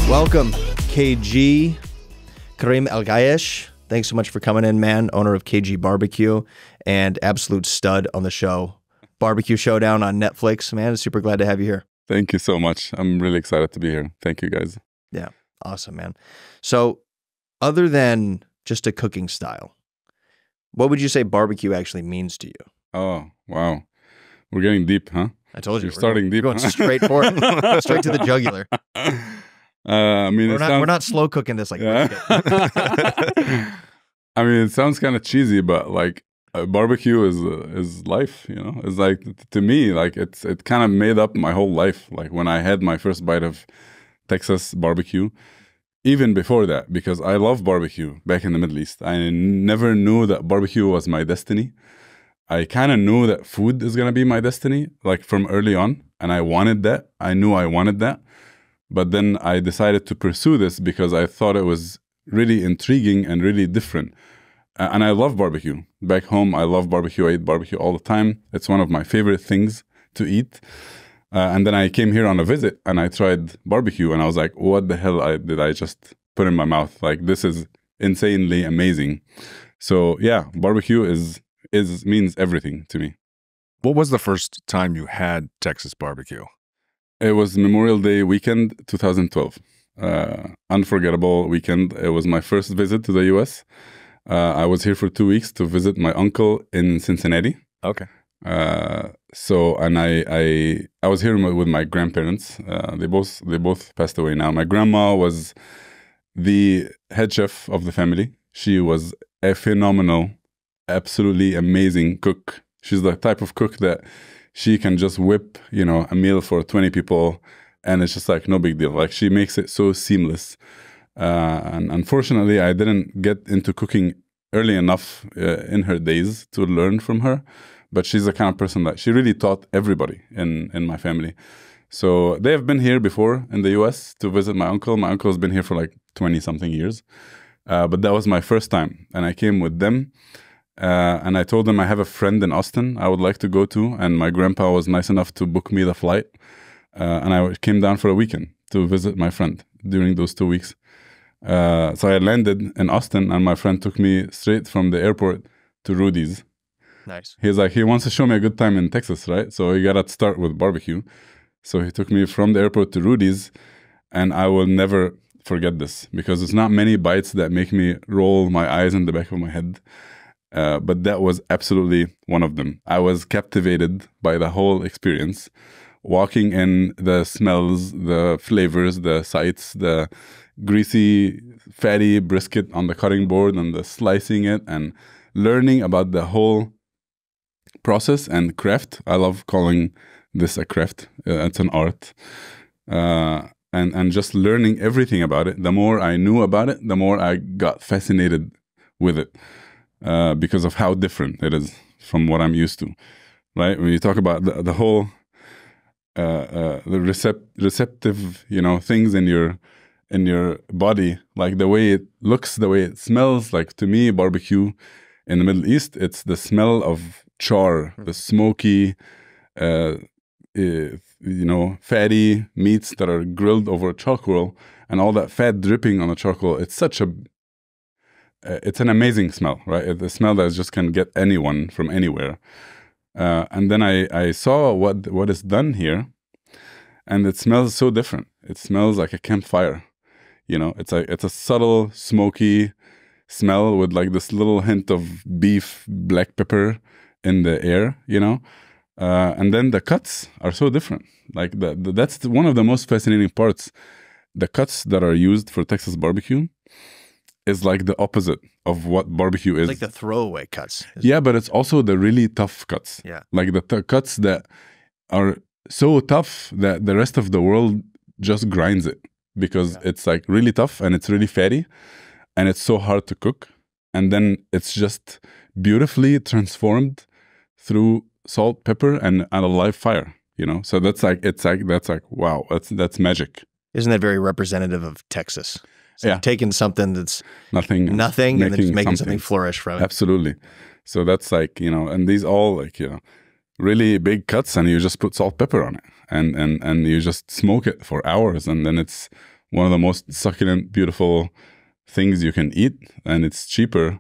Welcome, KG, Kareem El-Gayesh. Thanks so much for coming in, man. Owner of KG BBQ and absolute stud on the show. Barbecue Showdown on Netflix. Man, super glad to have you here. Thank you so much. I'm really excited to be here. Thank you, guys. Yeah, awesome, man. So, other than just a cooking style, what would you say barbecue actually means to you? Oh, wow. We're getting deep, huh? I told you. You're starting deep. We're going straight for it. Straight to the jugular. I mean, we're not slow cooking this like brisket. I mean, it sounds kind of cheesy, but like barbecue is life, you know? It's like, to me, like it kind of made up my whole life. Like when I had my first bite of Texas barbecue, even before that, because I love barbecue back in the Middle East. I never knew that barbecue was my destiny. I kind of knew that food is going to be my destiny, like from early on. And I wanted that. I knew I wanted that. But then I decided to pursue this because I thought it was really intriguing and really different. And I love barbecue. Back home, I love barbecue. I eat barbecue all the time. It's one of my favorite things to eat. And then I came here on a visit and I tried barbecue and I was like, what the hell did I just put in my mouth? Like, this is insanely amazing. So yeah, barbecue means everything to me. What was the first time you had Texas barbecue? It was Memorial Day weekend, 2012. Unforgettable weekend. It was my first visit to the US. I was here for 2 weeks to visit my uncle in Cincinnati. Okay. And I was here with my grandparents. They both passed away now. My grandma was the head chef of the family. She was a phenomenal, absolutely amazing cook. She's the type of cook that she can just whip, you know, a meal for 20 people and it's just like no big deal. Like she makes it so seamless. And unfortunately, I didn't get into cooking early enough in her days to learn from her. But she's the kind of person that she really taught everybody in my family. So they have been here before in the US to visit my uncle. My uncle has been here for like 20-something years. But that was my first time. And I came with them. And I told them I have a friend in Austin I would like to go to. And my grandpa was nice enough to book me the flight. And I came down for a weekend to visit my friend during those 2 weeks. So I landed in Austin and my friend took me straight from the airport to Rudy's. Nice. He's like, he wants to show me a good time in Texas, right? So you got to start with barbecue. So he took me from the airport to Rudy's. And I will never forget this because it's not many bites that make me roll my eyes in the back of my head. But that was absolutely one of them. I was captivated by the whole experience. Walking in, the smells, the flavors, the sights, the greasy, fatty brisket on the cutting board and the slicing it and learning about the whole process and craft. I love calling this a craft. It's an art. And just learning everything about it. The more I knew about it, the more I got fascinated with it. Because of how different it is from what I'm used to, right? When you talk about the whole receptive, you know, things in your body, like the way it looks, the way it smells. Like to me, barbecue in the Middle East, it's the smell of char, the smoky, you know, fatty meats that are grilled over charcoal, and all that fat dripping on the charcoal. It's an amazing smell, right? It's a smell that just can get anyone from anywhere. And then I saw what is done here, and it smells so different. It smells like a campfire, you know. It's a subtle, smoky smell with like this little hint of beef, black pepper in the air, you know. And then the cuts are so different. Like that's one of the most fascinating parts. The cuts that are used for Texas barbecue is like the opposite of what barbecue is. Like the throwaway cuts. Yeah, but it's also the really tough cuts. Yeah. Like the cuts that are so tough that the rest of the world just grinds it because it's like really tough and it's really fatty and it's so hard to cook. And then it's just beautifully transformed through salt, pepper, and a live fire, you know? So that's like wow, that's magic. Isn't that very representative of Texas? So yeah, taking something that's nothing, and then just making something flourish from it. Absolutely. So that's like, you know, and these all like, you know, really big cuts, and you just put salt, pepper on it, and you just smoke it for hours, and then it's one of the most succulent, beautiful things you can eat, and it's cheaper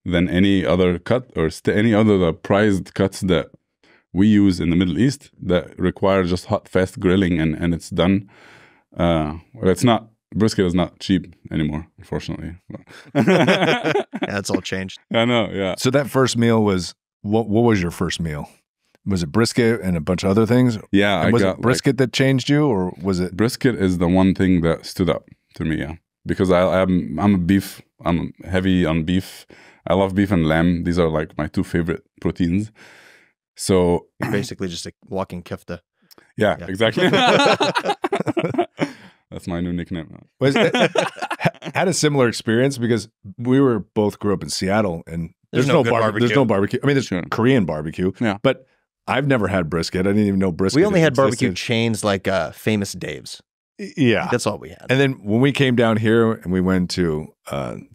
than any other cut or any other prized cuts that we use in the Middle East that require just hot, fast grilling, and it's done. Well, it's not. Brisket is not cheap anymore, unfortunately. Yeah, it's all changed. I know, yeah. So that first meal was, what was your first meal? Was it brisket and a bunch of other things? Yeah, and was it brisket that changed you, or was it? Brisket is the one thing that stood up to me, yeah. Because I'm a beef, I'm heavy on beef. I love beef and lamb. These are like my two favorite proteins. So basically just a walking kifta. Yeah, exactly. That's my new nickname. Had a similar experience because we both grew up in Seattle, and there's no barbecue. There's no barbecue. I mean, there's Korean barbecue, but I've never had brisket. I didn't even know brisket. We only had barbecue chains like Famous Dave's. Yeah, that's all we had. And then when we came down here and we went to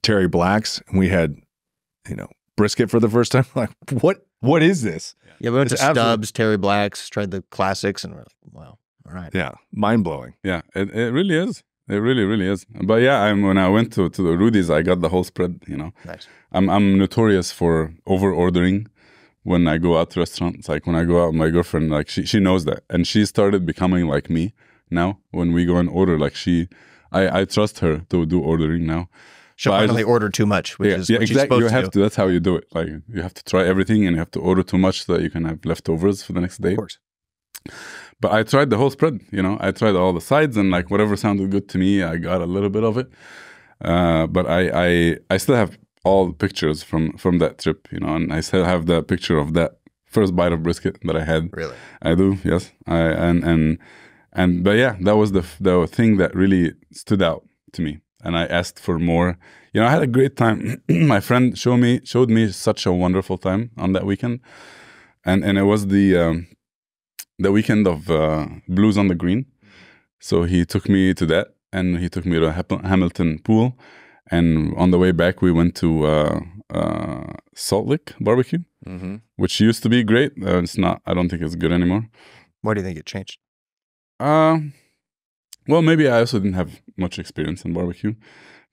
Terry Black's, and we had, brisket for the first time. Like, what is this? Yeah, we went to Stubbs, Terry Black's, tried the classics, and we're like, wow. All right. Yeah. Mind blowing. Yeah. It really is. It really, really is. But yeah, when I went to the Rudy's, I got the whole spread, Nice. I'm notorious for over ordering when I go out to restaurants. Like when I go out with my girlfriend, like she knows that. And she started becoming like me now when we go and order. Like I trust her to do ordering now. She'll finally order too much, which is what exactly. she's supposed you have to do. That's how you do it. Like you have to try everything, and you have to order too much so that you can have leftovers for the next day. Of course. But I tried the whole spread, I tried all the sides, and like whatever sounded good to me, I got a little bit of it. But I still have all the pictures from that trip, and I still have the picture of that first bite of brisket that I had. Really? I do, yes. But yeah, that was the thing that really stood out to me. And I asked for more. I had a great time. My friend showed me such a wonderful time on that weekend. And it was the weekend of Blues on the Green. So he took me to that, and he took me to Hamilton Pool. And on the way back, we went to Salt Lake Barbecue, which used to be great. It's not. I don't think it's good anymore. Why do you think it changed? Well, maybe I also didn't have much experience in barbecue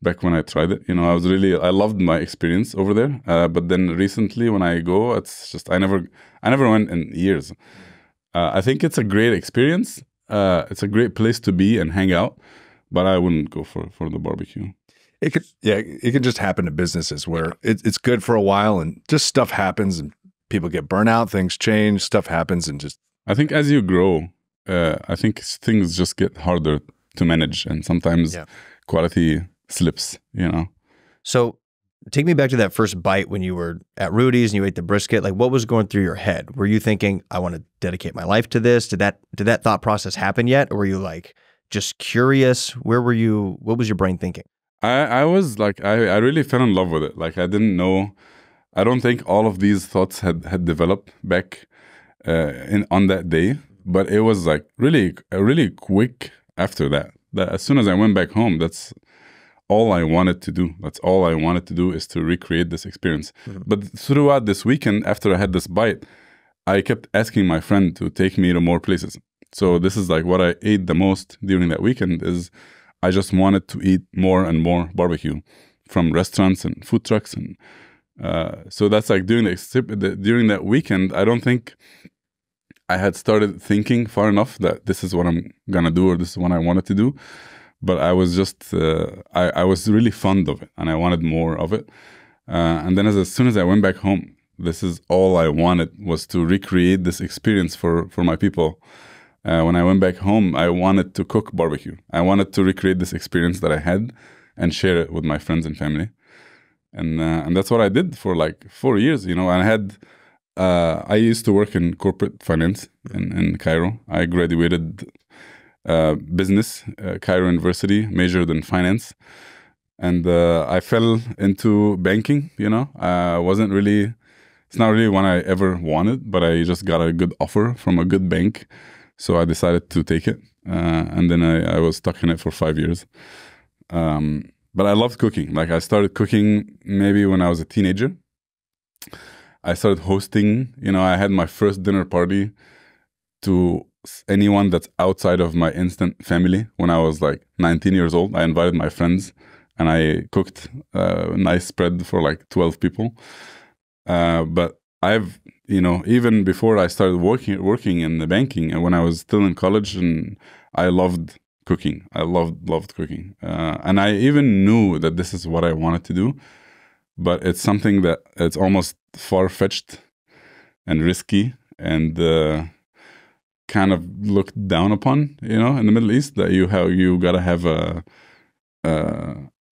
back when I tried it. I loved my experience over there. But then recently when I go, it's just, I never went in years. I think it's a great experience. It's a great place to be and hang out, but I wouldn't go for the barbecue. It can just happen to businesses where it's good for a while and just stuff happens and people get burnt out, things change, stuff happens, and just. I think as you grow, I think things just get harder to manage, and sometimes quality slips, So take me back to that first bite when you were at Rudy's and you ate the brisket. Like, what was going through your head? Were you thinking, I want to dedicate my life to this? Did that thought process happen yet? Or were you like just curious? Where were you? What was your brain thinking? I was like, I really fell in love with it. Like, I didn't know. I don't think all of these thoughts had developed back on that day. But it was like really quick after that. That as soon as I went back home, that's all I wanted to do. That's all I wanted to do, is to recreate this experience. But throughout this weekend, after I had this bite, I kept asking my friend to take me to more places. So this is like what I ate the most during that weekend, is I just wanted to eat more and more barbecue from restaurants and food trucks. And so that's like during that weekend, I don't think I had started thinking far enough that this is what I'm gonna do, or this is what I wanted to do. But I was just, I was really fond of it, and I wanted more of it. And then as soon as I went back home, this is all I wanted, was to recreate this experience for my people. When I went back home, I wanted to cook barbecue. I wanted to recreate this experience that I had and share it with my friends and family. And that's what I did for like 4 years, And I used to work in corporate finance in Cairo. I graduated business, Cairo University, majored in finance. And I fell into banking, it's not really what I ever wanted, but I just got a good offer from a good bank. So I decided to take it. And then I was stuck in it for 5 years. But I loved cooking. Like, I started cooking maybe when I was a teenager. I started hosting, I had my first dinner party to anyone that's outside of my instant family. When I was like 19 years old, I invited my friends and I cooked a nice spread for like 12 people. But I've, even before I started working in the banking, and when I was still in college, and I loved cooking. I loved cooking. And I even knew that this is what I wanted to do, but it's something that it's almost far-fetched and risky and kind of looked down upon, in the Middle East, that you gotta have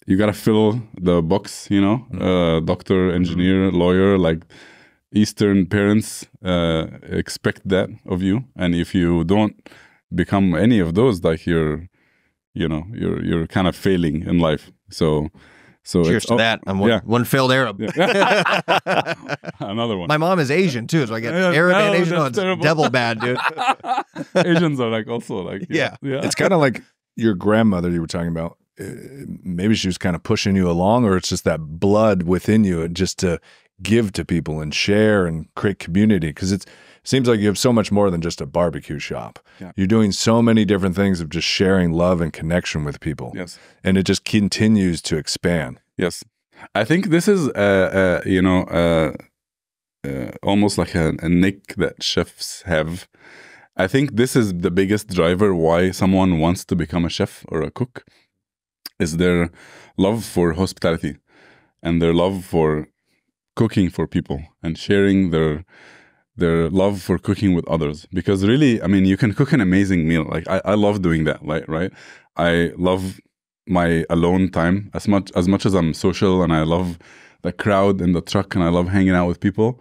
you gotta fill the box, doctor, engineer, lawyer, like Eastern parents expect that of you, and if you don't become any of those, like you're kind of failing in life. So cheers to that. I'm one failed Arab. Yeah. Another one. My mom is Asian too, so I get Arab and Asian. No, it's double bad, dude. Asians are like also like yeah. It's kind of like your grandmother you were talking about. Maybe she was kind of pushing you along, or it's just that blood within you, and just to give to people and share and create community. Because it seems like you have so much more than just a barbecue shop. Yeah. You're doing so many different things of just sharing love and connection with people. Yes. And it just continues to expand. Yes. I think this is, almost like a nick that chefs have. I think this is the biggest driver why someone wants to become a chef or a cook, is their love for hospitality and their love for cooking for people and sharing their love for cooking with others. Because really, I mean, you can cook an amazing meal. Like I love doing that, right? I love my alone time as much as I'm social, and I love the crowd in the truck, and I love hanging out with people,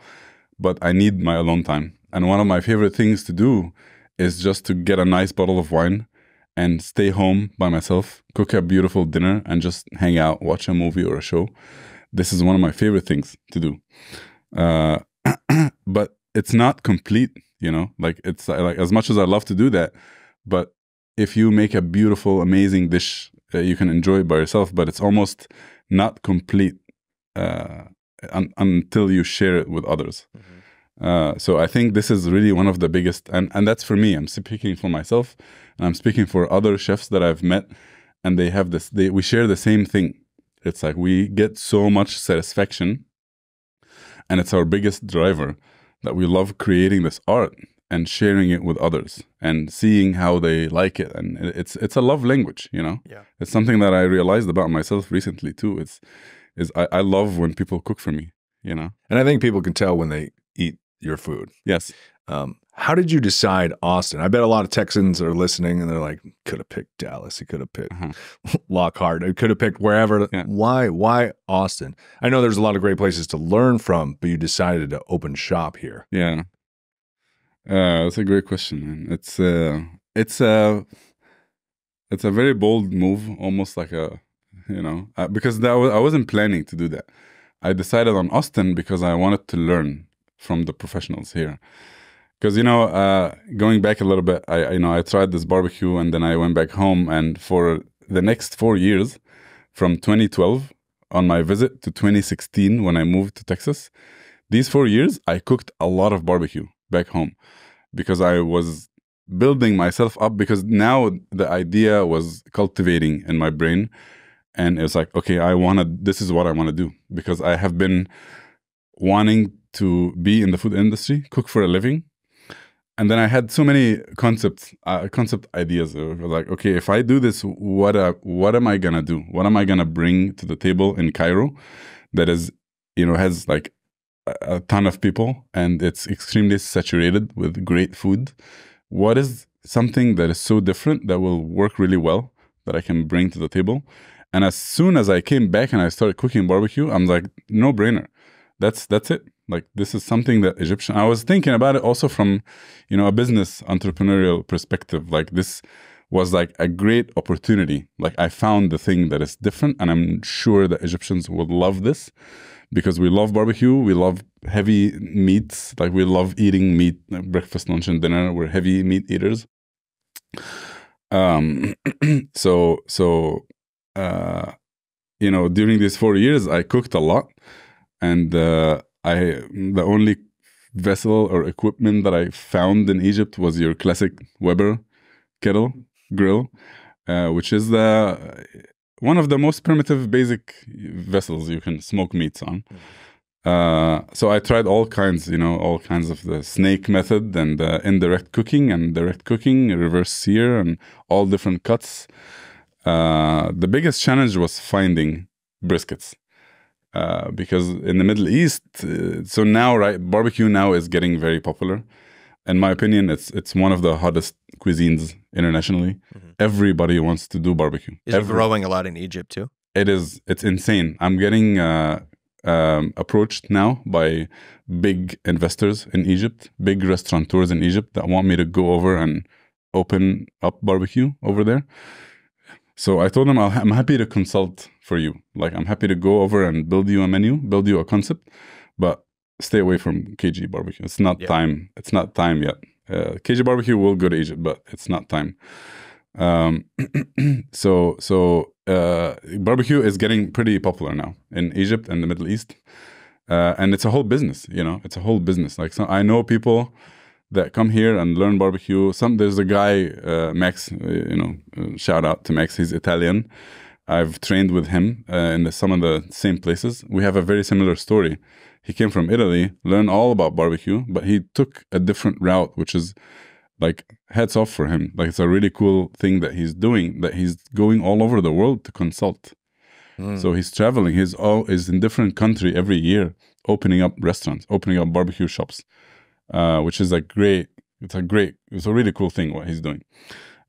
but I need my alone time. And one of my favorite things to do is just to get a nice bottle of wine and stay home by myself, cook a beautiful dinner, and just hang out, watch a movie or a show. This is one of my favorite things to do. But it's not complete, like it's like, as much as I love to do that, but if you make a beautiful, amazing dish, you can enjoy it by yourself, but it's almost not complete until you share it with others. Mm-hmm. So I think this is really one of the biggest, and that's for me. I'm speaking for myself, and I'm speaking for other chefs that I've met, and they have this. We share the same thing. It's like we get so much satisfaction, and it's our biggest driver, that we love creating this art and sharing it with others and seeing how they like it. And it's a love language, Yeah. It's something that I realized about myself recently too. I love when people cook for me, And I think people can tell when they eat your food. Yes. How did you decide Austin? I bet a lot of Texans are listening and they're like, could have picked Dallas. He could have picked Lockhart. He could have picked wherever. Yeah. Why Austin? I know there's a lot of great places to learn from, but you decided to open shop here. Yeah. That's a great question, man. It's a very bold move, almost like because I wasn't planning to do that. I decided on Austin because I wanted to learn from the professionals here. Because going back a little bit, I tried this barbecue, and then I went back home, and for the next 4 years, from 2012 on my visit to 2016 when I moved to Texas, these 4 years I cooked a lot of barbecue back home, because I was building myself up, because now the idea was cultivating in my brain, and it was like, okay, this is what I want to do, because I have been wanting to be in the food industry, cook for a living. And then I had so many concept ideas. Like, okay, if I do this, what am I gonna do? What am I gonna bring to the table in Cairo that is, has like a ton of people, and it's extremely saturated with great food? What is something that is so different that will work really well that I can bring to the table? And as soon as I came back and I started cooking barbecue, I'm like, no brainer. That's it. Like, this is something that I was thinking about it also from, a business entrepreneurial perspective. Like, this was like a great opportunity. Like, I found the thing that is different, and I'm sure that Egyptians would love this, because we love barbecue. We love heavy meats. Like, we love eating meat, breakfast, lunch, and dinner. We're heavy meat eaters. During these 4 years, I cooked a lot. And the only vessel or equipment that I found in Egypt was your classic Weber kettle grill, which is one of the most primitive, basic vessels you can smoke meats on. So I tried all kinds, all kinds of the snake method and the indirect cooking and direct cooking, reverse sear, and all different cuts. The biggest challenge was finding briskets. Because in the Middle East, so now, right, barbecue now is getting very popular. In my opinion, it's one of the hottest cuisines internationally. Everybody wants to do barbecue. Is it growing a lot in Egypt too? It is. It's insane. I'm getting approached now by big investors in Egypt, big restaurateurs in Egypt that want me to go over and open up barbecue over there. So I told them I'm happy to consult for you. Like, I'm happy to go over and build you a menu, build you a concept, but stay away from KG BBQ. It's not time. It's not time yet. KG BBQ will go to Egypt, but it's not time. So barbecue is getting pretty popular now in Egypt and the Middle East, and it's a whole business. It's a whole business. Like, so I know people that come here and learn barbecue. There's a guy, Max. Shout out to Max. He's Italian. I've trained with him in some of the same places. We have a very similar story. He came from Italy, learned all about barbecue, but he took a different route, which is like, hats off for him. Like, it's a really cool thing that he's doing, that he's going all over the world to consult. So he's traveling. He's in different country every year, opening up restaurants, opening up barbecue shops, which is it's a really cool thing what he's doing.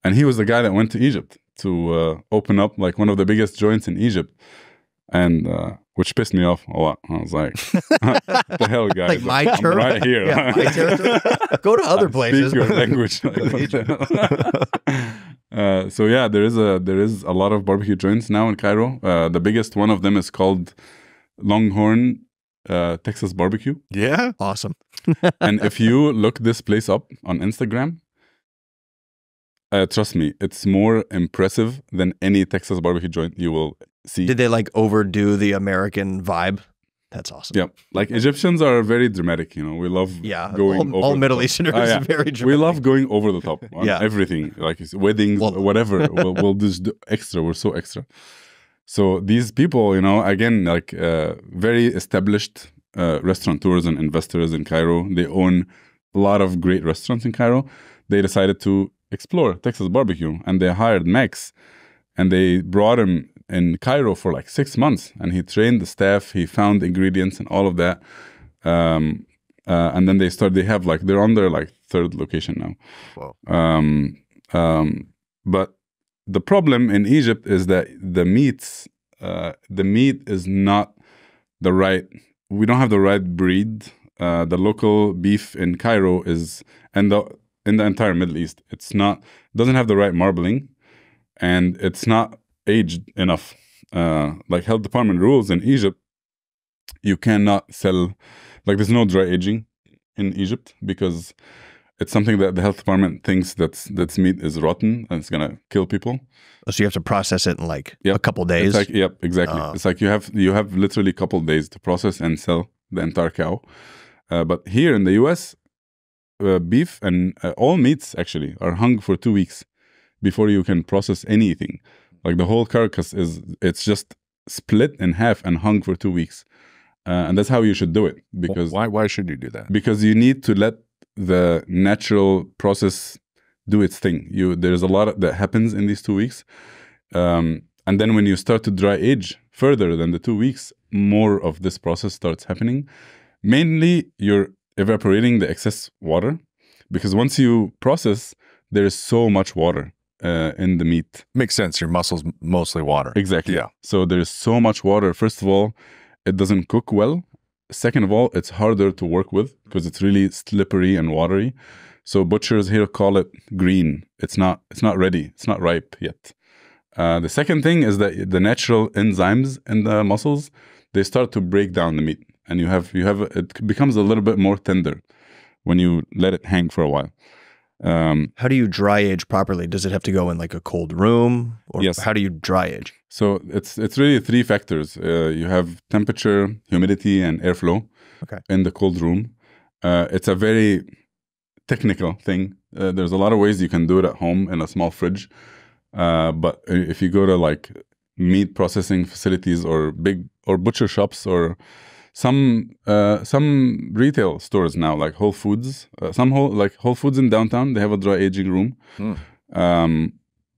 And he was the guy that went to Egypt to open up like one of the biggest joints in Egypt, and which pissed me off a lot. I was like, the hell, guys. Like, my turf? Right here. Yeah, my territory. Go to other places. Speak your language. So yeah, there is a lot of barbecue joints now in Cairo. The biggest one of them is called Longhorn Texas Barbecue. Yeah. Awesome. And if you look this place up on Instagram, trust me, it's more impressive than any Texas barbecue joint you will see. Did they like overdo the American vibe? That's awesome. Yeah, like Egyptians are very dramatic. We love going over all the Middle top. Easterners are very dramatic. We love going over the top on everything, like weddings, whatever. we'll just do extra. We're so extra. So these people, again, like very established restaurateurs and investors in Cairo. They own a lot of great restaurants in Cairo. They decided to explore Texas barbecue, and they hired Max, and they brought him in Cairo for like 6 months, and he trained the staff. He found ingredients and all of that, and then they're on their like 3rd location now. Wow. But the problem in Egypt is that the meat is not the right. We don't have the right breed. The local beef in Cairo in the entire Middle East, doesn't have the right marbling, and it's not aged enough. Like, health department rules in Egypt, you cannot sell, like, there's no dry aging in Egypt because it's something that the health department thinks that meat is rotten and it's gonna kill people. So you have to process it in like a couple days. It's like, exactly. It's like you have literally a couple days to process and sell the entire cow. But here in the US, beef and all meats actually are hung for 2 weeks before you can process anything. Like, the whole carcass it's just split in half and hung for 2 weeks, and that's how you should do it. Because why should you do that? Because you need to let the natural process do its thing. There's a lot that happens in these 2 weeks, and then when you start to dry age further than the 2 weeks, more of this process starts happening. Mainly, you're evaporating the excess water, because once you process, there is so much water in the meat. Makes sense. Your muscles mostly water. Exactly. Yeah. So there's so much water. First of all, it doesn't cook well. Second of all, it's harder to work with because it's really slippery and watery. So butchers here call it green. It's not ready. It's not ripe yet. The second thing is that the natural enzymes in the muscles, they start to break down the meat, and it becomes a little bit more tender when you let it hang for a while. How do you dry age properly? Does it have to go in like a cold room? Or yes. How do you dry age? So it's really 3 factors. You have temperature, humidity, and airflow in the cold room. It's a very technical thing. There's a lot of ways you can do it at home in a small fridge. But if you go to like meat processing facilities or butcher shops or some retail stores now, like Whole Foods, like Whole Foods in downtown, they have a dry aging room.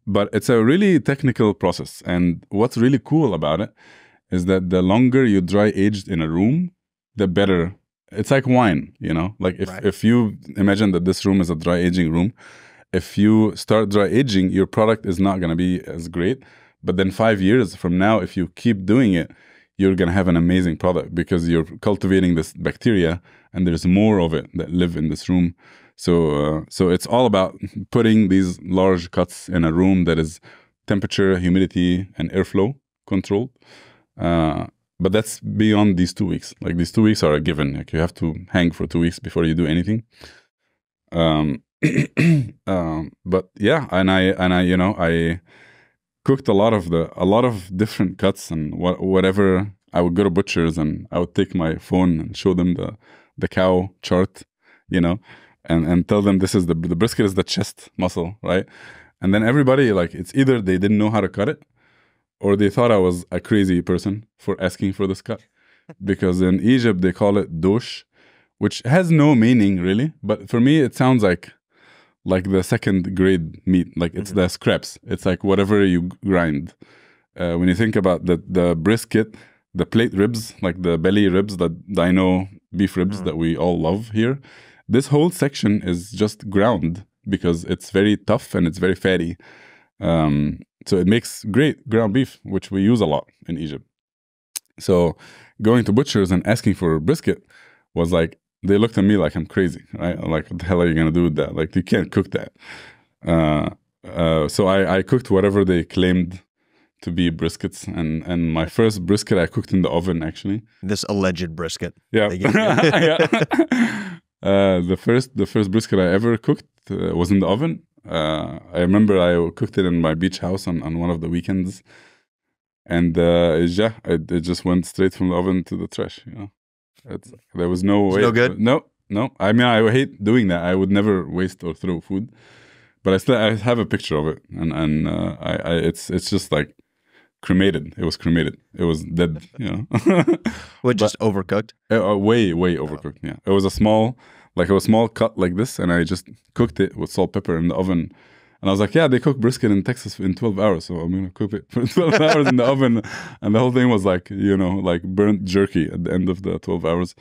But it's a really technical process. And what's really cool about it is that the longer you dry aged in a room, the better. It's like wine, you know, like if you imagine that this room is a dry aging room, if you start dry aging, your product is not going to be as great. But then 5 years from now, if you keep doing it, you're going to have an amazing product because you're cultivating this bacteria and there's more of it that live in this room. So it's all about putting these large cuts in a room that is temperature, humidity, and airflow controlled. But that's beyond these 2 weeks. Like these 2 weeks are a given. Like you have to hang for 2 weeks before you do anything. But yeah, and I you know, I cooked a lot of different cuts and whatever. I would go to butchers and I would take my phone and show them the cow chart, you know, and tell them this is the brisket is the chest muscle, right? And then everybody, like, it's either they didn't know how to cut it or they thought I was a crazy person for asking for this cut. Because in Egypt, they call it dosh, which has no meaning really. But for me, it sounds like the second grade meat. Like it's the scraps. It's like whatever you grind. When you think about the brisket, the plate ribs, like the belly ribs, the dino beef ribs that we all love here, this whole section is just ground because it's very tough and it's very fatty. So it makes great ground beef, which we use a lot in Egypt. So going to butchers and asking for brisket was like, they looked at me like I'm crazy, right? Like, what the hell are you going to do with that? Like, you can't cook that. So I cooked whatever they claimed to be briskets. And my first brisket I cooked in the oven, actually. This alleged brisket. Yeah. The first brisket I ever cooked was in the oven. I remember I cooked it in my beach house on one of the weekends. And it just went straight from the oven to the trash, you know. There was no way. No good? No. I mean, I hate doing that. I would never waste or throw food. But I have a picture of it. And it's just like cremated. It was cremated. It was dead, you know. What, just overcooked? Way overcooked, yeah. It was a small cut like this, and I just cooked it with salt, pepper in the oven. And I was like, yeah, they cook brisket in Texas in 12 hours, so I'm going to cook it for 12 hours in the oven. And the whole thing was like, you know, like burnt jerky at the end of the 12 hours.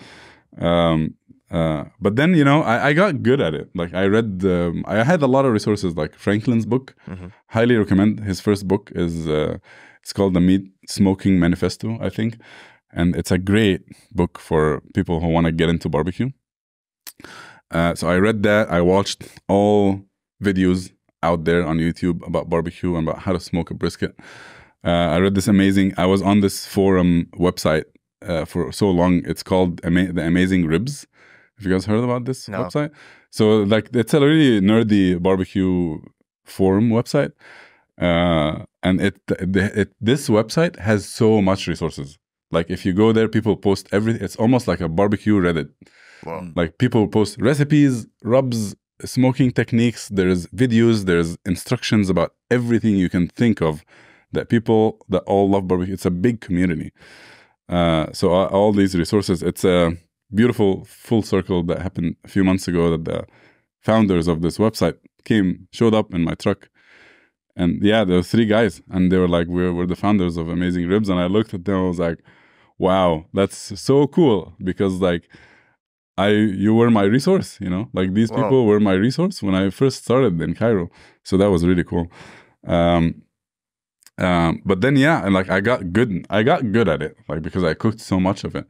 But then, you know, I got good at it. Like I read, I had a lot of resources, like Franklin's book. Highly recommend. His first book is, it's called The Meat Smoking Manifesto, I think. And it's a great book for people who want to get into barbecue. So I read that. I watched all videos out there on YouTube about barbecue and about how to smoke a brisket. I read this amazing, I was on this forum website for so long. It's called The Amazing Ribs. Have you guys heard about this website? So like, it's a really nerdy barbecue forum website. And this website has so much resources. Like if you go there, people post everything. It's almost like a barbecue Reddit. Wow. Like people post recipes, rubs, smoking techniques, there's videos, there's instructions about everything you can think of that people that all love barbecue. It's a big community. So all these resources, it's a beautiful full circle that happened a few months ago that the founders of this website showed up in my truck. And yeah, there were 3 guys and they were like, we're the founders of Amazing Ribs. And I looked at them, I was like, wow, that's so cool. Because like, you were my resource, you know, like these people were my resource when I first started in Cairo. So that was really cool. But then, yeah, and like I got good at it, like because I cooked so much of it.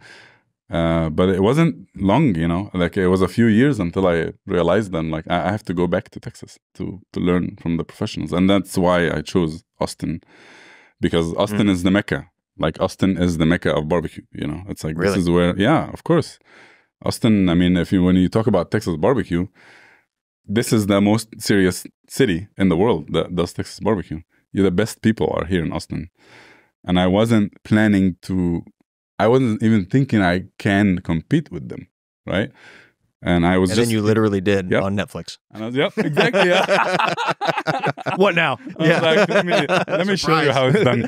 But it wasn't long, you know, like it was a few years until I realized then like I have to go back to Texas to learn from the professionals. And that's why I chose Austin, because Austin is the Mecca. Like Austin is the Mecca of barbecue, you know. It's like, this is where, yeah, of course. Austin, I mean, when you talk about Texas barbecue, this is the most serious city in the world that does Texas barbecue. The best people are here in Austin. And I wasn't even thinking I can compete with them, right? And I was and then you literally did on Netflix. And I was, yep, exactly. Yeah. What now? Yeah. Like, let me show you how it's done.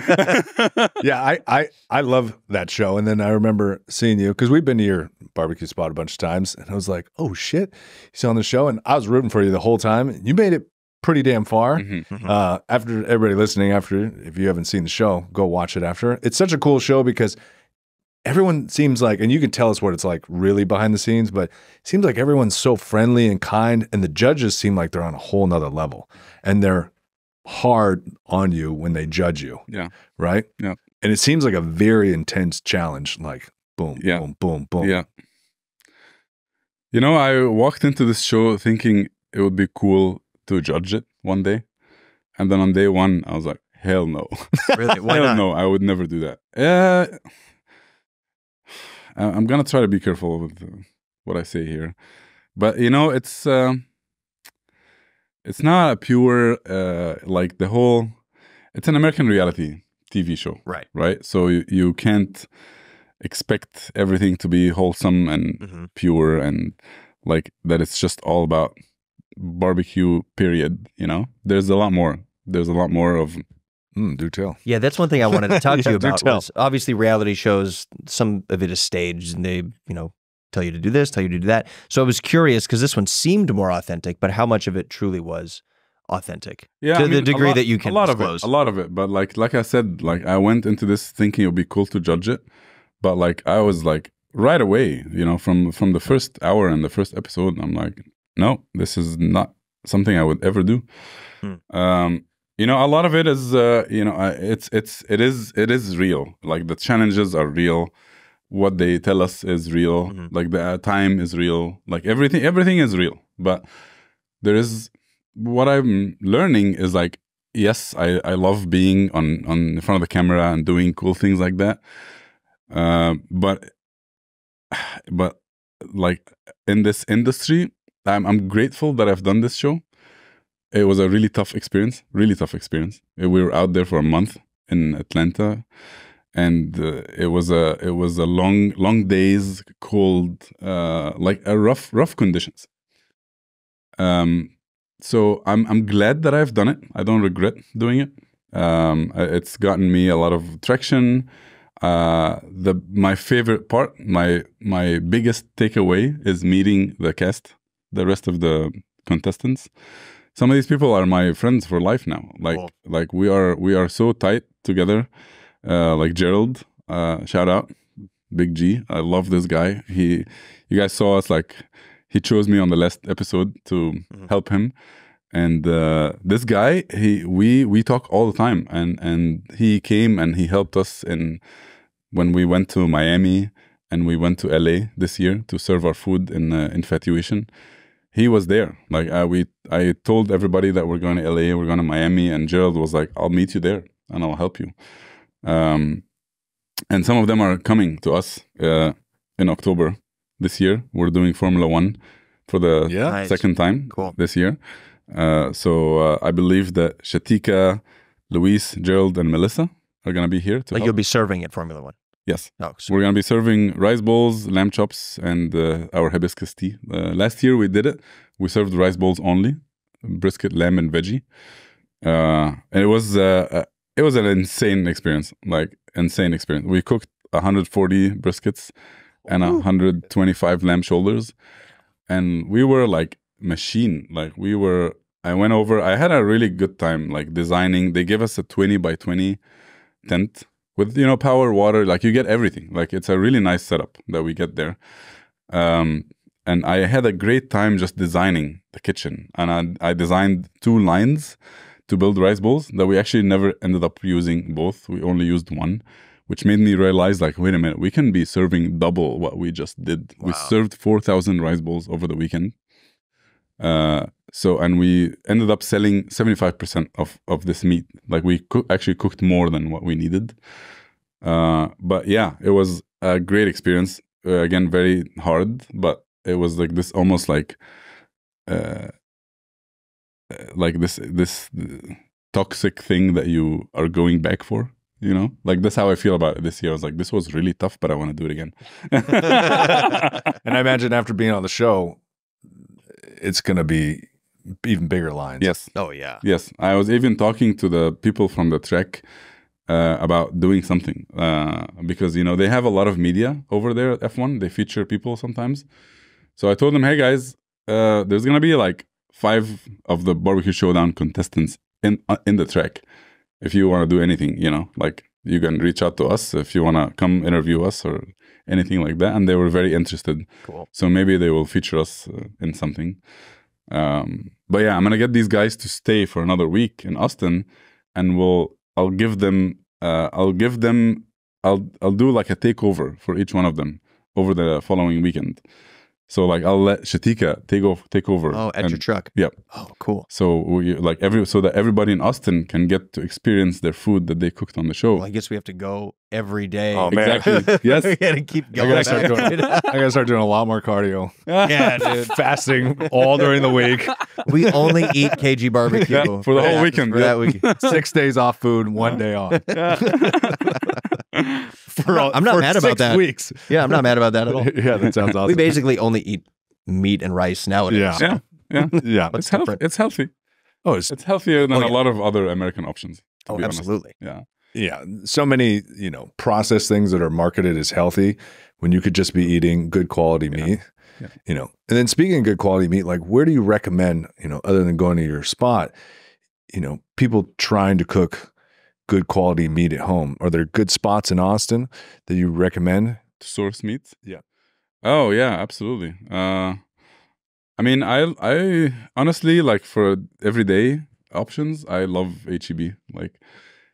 Yeah, I love that show. And then I remember seeing you, because we've been to your barbecue spot a bunch of times. And I was like, oh, shit. He's on the show. And I was rooting for you the whole time. You made it pretty damn far. After everybody listening, if you haven't seen the show, go watch it after. It's such a cool show because everyone seems like, and you can tell us what it's like really behind the scenes, but it seems like everyone's so friendly and kind, and the judges seem like they're on a whole nother level, and they're hard on you when they judge you. Yeah. Right? Yeah. And it seems like a very intense challenge, like boom, boom, boom, boom. Yeah. You know, I walked into this show thinking it would be cool to judge it one day. And then on day one, I was like, hell no. Really? Why hell not? no, I would never do that. I'm going to try to be careful with what I say here. But, you know, it's not a pure, like the whole, it's an American reality TV show. Right. Right? So you can't expect everything to be wholesome and pure and like that it's just all about barbecue, period. You know? There's a lot more. There's a lot more of... do tell. Yeah, that's one thing I wanted to talk to you do about. tell. Was obviously, reality shows, some of it is staged, and they, you know, tell you to do this, tell you to do that. So I was curious because this one seemed more authentic, but how much of it truly was authentic? Yeah, to I mean, the degree lot, that you can a lot disclose. of it, a lot of it. But like I said, like I went into this thinking it would be cool to judge it, but like I was like right away, you know, from the first hour and the first episode, I'm like, no, this is not something I would ever do. You know, a lot of it is, you know, it is real. Like the challenges are real. What they tell us is real. Like the time is real. Like everything is real. But there is, what I'm learning is like, yes, I love being on in front of the camera and doing cool things like that. But like in this industry, I'm grateful that I've done this show. It was a really tough experience, really tough experience. We were out there for a month in Atlanta, and it was a long days, cold, like a rough conditions. So I'm glad that I've done it. I don't regret doing it. It's gotten me a lot of traction. My favorite part, my biggest takeaway is meeting the cast, the rest of the contestants. Some of these people are my friends for life now. Like we are so tight together. Like Gerald, shout out, Big G. I love this guy. You guys saw us, like he chose me on the last episode to help him. And this guy, we talk all the time, and he came and he helped us when we went to Miami and we went to LA this year to serve our food in Infatuation. He was there. Like I told everybody that we're going to LA, we're going to Miami, and Gerald was like, "I'll meet you there and I'll help you." And some of them are coming to us in October this year. We're doing Formula One for the second time this year. So I believe that Shatika, Luis, Gerald, and Melissa are going to be here to help. You'll be serving at Formula One. Yes. Oh, we're going to be serving rice bowls, lamb chops, and our hibiscus tea. Last year we did it. We served rice bowls only, brisket, lamb, and veggie. And it was an insane experience, like insane experience. We cooked 140 briskets and 125 lamb shoulders. And we were like machine. Like I went over, I had a really good time, like designing. They gave us a 20 by 20 tent with, you know, power, water, like you get everything. Like it's a really nice setup that we get there. And I had a great time just designing the kitchen. And I designed 2 lines to build rice bowls that we actually never ended up using both. We only used one, which made me realize, like, wait a minute, we can be serving double what we just did. Wow. We served 4,000 rice bowls over the weekend. And we ended up selling 75% of this meat. Like we actually cooked more than what we needed. But yeah, it was a great experience. Again, very hard, but it was like this almost like this toxic thing that you are going back for. You know, like that's how I feel about it this year. I was like, this was really tough, but I want to do it again. And I imagine after being on the show, it's going to be even bigger lines. Yes. Oh yeah. Yes. I was even talking to the people from the track about doing something because, you know, they have a lot of media over there at F1. They feature people sometimes. So I told them, hey guys, there's going to be like 5 of the Barbecue Showdown contestants in the track. If you want to do anything, you know, like you can reach out to us if you want to come interview us or anything like that. And they were very interested. Cool. So maybe they will feature us in something. But yeah, I'm going to get these guys to stay for another week in Austin, and I'll do like a takeover for each one of them over the following weekend. So like I'll let Shatika take over. Oh, at your truck. Yep. Oh, cool. So so that everybody in Austin can get to experience their food that they cooked on the show. Well, I guess we have to go every day. Oh, man. Exactly. Yes. We gotta keep going. I gotta start doing a lot more cardio. Yeah, dude. Fasting all during the week. We only eat KG BBQ Yeah, for the whole weekend. For that weekend. 6 days off food, 1 day off. I'm not mad about 6 that. weeks. Yeah, I'm not mad about that at all. Yeah, that sounds awesome. We basically only eat meat and rice nowadays. Yeah. Yeah. Yeah. It's healthy. It's healthy. Oh, It's healthier than a lot of other American options. To be honest. Absolutely. Yeah. yeah. So many, you know, processed things that are marketed as healthy when you could just be eating good quality meat. Yeah. You know, and then speaking of good quality meat, like where do you recommend, you know, other than going to your spot, you know, people trying to cook good quality meat at home? Are there good spots in Austin that you recommend? To source meat? Yeah. Oh yeah, absolutely. I mean, I honestly, like, for everyday options, I love HEB. Like,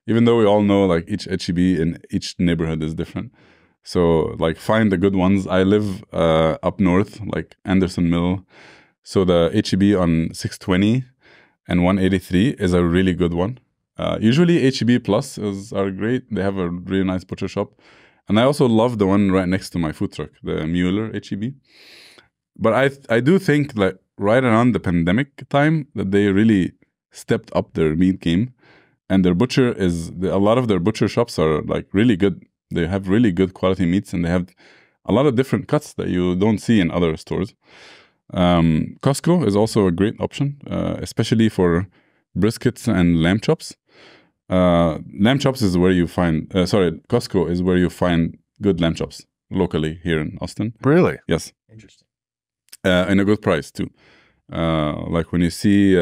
even though we all know like each HEB in each neighborhood is different. So like find the good ones. I live up north, like Anderson Mill. So the HEB on 620 and 183 is a really good one. Usually HEB Plus are great. They have a really nice butcher shop. And I also love the one right next to my food truck, the Mueller HEB. But I do think that right around the pandemic time that they really stepped up their meat game. And their butcher a lot of their butcher shops are like really good. They have really good quality meats, and they have a lot of different cuts that you don't see in other stores. Costco is also a great option, especially for briskets and lamb chops. Lamb chops is where you find, Costco is where you find good lamb chops locally here in Austin. Really? Yes. Interesting. And a good price too. Like when you see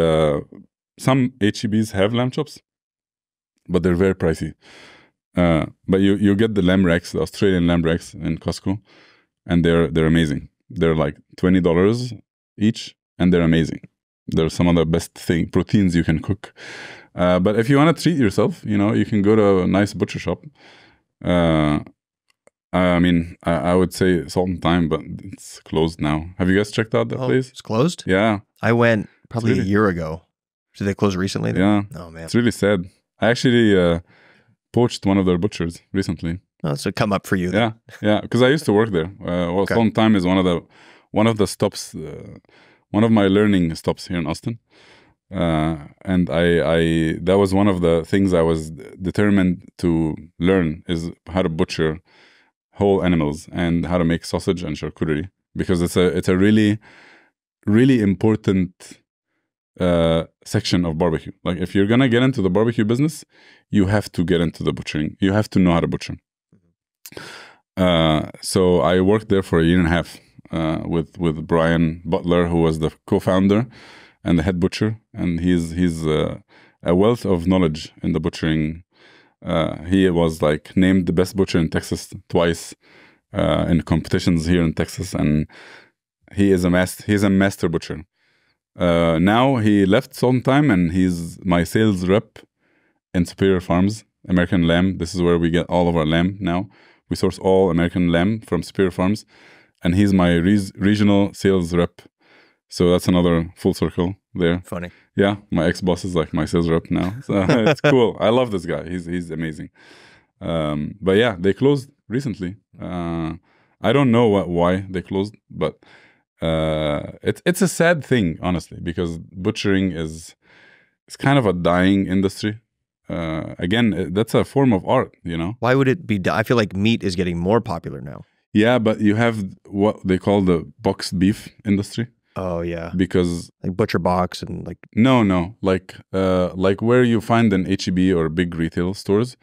some HEBs have lamb chops, but they're very pricey. But you get the lamb racks, the Australian lamb racks in Costco, and they're amazing. They're like $20 each, and they're amazing. They're some of the best proteins you can cook. But if you want to treat yourself, you know, you can go to a nice butcher shop. I mean, I would say Salt and Thyme, but it's closed now. Have you guys checked out that place? It's closed? Yeah. I went probably a year ago. Did they close recently? Yeah. Oh, man. It's really sad. I actually poached one of their butchers recently. Oh, so come up for you then. Yeah. Because I used to work there. Salt and Thyme is one of the stops, one of my learning stops here in Austin. And I that was one of the things I was determined to learn, is how to butcher whole animals and how to make sausage and charcuterie, because it's a really, really important section of barbecue. Like, if you're gonna get into the barbecue business, you have to get into the butchering. You have to know how to butcher. So I worked there for a year and a half with Brian Butler, who was the co-founder and the head butcher, and he's a wealth of knowledge in the butchering. He was like named the best butcher in Texas twice in competitions here in Texas, and he's a master butcher. Now he left Salt and Thyme, and he's my sales rep in Superior Farms, American lamb. This is where we get all of our lamb now. We source all American lamb from Superior Farms, and he's my regional sales rep. So that's another full circle there. Funny. Yeah, my ex-boss is like my sales rep now. So it's cool. I love this guy. He's amazing. But yeah, they closed recently. I don't know why they closed, but it's a sad thing, honestly, because butchering is kind of a dying industry. Again, that's a form of art, you know? Why would it be? I feel like meat is getting more popular now. Yeah, but you have what they call the boxed beef industry. Oh yeah, because like Butcher Box and like no, like where you find an HEB or big retail stores,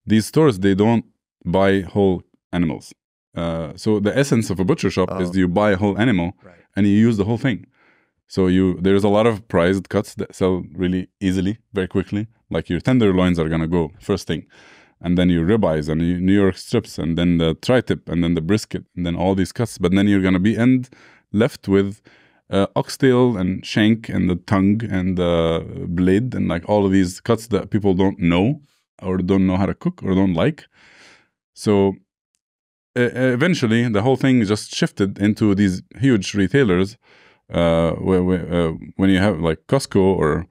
these stores, they don't buy whole animals. So the essence of a butcher shop is you buy a whole animal and you use the whole thing. So there's a lot of prized cuts that sell really easily, very quickly. Like your tenderloins are gonna go first thing, and then your ribeyes and your New York strips, and then the tri-tip, and then the brisket, and then all these cuts. But then you're gonna be left with oxtail and shank and the tongue and the blade and like all of these cuts that people don't know or don't know how to cook or don't like. So eventually the whole thing just shifted into these huge retailers when you have like Costco or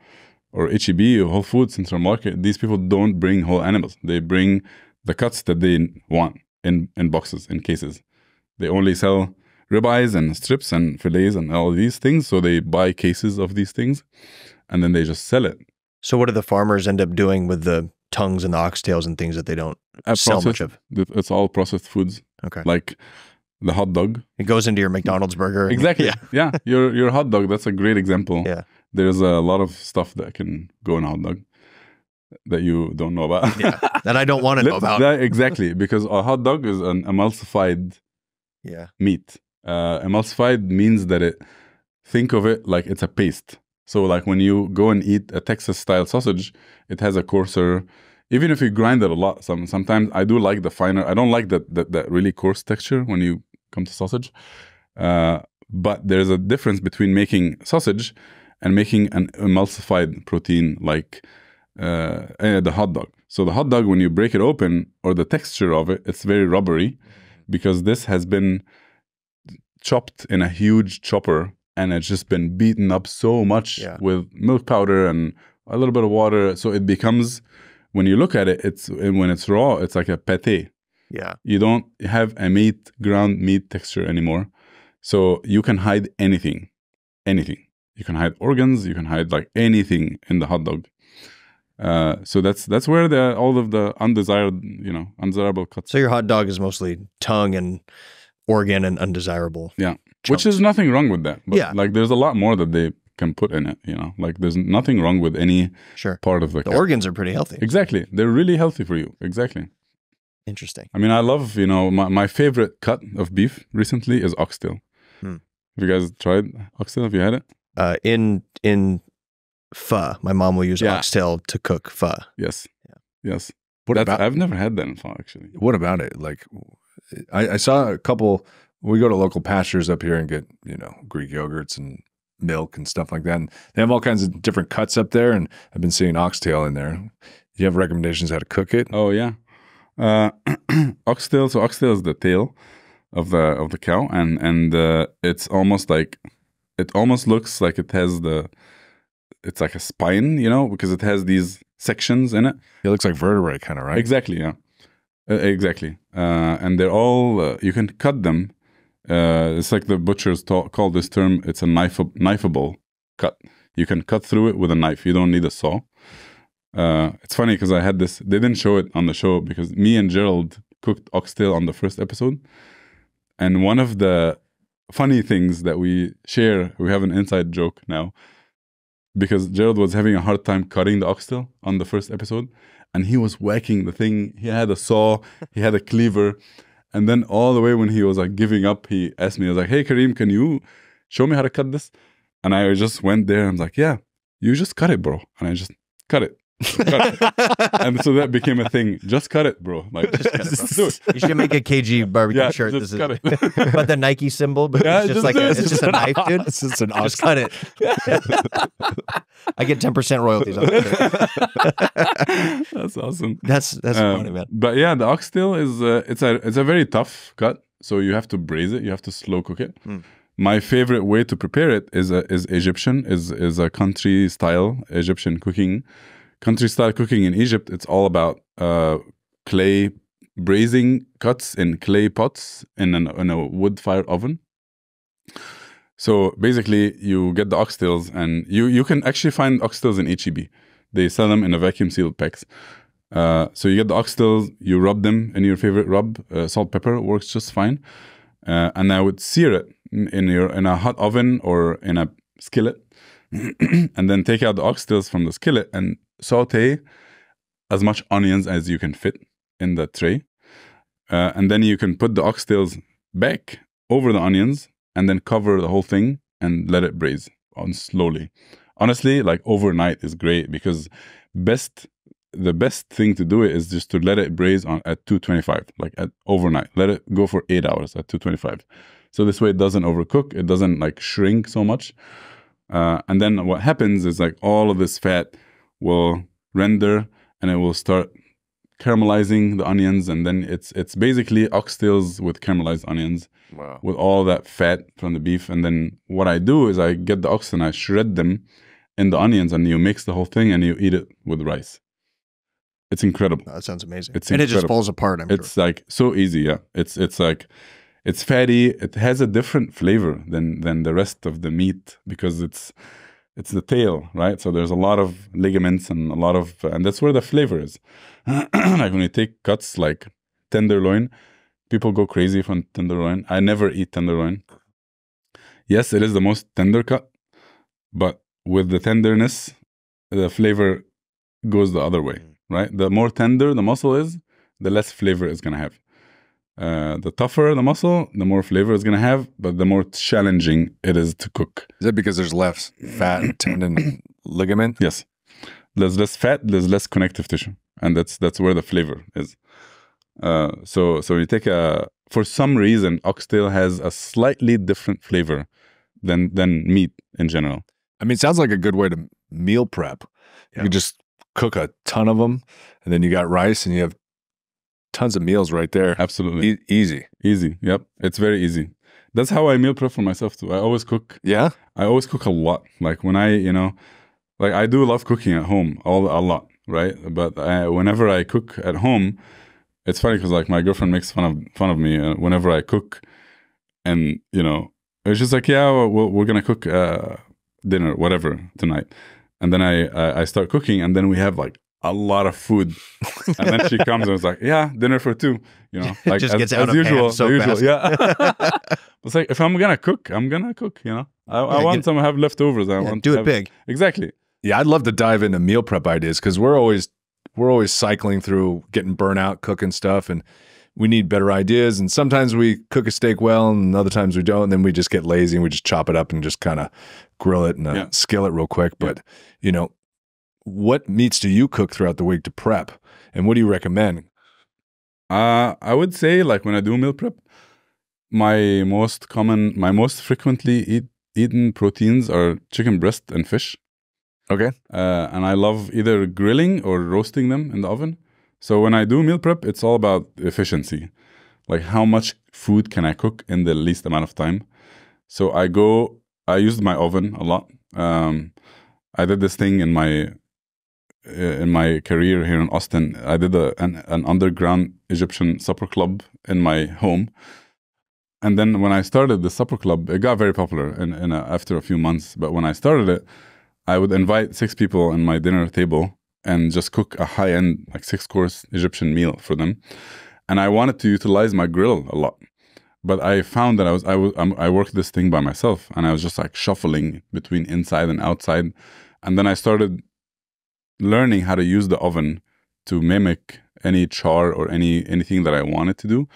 HEB or Whole Foods, Central Market. These people don't bring whole animals. They bring the cuts that they want in boxes, in cases. They only sell ribeyes and strips and fillets and all these things. So they buy cases of these things and then they just sell it. So what do the farmers end up doing with the tongues and the oxtails and things that they don't sell much of? It's all processed foods. Okay. Like the hot dog. It goes into your McDonald's burger. Exactly. Yeah. Your hot dog, that's a great example. Yeah. There's a lot of stuff that can go in a hot dog that you don't know about. Yeah. That I don't want to know about. Exactly. Because a hot dog is an emulsified meat. Emulsified means that think of it like it's a paste. So like when you go and eat a Texas style sausage, it has a coarser, even if you grind it a lot, sometimes I do like the finer, I don't like that really coarse texture when you come to sausage. But there's a difference between making sausage and making an emulsified protein like the hot dog. So the hot dog, when you break it open, or the texture of it, it's very rubbery because this has been chopped in a huge chopper and it's just been beaten up so much with milk powder and a little bit of water. So it becomes, when you look at it, when it's raw, it's like a pate. Yeah. You don't have a ground meat texture anymore. So you can hide anything. You can hide organs, you can hide like anything in the hot dog. So that's where all of the undesirable cuts. So your hot dog is mostly tongue and organ and undesirable. Yeah. Chunks. Which is nothing wrong with that. But like there's a lot more that they can put in it, like there's nothing wrong with any part of the cut. Organs are pretty healthy. Exactly. They're really healthy for you. Exactly. Interesting. I mean, I love, my favorite cut of beef recently is oxtail. Have you guys tried oxtail? Have you had it? In pho, my mom will use oxtail to cook pho. Yes. Yeah. Yes. I've never had that in pho, actually. What about it? Like, I saw a couple, we go to local pastures up here and get, Greek yogurts and milk and stuff like that. And they have all kinds of different cuts up there. And I've been seeing oxtail in there. Do you have recommendations how to cook it? Oh, yeah. Oxtail. So oxtail is the tail of the cow. And it's almost like, it almost looks like it has it's like a spine, because it has these sections in it. It looks like vertebrae kind of, right? Exactly, yeah. Exactly. And they're all, you can cut them. It's like the butchers call this term, it's a knifeable cut. You can cut through it with a knife. You don't need a saw. It's funny because I had this, they didn't show it on the show because me and Gerald cooked oxtail on the first episode. And one of the funny things that we share, we have an inside joke now, because Gerald was having a hard time cutting the oxtail on the first episode, and he was whacking the thing. He had a saw, he had a cleaver, and then all the way when he was like giving up, he asked me, I was like, "Hey Kareem, can you show me how to cut this?" And I just went there and was like, "Yeah, you just cut it, bro." And I just cut it. And so that became a thing. Just cut it, bro. Like, just cut it, bro. You should make a KG BBQ shirt. Just cut it. But the Nike symbol, but it's just like it's just a knife, dude. It's just an just cut it. I get 10% royalties on that. That's awesome. That's funny, man. But yeah, the oxtail is it's a very tough cut. So you have to braise it. You have to slow cook it. My favorite way to prepare it is Egyptian. Is a country style Egyptian cooking. Country style cooking in Egypt, it's all about clay braising cuts in clay pots in a wood fire oven. So basically, you get the oxtails, and you can actually find oxtails in HEB. They sell them in a vacuum sealed packs. So you get the oxtails, you rub them in your favorite rub. Salt, pepper works just fine. And I would sear it in a hot oven or in a skillet, and then take out the oxtails from the skillet and saute as much onions as you can fit in the tray. And then you can put the oxtails back over the onions and then cover the whole thing and let it braise on slowly. Honestly, like overnight is great because the best thing to do it is just to let it braise on at 225, like at overnight. Let it go for 8 hours at 225. So this way it doesn't overcook, it doesn't like shrink so much. And then what happens is like all of this fat will render and it will start caramelizing the onions, and then it's basically oxtails with caramelized onions. Wow. With all that fat from the beef. And then what I do is I get the oxtail and I shred them in the onions, and you mix the whole thing and you eat it with rice. It's incredible. That sounds amazing. It's and incredible. It just falls apart, I'm It's sure. like so easy, yeah. It's like, it's fatty. It has a different flavor than the rest of the meat because it's the tail, right? So there's a lot of ligaments and a lot of, and that's where the flavor is. Like when you take cuts like tenderloin, people go crazy from tenderloin. I never eat tenderloin. Yes, it is the most tender cut, but with the tenderness, the flavor goes the other way, right? The more tender the muscle is, the less flavor it's going to have. The tougher the muscle, the more flavor it's going to have, but the more challenging it is to cook. Is that because there's less fat, tendon, and ligament? Yes. There's less fat, there's less connective tissue. And that's where the flavor is. So you take for some reason, oxtail has a slightly different flavor than meat in general. I mean, it sounds like a good way to meal prep. You could just cook a ton of them, and then you got rice, and you have tons of meals right there. Absolutely. Easy. Easy. Yep. It's very easy. That's how I meal prep for myself too. I always cook. Yeah? I always cook a lot. Like when like I do love cooking at home a lot, right? But whenever I cook at home, it's funny because like my girlfriend makes fun of me whenever I cook, and it's just like, yeah, we're gonna cook dinner, whatever, tonight, and then I start cooking, and then we have like a lot of food, and then she comes and it's like, yeah, dinner for two, like just gets out as of usual, hand so fast. Yeah. It's like if I'm gonna cook, I want some have leftovers. I want do to it big. Exactly. Yeah, I'd love to dive into meal prep ideas because we're always cycling through, getting burnt out, cooking stuff, and we need better ideas. And sometimes we cook a steak well, and other times we don't. And then we just get lazy and we just chop it up and just kind of grill it in a skillet real quick. But what meats do you cook throughout the week to prep, and what do you recommend? I would say like when I do meal prep, my most frequently eaten proteins are chicken breast and fish. Okay. And I love either grilling or roasting them in the oven. So when I do meal prep, it's all about efficiency. Like how much food can I cook in the least amount of time? So I used my oven a lot. I did this thing in my career here in Austin. I did an underground Egyptian supper club in my home. And then when I started the supper club, it got very popular after a few months. But when I started it, I would invite 6 people in my dinner table and just cook a high-end, like 6-course Egyptian meal for them. And I wanted to utilize my grill a lot. But I found that I worked this thing by myself, and I was just like shuffling between inside and outside. And then I started learning how to use the oven to mimic any char or anything that I wanted to do.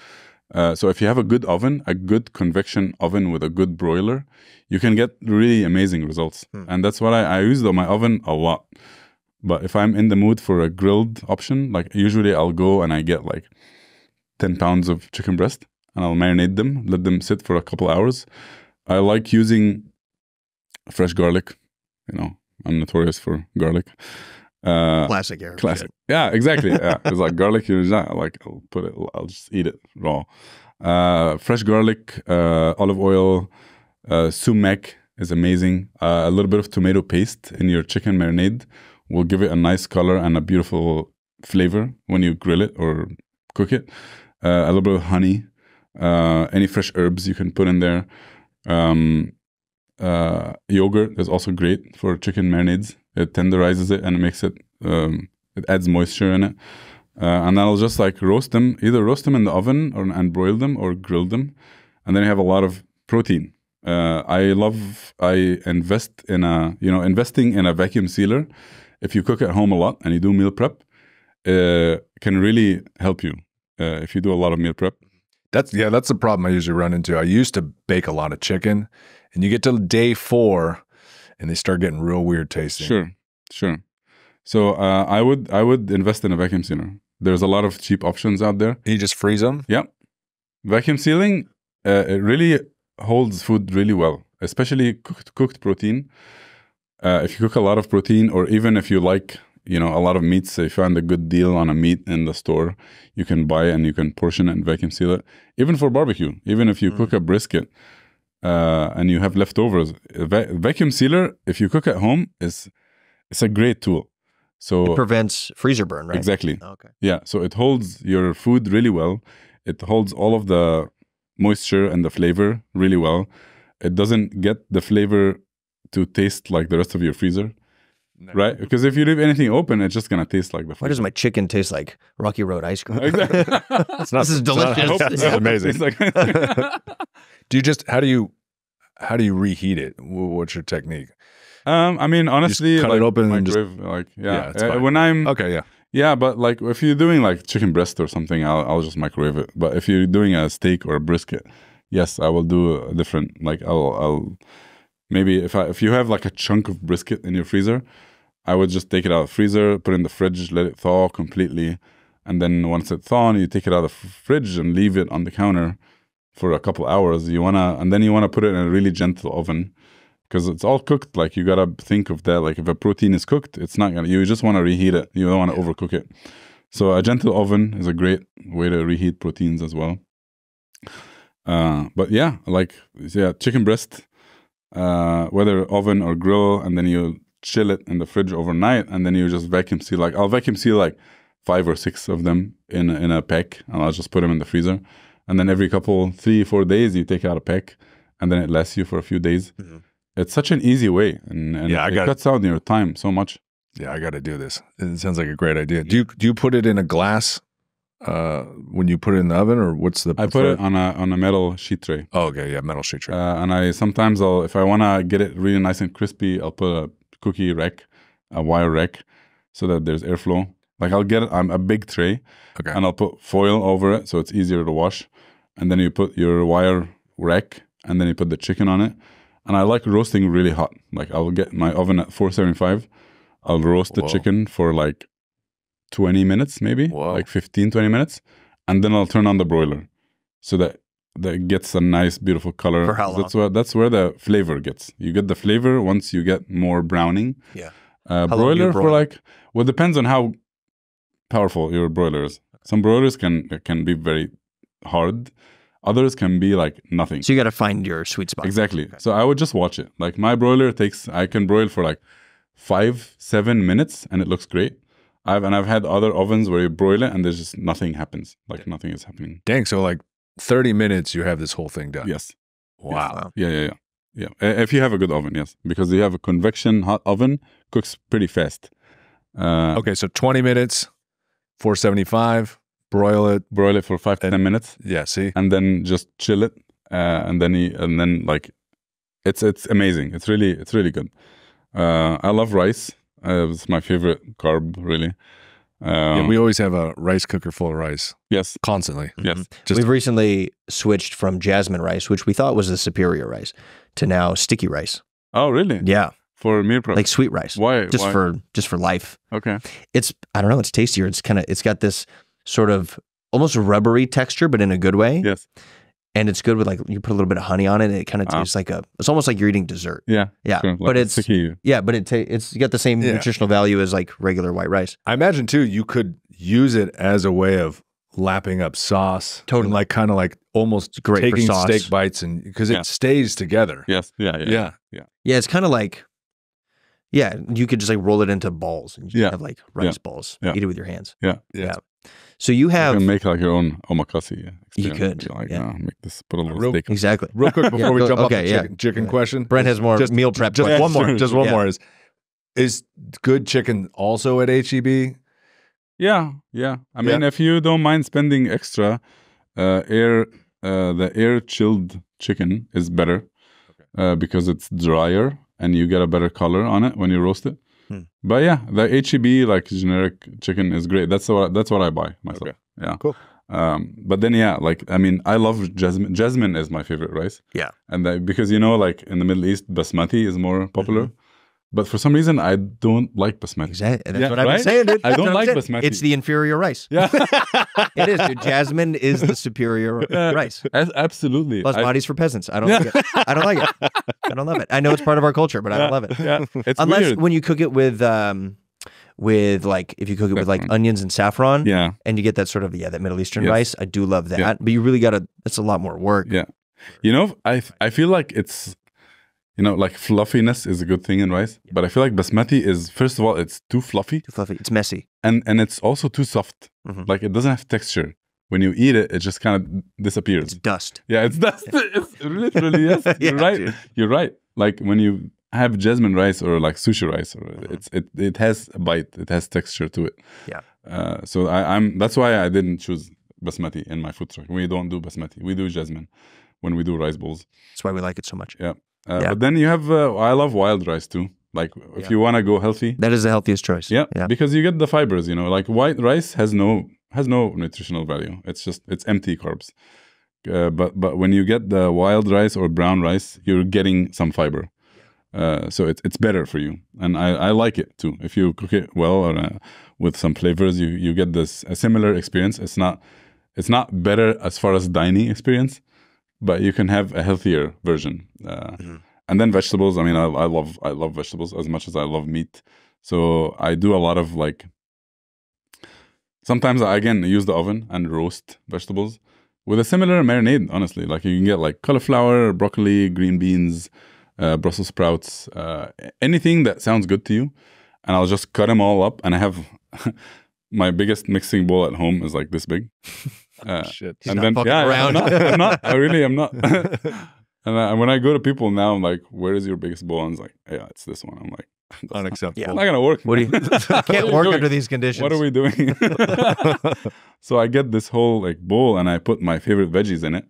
So if you have a good oven, a good convection oven with a good broiler, you can get really amazing results. And that's what I use my oven a lot. But if I'm in the mood for a grilled option, like usually I'll go and I get like 10 pounds of chicken breast and I'll marinate them, let them sit for a couple hours. I like using fresh garlic. I'm notorious for garlic. Classic Arab. Classic. Yeah, exactly. Yeah, it's like garlic. I'll just eat it raw. Fresh garlic, olive oil, sumac is amazing. A little bit of tomato paste in your chicken marinade will give it a nice color and a beautiful flavor when you grill it or cook it. A little bit of honey, any fresh herbs you can put in there. Yogurt is also great for chicken marinades. It tenderizes it and it makes it, it adds moisture in it. And then I'll just like either roast them in the oven and broil them or grill them. And then you have a lot of protein. I invest in investing in a vacuum sealer. If you cook at home a lot and you do meal prep, can really help you if you do a lot of meal prep. That's the problem I usually run into. I used to bake a lot of chicken, and you get to day 4, and they start getting real weird tasting. Sure. So I would invest in a vacuum sealer. There's a lot of cheap options out there. You just freeze them? Yeah. Vacuum sealing, it really holds food really well, especially cooked protein. If you cook a lot of protein, or even if you like, a lot of meats, so you find a good deal on a meat in the store, you can buy it and you can portion it and vacuum seal it. Even for barbecue, even if you cook a brisket and you have leftovers, vacuum sealer, if you cook at home, it's a great tool. So it prevents freezer burn, right? Exactly. Oh, okay. Yeah. So it holds your food really well. It holds all of the moisture and the flavor really well. It doesn't get the flavor to taste like the rest of your freezer, right? Because if you leave anything open, it's just gonna taste like the freezer. Why does my chicken taste like Rocky Road ice cream? Exactly. This is delicious. It's amazing. How do you reheat it? What's your technique? I mean, honestly, just cut it open and microwave, it's fine. when I'm okay, yeah, but like if you're doing like chicken breast or something, I'll just microwave it. But if you're doing a steak or a brisket, yes, I will do a different. Like I'll maybe if you have like a chunk of brisket in your freezer, I would just take it out of the freezer, put it in the fridge, let it thaw completely, and then once it's thawed, you take it out of the fridge and leave it on the counter for a couple hours. And then you wanna put it in a really gentle oven. Because it's all cooked, like you gotta think of that. Like if a protein is cooked, it's not gonna. You just want to reheat it. You don't want to overcook it. So a gentle oven is a great way to reheat proteins as well. But chicken breast, whether oven or grill, and then you chill it in the fridge overnight, and then you just vacuum seal. Like I'll vacuum seal like 5 or 6 of them in a pack, and I'll just put them in the freezer. And then every 3-4 days, you take out a pack, and then it lasts you for a few days. Mm-hmm. It's such an easy way, and it cuts out your time so much. Yeah, I got to do this. It sounds like a great idea. Do you put it in a glass when you put it in the oven, or what's the? I put it on a metal sheet tray. Oh, okay, yeah, metal sheet tray. And if I want to get it really nice and crispy, I'll put a cookie rack, a wire rack, so that there's airflow. Like I'll get a big tray, okay, and I'll put foil over it so it's easier to wash, and then you put your wire rack, and then you put the chicken on it. And I like roasting really hot. Like I'll get my oven at 475. I'll roast the chicken for like 20 minutes, maybe like 15, 20 minutes. And then I'll turn on the broiler so that it gets a nice, beautiful color. For how long? That's where the flavor gets. You get the flavor once you get more browning. Yeah. Broiler for depends on how powerful your broiler is. Some broilers can be very hard. Others can be like nothing. So you got to find your sweet spot. Exactly. Okay. So I would just watch it. Like my broiler I can broil for like 5-7 minutes and it looks great. I've had other ovens where you broil it and there's just nothing happens. Like nothing is happening. Dang. So like 30 minutes, you have this whole thing done. Yes. Wow. Yes. Yeah. If you have a good oven, yes. Because you have a convection hot oven, cooks pretty fast. Okay. So 20 minutes, 475. Broil it for 5 to 10 minutes. Yeah, see, and then just chill it, and then like, it's amazing. It's really good. I love rice. It's my favorite carb, really. We always have a rice cooker full of rice. Yes, constantly. Yes, we've recently switched from jasmine rice, which we thought was the superior rice, to now sticky rice. Oh, really? Yeah. For meal prep, like sweet rice. Why? Just for life. Okay. I don't know. It's tastier. It's got this sort of almost rubbery texture, but in a good way. Yes. And it's good with like, you put a little bit of honey on it. And it kind of tastes like it's almost like you're eating dessert. Yeah. Yeah. Sure. But it's sticky. Yeah. But it's got the same nutritional value as like regular white rice. I imagine too, you could use it as a way of lapping up sauce. Totally. And like kind of like almost great taking for sauce. Steak bites and because it stays together. Yes. Yeah. It's kind of like, you could just like roll it into balls and you have like rice balls. Yeah. Eat it with your hands. Yeah. So you have... You can make like your own omakase. You could. Like, make this, put a little steak. Exactly. Real quick before we jump off the chicken question. Brent has more meal prep. Just one more. Just one more is good chicken also at HEB? Yeah. I mean, if you don't mind spending extra, the air chilled chicken is better. because it's drier and you get a better color on it when you roast it. But yeah, the HEB like generic chicken is great. That's what I buy myself. Okay. Yeah, cool. But then yeah, like I mean, I love jasmine. Jasmine is my favorite rice. Yeah, and because you know, like in the Middle East, basmati is more popular. But for some reason, I don't like basmati. Exactly. That's what I've been saying, dude. I don't like basmati. It's the inferior rice. Yeah. It is, dude. Jasmine is the superior rice. Absolutely. Basmati's for peasants. I don't like it. I don't like it. I don't love it. I know it's part of our culture, but I don't love it. Yeah. It's Unless weird. when you cook it with like, if you cook it with like onions and saffron, Yeah. and you get that sort of, that Middle Eastern Yes. rice, I do love that. Yeah. But you really got to, it's a lot more work. Yeah. You know, I feel like it's, you know, like fluffiness is a good thing in rice, but I feel like basmati is, first of all, it's too fluffy. Too fluffy. It's messy. And it's also too soft. Like it doesn't have texture. When you eat it, it just kind of disappears. It's dust. Yeah, it's dust. It's literally, yes. You're right. Dude. You're right. Like when you have jasmine rice or like sushi rice, or it has a bite. It has texture to it. Yeah. So that's why I didn't choose basmati in my food truck. We don't do basmati. We do jasmine when we do rice bowls. That's why we like it so much. Yeah. But then you have, I love wild rice too. Like if you want to go healthy. That is the healthiest choice. Yeah. Because you get the fibers, you know, like white rice has no nutritional value. It's empty carbs. But when you get the wild rice or brown rice, you're getting some fiber. So it's better for you. And I like it too. If you cook it well or with some flavors, you get a similar experience. It's not better as far as dining experience, but you can have a healthier version. And then vegetables. I mean, I love vegetables as much as I love meat. So I do a lot of like. Sometimes I again use the oven and roast vegetables with a similar marinade. Honestly, like you can get like cauliflower, broccoli, green beans, Brussels sprouts, anything that sounds good to you, and I'll just cut them all up. And I have my biggest mixing bowl at home is like this big. Shit. He's not fucking around. I'm not. I really am not. And when I go to people now, I'm like, "Where is your biggest bowl?" And it's like, "Yeah, it's this one." I'm like, Unacceptable. "It's not gonna work." What do you? Can't work under these conditions. What are we doing? So I get this whole like bowl and I put my favorite veggies in it,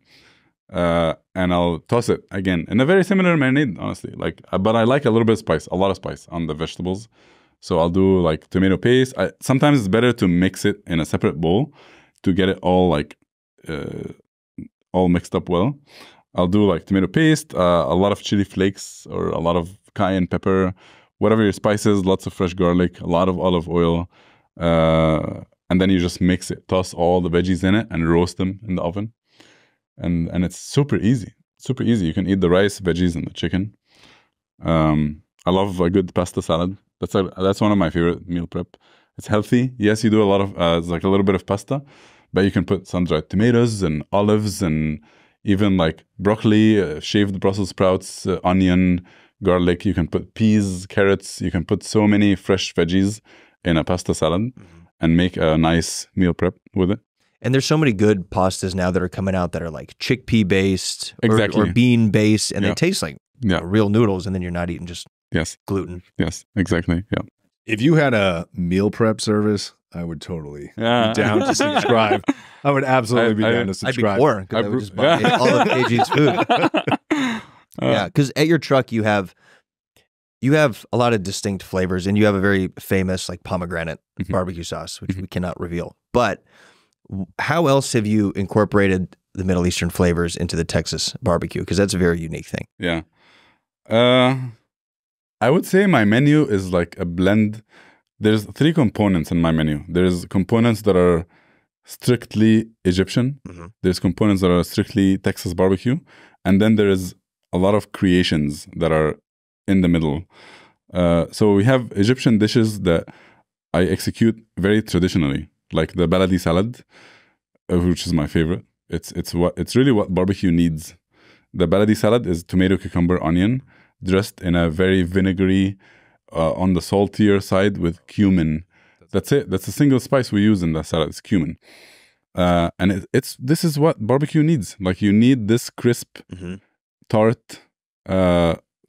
and I'll toss it again in a very similar marinade, honestly. Like, but I like a little bit of spice, a lot of spice on the vegetables. So I'll do like tomato paste. Sometimes it's better to mix it in a separate bowl to get it all like all mixed up well. I'll do like tomato paste, a lot of chili flakes or a lot of cayenne pepper, whatever your spices, lots of fresh garlic, a lot of olive oil. And then you just mix it, toss all the veggies in it and roast them in the oven. And it's super easy, super easy. You can eat the rice, veggies, and the chicken. I love a good pasta salad. That's one of my favorite meal prep. It's healthy. Yes, you do a lot of, it's like a little bit of pasta, but you can put sun-dried tomatoes and olives and even like broccoli, shaved Brussels sprouts, onion, garlic. You can put peas, carrots. You can put so many fresh veggies in a pasta salad and make a nice meal prep with it. And there's so many good pastas now that are coming out that are like chickpea based Exactly. or bean based, and they taste like Yeah. real noodles, and then you're not eating just Yes. gluten. Yes. Exactly. Yeah. If you had a meal prep service, I would totally Yeah. be down to subscribe. I would absolutely be down to I'd be subscribe. poor because I would just buy all of KG's food. Yeah, because at your truck you have a lot of distinct flavors, and you have a very famous like pomegranate barbecue sauce, which we cannot reveal. But how else have you incorporated the Middle Eastern flavors into the Texas barbecue? Because that's a very unique thing. Yeah. I would say my menu is like a blend. There's 3 components in my menu. There's components that are strictly Egyptian. There's components that are strictly Texas barbecue. And then there is a lot of creations that are in the middle. So we have Egyptian dishes that I execute very traditionally, like the baladi salad, which is my favorite. It's really what barbecue needs. The baladi salad is tomato, cucumber, onion, dressed in a very vinegary, on the saltier side with cumin. That's it. That's a single spice we use in the salad. It's cumin. And this is what barbecue needs. Like you need this crisp, tart,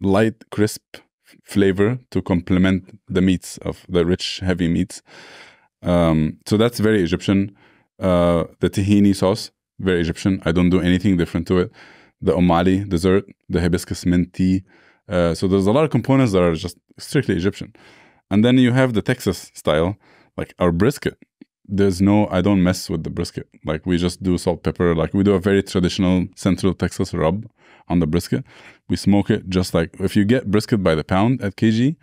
light, crisp flavor to complement the meats of the rich, heavy meats. So that's very Egyptian. The tahini sauce, very Egyptian. I don't do anything different to it. the Omali dessert, the hibiscus mint tea. So there's a lot of components that are just strictly Egyptian. And then you have the Texas style, like our brisket. I don't mess with the brisket. Like we just do salt, pepper. Like we do a very traditional Central Texas rub on the brisket. We smoke it just like, if you get brisket by the pound at KG,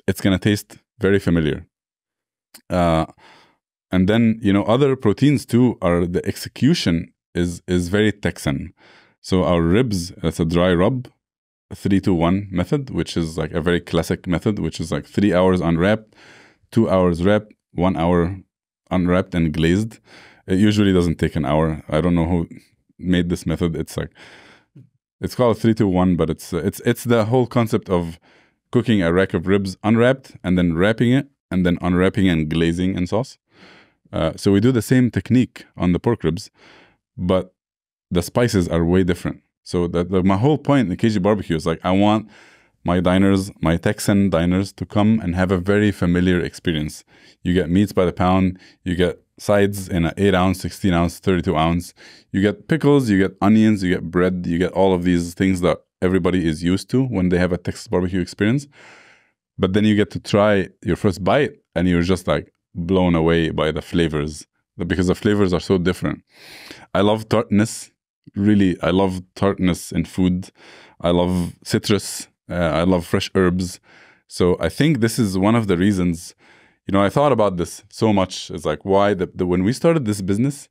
it's going to taste very familiar. And then, other proteins too are the execution is very Texan. So our ribs, that's a dry rub, 3-to-1 method, which is like a very classic method, which is like 3 hours unwrapped, 2 hours wrapped, 1 hour unwrapped and glazed. It usually doesn't take an hour. I don't know who made this method. It's called 3-to-1, but it's the whole concept of cooking a rack of ribs unwrapped and then wrapping it and then unwrapping and glazing in sauce. So we do the same technique on the pork ribs, but the spices are way different. So my whole point in KG BBQ is like, I want my diners, my Texan diners, to come and have a very familiar experience. You get meats by the pound, you get sides in an 8-ounce, 16-ounce, 32-ounce. You get pickles, you get onions, you get bread, you get all of these things that everybody is used to when they have a Texas barbecue experience. But then you get to try your first bite and you're just like blown away by the flavors, because the flavors are so different. I love tartness. Really, I love tartness in food. I love citrus. I love fresh herbs. So I think this is one of the reasons, I thought about this so much. It's like, why when we started this business,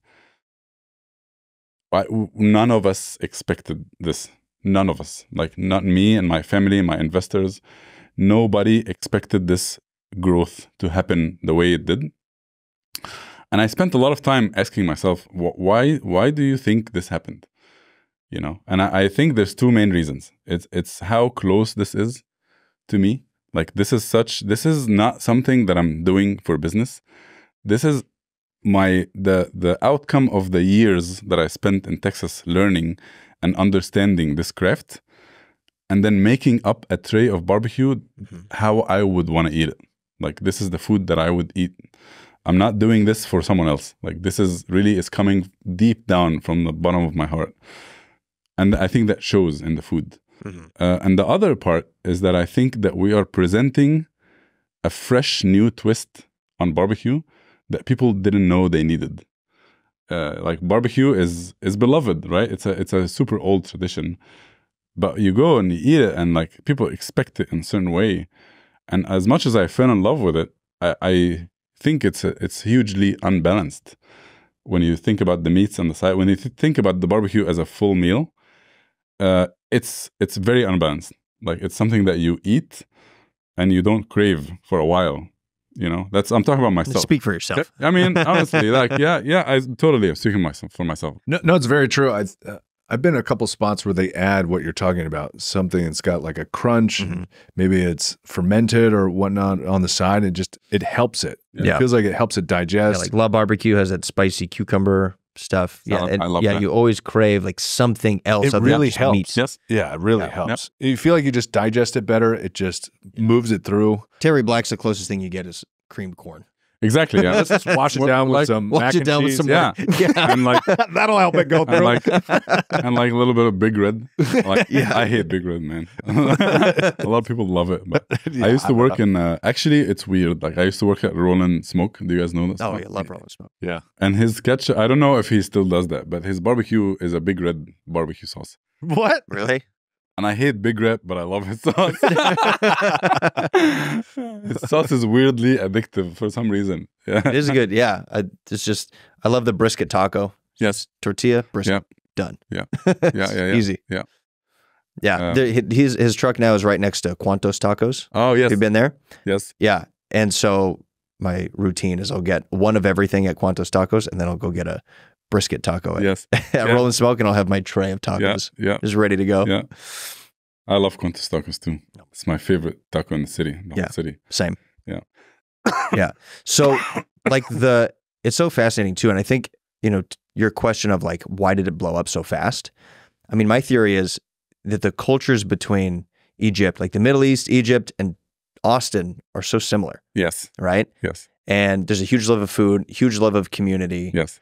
none of us expected this. None of us, like not me and my family and my investors. Nobody expected this growth to happen the way it did. And I spent a lot of time asking myself, why do you think this happened? And I think there's two main reasons. It's how close this is to me. Like this is not something that I'm doing for business. This is the outcome of the years that I spent in Texas learning and understanding this craft, and then making up a tray of barbecue how I would want to eat it. Like this is the food that I would eat. I'm not doing this for someone else. Like this is coming deep down from the bottom of my heart. And I think that shows in the food. And the other part is that I think that we are presenting a fresh new twist on barbecue that people didn't know they needed. Like barbecue is beloved, right? It's a super old tradition. But you go and you eat it and like people expect it in a certain way. And as much as I fell in love with it, I think it's hugely unbalanced. When you think about the meats on the side, when you think about the barbecue as a full meal, it's very unbalanced. Like it's something that you eat and you don't crave for a while. I'm talking about myself. Speak for yourself. I mean, honestly, like, yeah, I totally am speaking for myself. No, it's very true. I've been in a couple spots where they add what you're talking about, something that's got like a crunch, and maybe it's fermented or whatnot on the side, and it helps it. Yeah. It feels like it helps it digest. Yeah, like La Barbecue has that spicy cucumber stuff. Yeah, I love that. You always crave like something else. It really helps. Meat. Yes. Yeah, it really helps. Yep. You feel like you just digest it better. It just moves it through. Terry Black's the closest thing you get is creamed corn. Exactly. Yeah. Let's just wash it down with some mac and cheese. Yeah. And like that'll help it go through. And like a little bit of Big Red. Like, I hate Big Red, man. A lot of people love it, but I used to work in. Actually, it's weird. Like I used to work at Rollin' Smoke. Do you guys know this? Oh, yeah, love Rollin' Smoke. Yeah. And his ketchup, I don't know if he still does that, but his barbecue is a Big Red barbecue sauce. What? Really? And I hate Big Red, but I love his sauce. His sauce is weirdly addictive for some reason. Yeah. It is good. Yeah. I love the brisket taco. Yes. Tortilla, brisket, done. Yeah. Yeah. Easy. Yeah. Yeah. His truck now is right next to Quantos Tacos. Oh, yes. Have you been there? Yes. Yeah. And so my routine is I'll get one of everything at Quantos Tacos, and then I'll go get a brisket taco at Rollin' Smoke, and I'll have my tray of tacos just ready to go. Yeah. I love Quantos Tacos too. It's my favorite taco in the city. Whole city. Same. Yeah. Yeah. So like it's so fascinating too. And I think, your question of like, why did it blow up so fast? I mean, my theory is that the cultures between Egypt, like the Middle East, Egypt, and Austin are so similar. Yes. Right? Yes. And there's a huge love of food, huge love of community. Yes.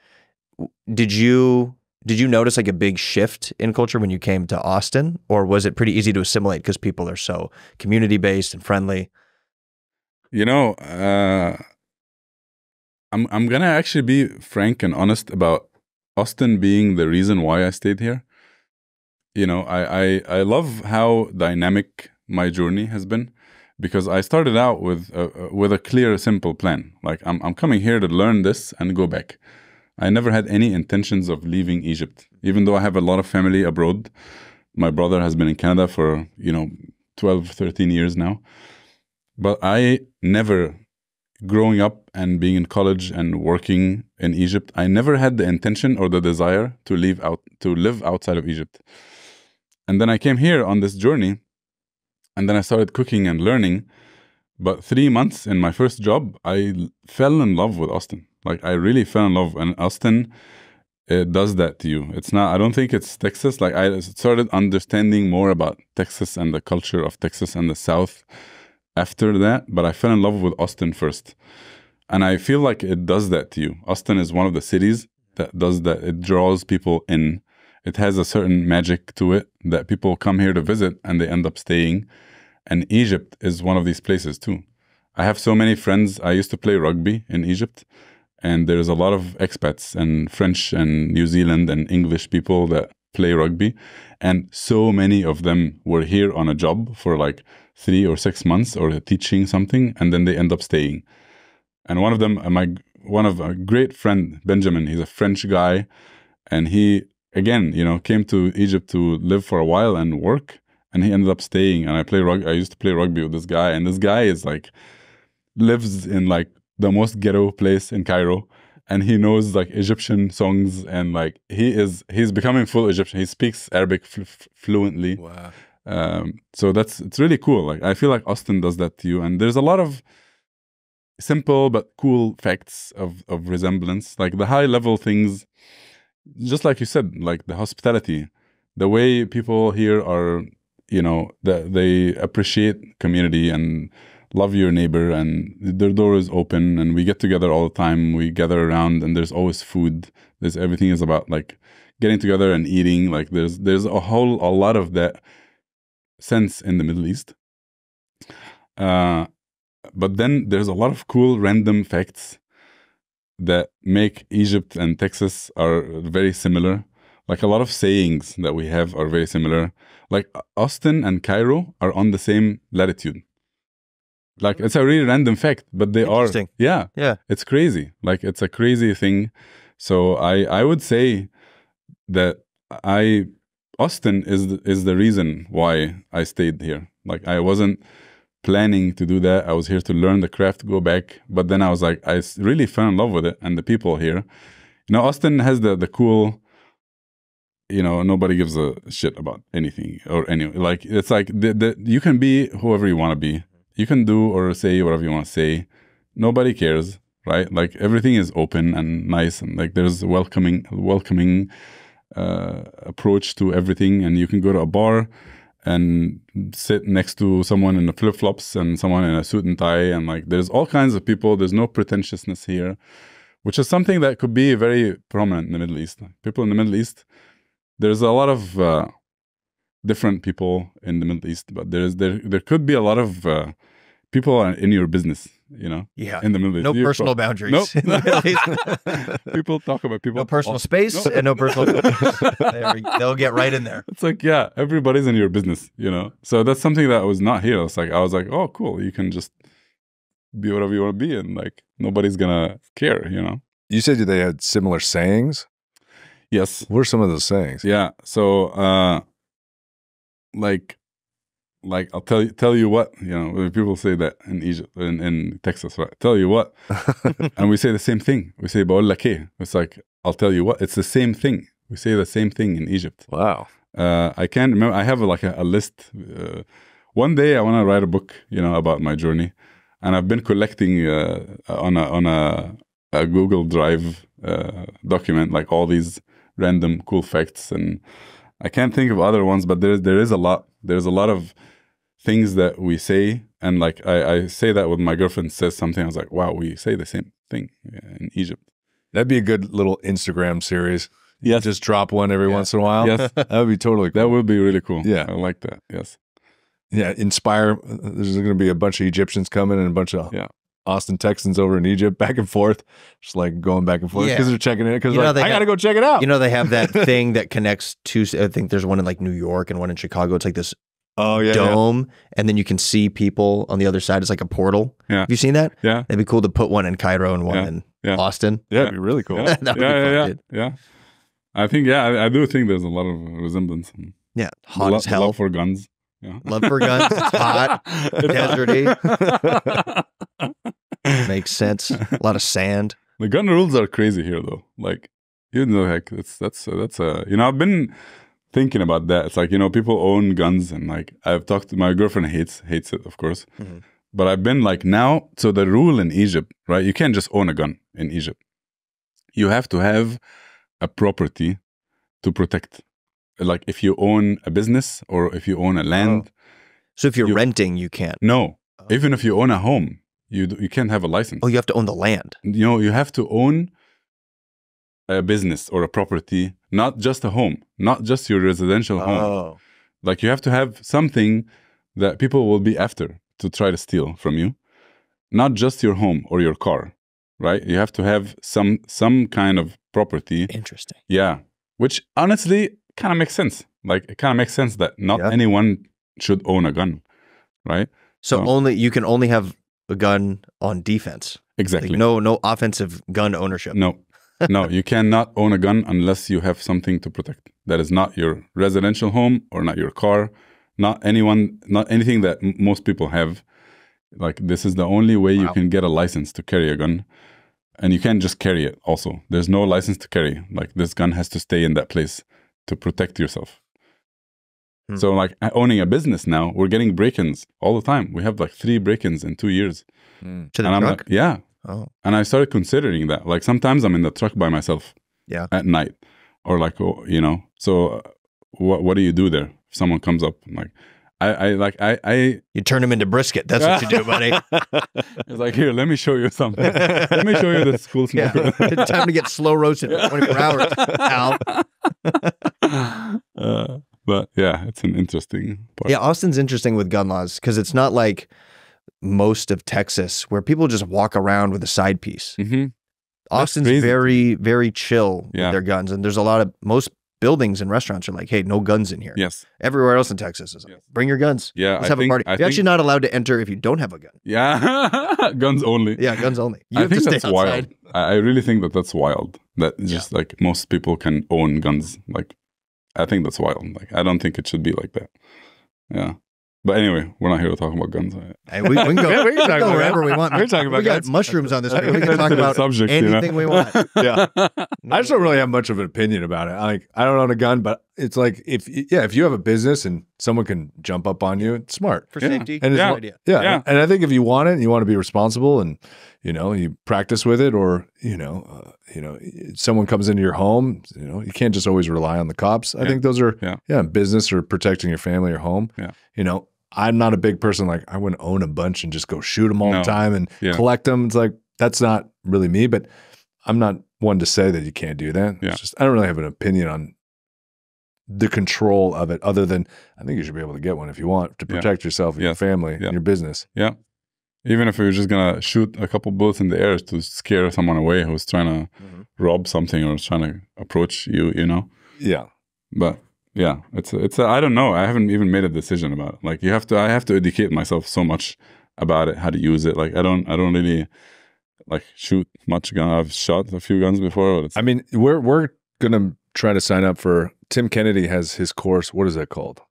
Did you Did you notice like a big shift in culture when you came to Austin, or was it pretty easy to assimilate because people are so community-based and friendly? You know, I'm gonna actually be frank and honest about Austin being the reason why I stayed here. You know, I love how dynamic my journey has been, because I started out with a clear, simple plan. Like I'm coming here to learn this and go back. I never had any intentions of leaving Egypt, even though I have a lot of family abroad. My brother has been in Canada for, 12, 13 years now. But I never, growing up and being in college and working in Egypt, I never had the intention or the desire to live outside of Egypt. And then I came here on this journey, and then I started cooking and learning. But 3 months in my first job, I fell in love with Austin. Like, I really fell in love. And Austin, it does that to you. It's not, I don't think it's Texas. Like, I started understanding more about Texas and the culture of Texas and the South after that. But I fell in love with Austin first. And I feel like it does that to you. Austin is one of the cities that does that. It draws people in. It has a certain magic to it that people come here to visit and they end up staying. And Egypt is one of these places too. I have so many friends. I used to play rugby in Egypt, and there's a lot of expats and French and New Zealand and English people that play rugby. And so many of them were here on a job for like 3 or 6 months or teaching something, and then they end up staying. And one of them, one of a great friend, Benjamin, he's a French guy, and he, again, came to Egypt to live for a while and work. And he ended up staying, and I used to play rugby with this guy, and this guy is like, lives in like the most ghetto place in Cairo, and he knows like Egyptian songs, and like he's becoming full Egyptian. He speaks Arabic fluently. Wow. So it's really cool. Like, I feel like Austin does that to you, and there's a lot of simple but cool facts of resemblance, like the high level things, just like you said, like the hospitality, the way people here are. They appreciate community and love your neighbor, and their door is open, and we get together all the time. We gather around, and there's always food. Everything is about like getting together and eating. Like there's a lot of that sense in the Middle East. But then there's a lot of cool random facts that make Egypt and Texas are very similar. Like a lot of sayings that we have are very similar. Like Austin and Cairo are on the same latitude. Like, it's a really random fact, but they are. Yeah. Yeah. It's crazy. Like, it's a crazy thing. So I would say that Austin is the reason why I stayed here. Like, I wasn't planning to do that. I was here to learn the craft, go back. But then I was like, I really fell in love with it and the people here. Austin has the cool... nobody gives a shit about anything or any. Like, it's like you can be whoever you want to be. You can do or say whatever you want to say. Nobody cares, right? Like, everything is open and nice, and like there's a welcoming approach to everything. And you can go to a bar and sit next to someone in the flip-flops and someone in a suit and tie, and like there's all kinds of people. There's no pretentiousness here, which is something that could be very prominent in the Middle East. People in the Middle East. There's a lot of different people in the Middle East, but there could be a lot of people in your business, Yeah. in the Middle East. No personal boundaries. Nope. In the Middle East. People talk about people. No personal space and no personal they'll get right in there. It's like, yeah, everybody's in your business, So that's something that was not here. I was like, oh, cool. You can just be whatever you want to be, and like nobody's gonna care, You said they had similar sayings? Yes. What are some of those sayings? Yeah. So, like I'll tell you what, people say that in Egypt, in Texas, right? Tell you what, and we say the same thing. We say "بقول لك إيه." It's like, I'll tell you what. It's the same thing. We say the same thing in Egypt. Wow. I can't remember. I have like a list. One day I want to write a book, about my journey, and I've been collecting on a Google Drive document like all these random cool facts, and I can't think of other ones, but there is a lot. There's a lot of things that we say, and like I say that when my girlfriend says something, I was like, wow, we say the same thing in Egypt. That'd be a good little Instagram series. Yes. Just drop one every once in a while. Yes. That would be totally cool. That would be really cool. Yeah. I like that. Yes. Yeah, inspire. There's going to be a bunch of Egyptians coming and a bunch of Austin Texans over in Egypt, back and forth, just like going back and forth because they're checking it. Because like, I got to go check it out. You know, they have that thing that connects to, I think there's one in like New York and one in Chicago. It's like this dome, and then you can see people on the other side. It's like a portal. Yeah. Have you seen that? Yeah. It'd be cool to put one in Cairo and one in Austin. Yeah, it'd be really cool. That would be fun, dude. Yeah. I think, I do think there's a lot of resemblance. Yeah. Hot as hell. Love for guns. Yeah. Love for guns. It's hot. Deserty. Makes sense. A lot of sand. The gun rules are crazy here, though. Like, you know, like that's you know, I've been thinking about that. It's like, you know, people own guns, and like I've talked to my girlfriend hates it, of course. But I've been like now. So the rule in Egypt, right? You can't just own a gun in Egypt. You have to have a property to protect. Like if you own a business or if you own a land. So if you're renting, you can't. No, even if you own a home. You can't have a license. Oh, you have to own the land. You know, you have to own a business or a property, not just a home, not just your residential home. Like you have to have something that people will be after to try to steal from you, not just your home or your car, right? You have to have some kind of property. Interesting. Yeah, which honestly kind of makes sense. Like it kind of makes sense that not anyone should own a gun, right? So you can only have a gun on defense. Exactly. Like no offensive gun ownership. No, you cannot own a gun unless you have something to protect. That is not your residential home or not your car, not anything that most people have. Like this is the only way you can get a license to carry a gun, and you can't just carry it. Also, there's no license to carry. Like this gun has to stay in that place to protect yourself. So like owning a business now, we're getting break-ins all the time. We have like 3 break-ins in 2 years. To the truck? Like, yeah. Oh. And I started considering that. Like sometimes I'm in the truck by myself at night. Or like, you know, so what do you do there? If someone comes up and like, I you turn them into brisket. That's what you do, buddy. It's like, here, let me show you something. Let me show you this cool smoker. It's time to get slow roasted for 24 hours, Al. But yeah, it's an interesting part. Yeah, Austin's interesting with gun laws because it's not like most of Texas where people just walk around with a side piece. Austin's very, very chill with their guns. And there's most buildings and restaurants are like, hey, no guns in here. Yes. Everywhere else in Texas is like, bring your guns. Yeah. Let's have a party. You're actually not allowed to enter if you don't have a gun. Yeah. Guns only. Yeah, guns only. You I think that's wild. I really think that's wild. That just like most people can own guns. Like, I think that's wild. Like, I don't think it should be like that. Yeah. But anyway, we're not here to talk about guns. Hey, we can go, we can go wherever we want. We're talking about we got guns. mushrooms on this. We can talk about subject, anything we want. Yeah. I just don't really have much of an opinion about it. Like, I don't own a gun, but it's like if you have a business and someone can jump up on you, it's smart for safety. And it's a good idea. Yeah. And I think if you want it and you want to be responsible and you practice with it, or someone comes into your home, you can't just always rely on the cops. I think those are business or protecting your family or home. Yeah. I'm not a big person like I wouldn't own a bunch and just go shoot them all the time and collect them. It's like that's not really me, but I'm not one to say that you can't do that. Yeah. It's just I don't really have an opinion on the control of it other than I think you should be able to get one if you want to protect yourself and your family and your business. Yeah. Even if you're just going to shoot a couple bullets in the air to scare someone away who's trying to rob something or is trying to approach you, Yeah. But yeah, it's I don't know. I haven't even made a decision about it. Like I have to educate myself so much about it, how to use it. Like I don't really like shoot much gun. I've shot a few guns before. But I mean, we're gonna try to sign up for Tim Kennedy has his course. What is that called?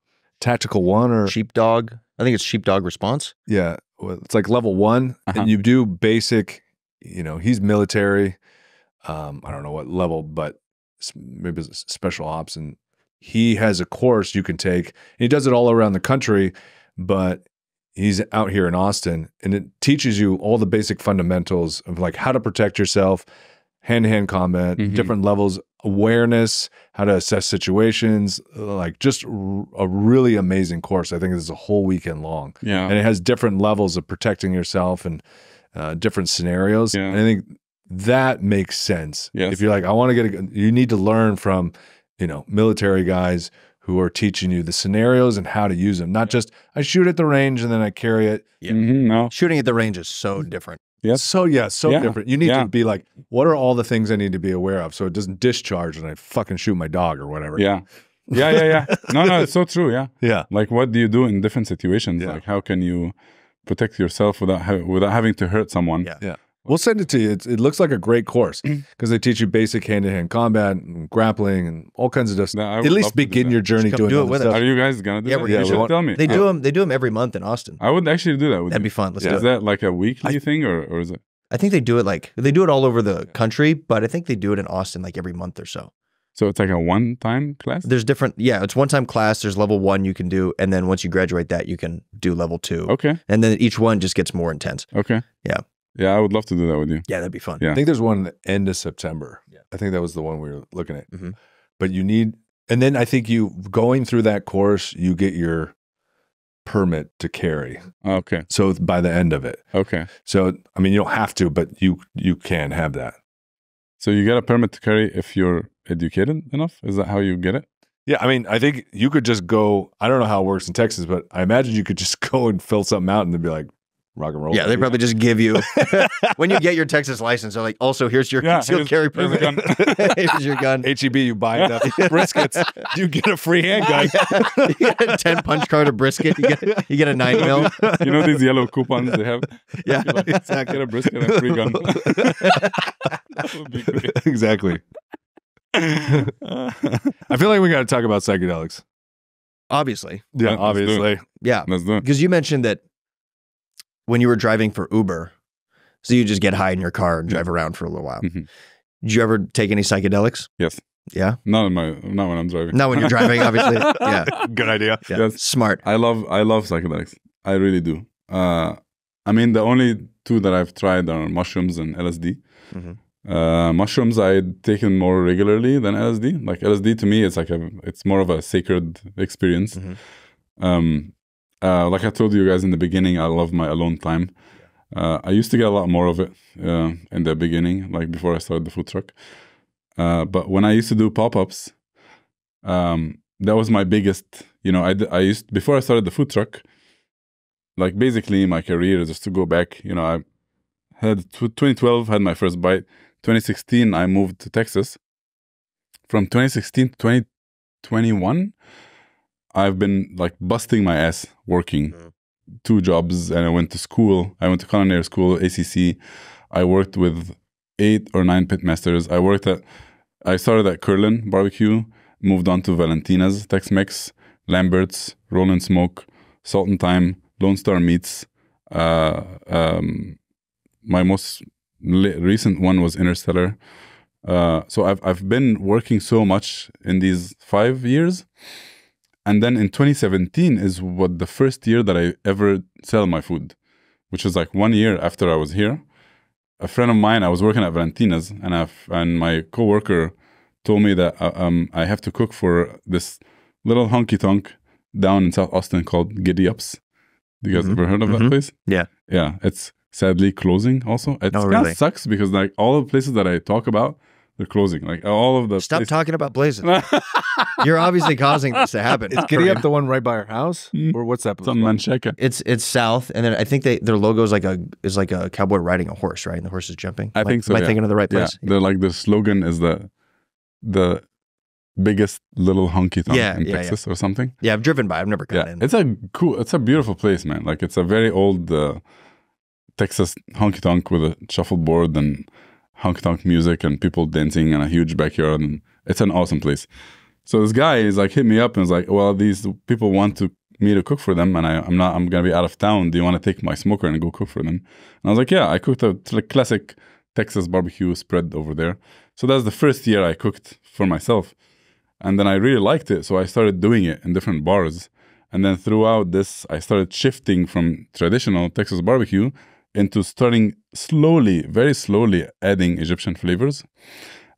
Tactical 1 or Sheepdog? I think it's Sheepdog Response. Yeah, well, it's like level 1, and you do basic. He's military. I don't know what level, but maybe it's special ops, and he has a course you can take. He does it all around the country, but he's out here in Austin, and it teaches you all the basic fundamentals of like how to protect yourself, hand-to-hand combat, different levels, awareness, how to assess situations, like just a really amazing course. I think it's a whole weekend long. Yeah. And it has different levels of protecting yourself and different scenarios. Yeah. And I think that makes sense. Yes. If you're like, I want to get you need to learn from, you know, military guys who are teaching you the scenarios and how to use them. Not just, I shoot at the range and then I carry it. Yeah. No. Shooting at the range is so different. Yes. So different. You need Yeah. to be like, what are all the things I need to be aware of so it doesn't discharge and I fucking shoot my dog or whatever. Yeah. No, it's so true. Yeah. Yeah. Like, what do you do in different situations? Yeah. Like, how can you protect yourself without having to hurt someone? Yeah. Yeah. We'll send it to you. It looks like a great course because they teach you basic hand-to-hand combat and grappling and all kinds of stuff. I would At love least to do begin that. your journey Just come doing do it other with us. stuff. Are you guys gonna do Yeah, that? we're You gonna should do it. tell me. They do them every month in Austin. I would actually do that with That'd you. be fun. Let's Yeah. do Is it. that like a weekly thing or is it? I think they do it all over the country, but I think they do it in Austin like every month or so. So it's like a one-time class? There's different, it's one-time class. There's level 1 you can do, and then once you graduate that, you can do level 2. Okay. And then each one just gets more intense. Okay. Yeah. Yeah, I would love to do that with you. Yeah, that'd be fun. Yeah. I think there's one at the end of September. Yeah. I think that was the one we were looking at. Mhm. But you need, and then I think you going through that course, you get your permit to carry. Okay. So by the end of it. Okay. So, I mean, you don't have to, but you can have that. So you get a permit to carry if you're educated enough? Is that how you get it? Yeah, I mean, I think you could just go, I don't know how it works in Texas, but I imagine you could just go and fill something out and then be like, rock and roll. Yeah, they probably just give you, when you get your Texas license, they're like, also, here's your concealed carry here's a permit. Here's your gun. HEB, you buy enough briskets, you get a free handgun. You get a 10 punch card of brisket. You get a 9 mil. You know these yellow coupons they have? Yeah, Like, exactly. Get a brisket and a free gun. That would be great. Exactly. I feel like we got to talk about psychedelics. Obviously. Yeah, Let's do it. obviously. Yeah. Let's do it. Because you mentioned that when you were driving for Uber, so you just get high in your car and drive around for a little while. Mhm. Did you ever take any psychedelics? Yes. Yeah. Not when I'm driving. Not when you're driving, obviously. Yeah. Good idea. Yeah. Yes. Smart. I love psychedelics. I really do. I mean, the only two that I've tried are mushrooms and LSD. Mhm. Mushrooms I'd taken more regularly than LSD. Like LSD to me, it's more of a sacred experience. Mhm. Like I told you guys in the beginning, I love my alone time. I used to get a lot more of it in the beginning, like before I started the food truck. But when I used to do pop-ups, that was my biggest, I used, before I started the food truck, like basically my career is just to go back, I had 2012, had my first bite. 2016, I moved to Texas. From 2016 to 2021, I've been like busting my ass working 2 jobs, and I went to school. I went to culinary school, ACC. I worked with 8 or 9 pitmasters. I started at Curlin Barbecue, moved on to Valentina's, Tex-Mex, Lambert's, Roll and Smoke, Salt and Thyme, Lone Star Meats. My most recent one was Interstellar. So I've been working so much in these 5 years. And then in 2017 is what the first year that I ever sell my food, which is like 1 year after I was here. A friend of mine, I was working at Valentina's, and my coworker told me that I have to cook for this little honky tonk down in South Austin called Giddy Ups. Do you guys ever heard of that place? Yeah. Yeah, it's sadly closing also. It kind really? of sucks because like all the places that I talk about, they're closing. Like all of the Stop places. talking about blazes. You're obviously causing this to happen. Is Giddy Up the one right by our house? Or what's that? It's on Manchaca. It's south, and then I think their logo is like a cowboy riding a horse, right? And the horse is jumping. I think so. Am I thinking of the right Yeah, place? they're like the slogan is the biggest little honky tonk in Texas or something. Yeah, I've driven by. I've never gone in. It's a beautiful place, man. Like it's a very old Texas honky tonk with a shuffleboard and honky tonk music and people dancing in a huge backyard, and it's an awesome place. So this guy is like hit me up and was like, well, these people want me to cook for them, and I'm gonna be out of town. Do you want to take my smoker and go cook for them? And I was like, yeah. I cooked a classic Texas barbecue spread over there. So that's the first year I cooked for myself, and then I really liked it. So I started doing it in different bars, and then throughout this, I started shifting from traditional Texas barbecue into starting slowly, very slowly adding Egyptian flavors,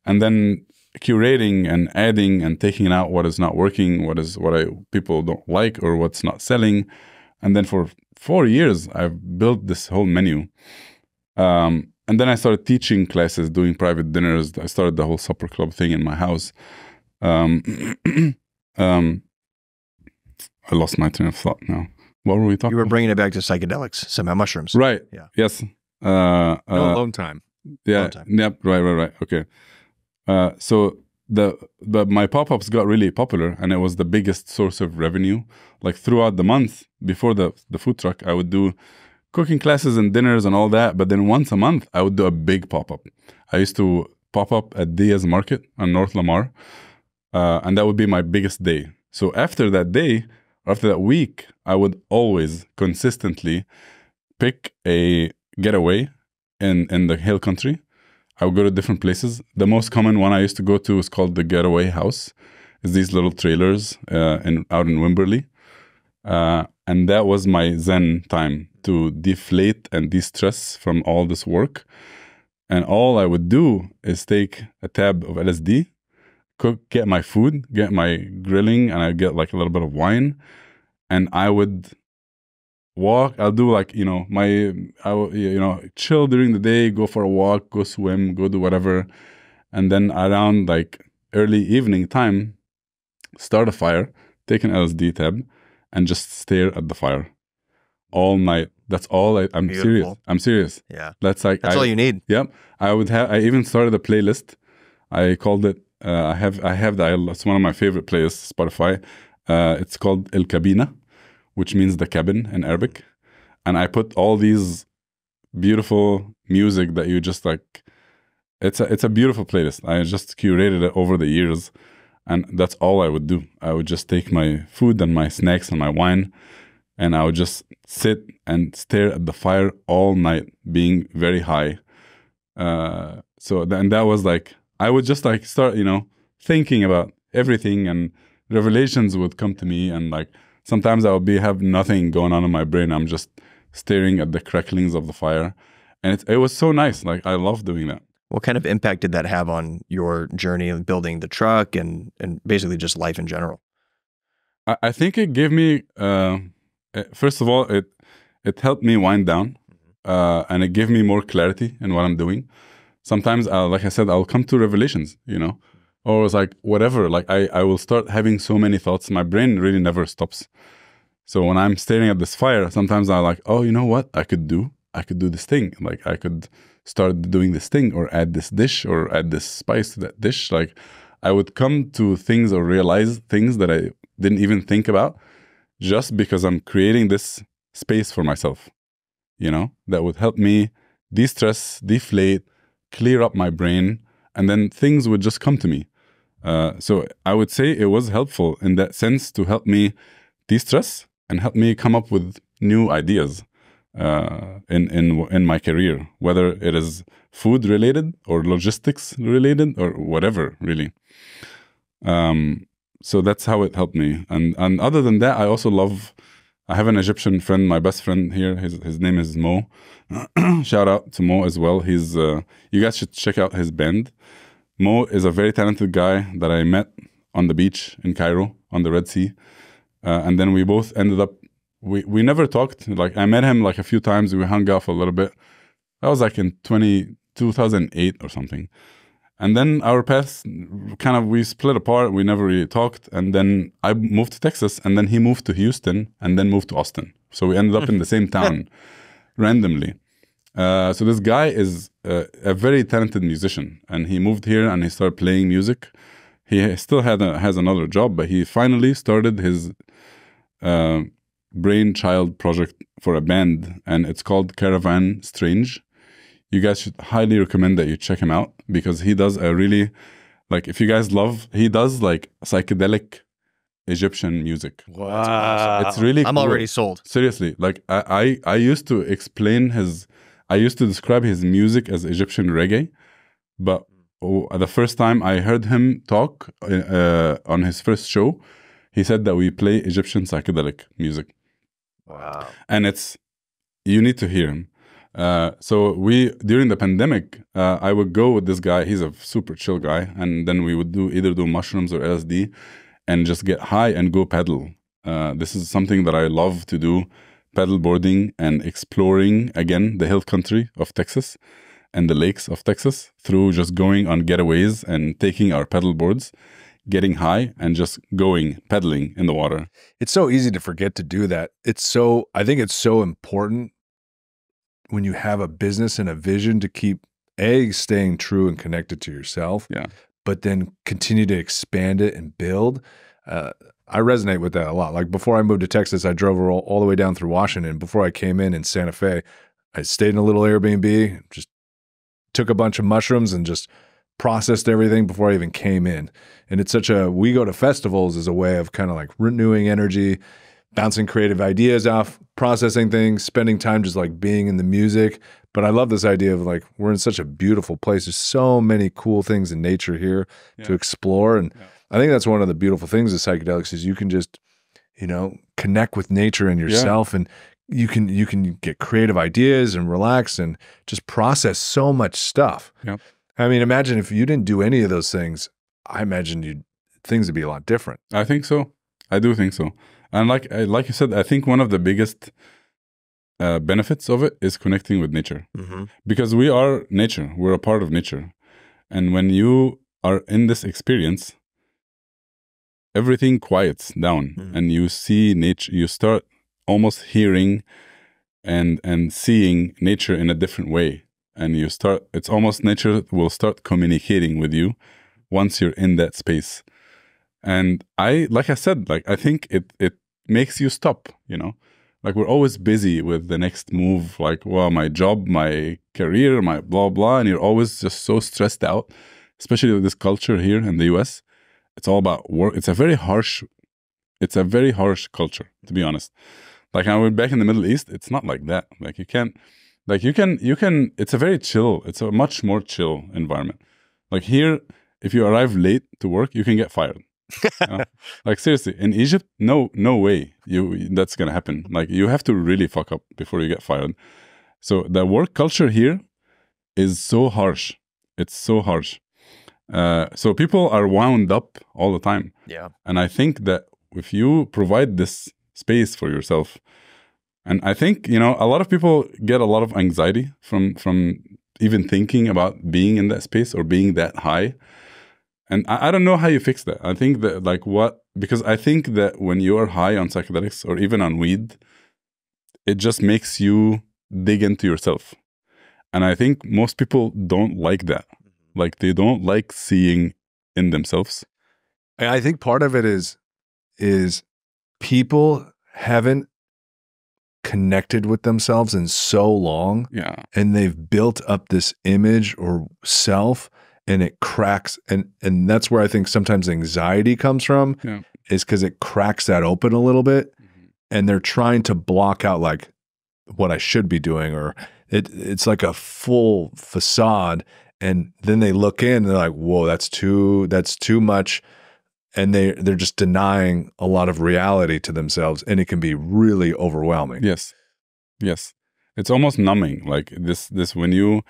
and then curating and adding and taking out what is not working, people don't like or what's not selling. And then for 4 years, I've built this whole menu. and then I started teaching classes, doing private dinners. I started the whole supper club thing in my house. I lost my train of thought now. What were we talking about? You were bringing it back to psychedelics, somehow mushrooms. Right. Yeah. Yes. No, long time. Yeah. Long time. Yep. Right. Okay. So my pop-ups got really popular, and it was the biggest source of revenue. Like throughout the month before the food truck, I would do cooking classes and dinners and all that. But then once a month, I would do a big pop-up. I used to pop up at Diaz Market on North Lamar, and that would be my biggest day. So after that day, after that week, I would always consistently pick a getaway in the hill country. I would go to different places. The most common one I used to go to is called the Getaway House. It's these little trailers out in Wimberley. And that was my zen time to deflate and de-stress from all this work. And all I would do is take a tab of LSD, cook, get my food, get my grilling, and I'd get like a little bit of wine. And I would walk. I'll do like, I will, chill during the day, go for a walk, go swim, go do whatever. And then around like early evening time, start a fire, take an LSD tab, and just stare at the fire all night. That's all I'm Beautiful. serious. I'm serious. Yeah. That's all you need. Yep. I even started a playlist. I called it, it's one of my favorite playlists, Spotify. It's called El Cabina, which means the cabin in Arabic. And I put all these beautiful music that you just like, it's a beautiful playlist. I just curated it over the years. And that's all I would do. I would just take my food and my snacks and my wine, and I would just sit and stare at the fire all night, being very high. And that was like, I would just like start, thinking about everything, and revelations would come to me. And like, sometimes I would have nothing going on in my brain. I'm just staring at the cracklings of the fire. And it was so nice. Like, I love doing that. What kind of impact did that have on your journey of building the truck and basically just life in general? I think it gave me, first of all, it helped me wind down, and it gave me more clarity in what I'm doing. Sometimes, like I said, I'll come to revelations, or it's like whatever. Like I will start having so many thoughts. My brain really never stops. So when I'm staring at this fire, sometimes I'm like, oh, you know what? I could do this thing. Like I could start doing this thing, or add this dish, or add this spice to that dish. Like I would come to things or realize things that I didn't even think about, just because I'm creating this space for myself, that would help me de-stress, deflate, clear up my brain, and then things would just come to me. So I would say it was helpful in that sense to help me de-stress and help me come up with new ideas in my career, whether it is food related or logistics related or whatever, really. So that's how it helped me. And other than that, I have an Egyptian friend, my best friend here. His name is Mo. Shout out to Mo as well. He's you guys should check out his band. Mo is a very talented guy that I met on the beach in Cairo on the Red Sea. And then we both ended up, we never talked. Like I met him like a few times. We hung out for a little bit. That was like in 2008 or something. And then our paths we split apart. We never really talked. And then I moved to Texas, and then he moved to Houston, and then moved to Austin. So we ended up in the same town randomly. So this guy is a very talented musician, and he moved here and he started playing music. He still has another job, but he finally started his brainchild project for a band, and it's called Caravan Strange. You guys should highly recommend that you check him out, because he does a really, like, if you guys love, he does like psychedelic Egyptian music. Wow. It's really cool. I'm already sold. Seriously. Like I used to describe his music as Egyptian reggae, but the first time I heard him talk on his first show, he said that we play Egyptian psychedelic music. Wow. And you need to hear him. So during the pandemic, I would go with this guy. He's a super chill guy. And then we would either do mushrooms or LSD and just get high and go paddle. This is something that I love to do, paddle boarding and exploring, again, the hill country of Texas. and the lakes of Texas through just going on getaways and taking our pedal boards, getting high, and just going, pedaling in the water. It's so easy to forget to do that. I think it's so important when you have a business and a vision to keep staying true and connected to yourself, but then continue to expand it and build. I resonate with that a lot. Like before I moved to Texas, I drove all the way down through Washington. Before I came in Santa Fe, I stayed in a little Airbnb, just took a bunch of mushrooms and just processed everything before I even came in. And it's we go to festivals as a way of kind of like renewing energy, bouncing creative ideas off, processing things, spending time just like being in the music. But I love this idea of like, we're in such a beautiful place. There's so many cool things in nature here to explore. And I think that's one of the beautiful things of psychedelics is you can just, connect with nature and yourself, and you can get creative ideas and relax and just process so much stuff. Yeah. I mean, imagine if you didn't do any of those things, I imagine things would be a lot different. I think so. I do think so. And like you said, I think one of the biggest benefits of it is connecting with nature. Because we are nature. We're a part of nature. And when you are in this experience, everything quiets down and you see nature. You start almost hearing and seeing nature in a different way. And it's almost nature will start communicating with you once you're in that space. And like I said, I think it makes you stop, Like we're always busy with the next move, like, well, my job, my career, my blah, blah. And you're always just so stressed out, especially with this culture here in the US. It's all about work. It's a very harsh culture, to be honest. Like I went back in the Middle East, it's not like that. Like you can, it's a very chill, it's a much more chill environment. Like here, if you arrive late to work, you can get fired. Like seriously, in Egypt, no way that's gonna happen. Like you have to really fuck up before you get fired. So the work culture here is so harsh. It's so harsh. So people are wound up all the time. Yeah. And I think that if you provide this space for yourself, and I think, a lot of people get a lot of anxiety from even thinking about being in that space or being that high. And I don't know how you fix that. I think that because I think that when you are high on psychedelics or even on weed, it just makes you dig into yourself. And I think most people don't like that. Like they don't like seeing in themselves. I think part of it is people haven't connected with themselves in so long. Yeah. And they've built up this image or self, and it cracks. And that's where I think sometimes anxiety comes from, is because it cracks that open a little bit. And they're trying to block out like what I should be doing, or it's like a full facade. And then they look in and they're like, whoa, that's too much. And they're just denying a lot of reality to themselves, and it can be really overwhelming. Yes. It's almost numbing. Like this when you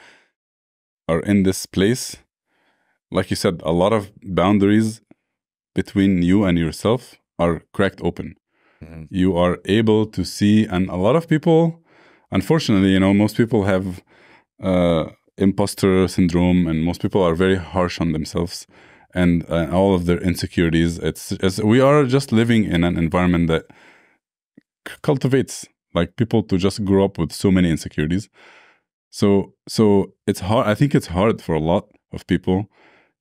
are in this place, like you said, a lot of boundaries between you and yourself are cracked open. You are able to see, and a lot of people, unfortunately, most people have imposter syndrome, and most people are very harsh on themselves and all of their insecurities. We are just living in an environment that cultivates like people to just grow up with so many insecurities. So it's hard. I think it's hard for a lot of people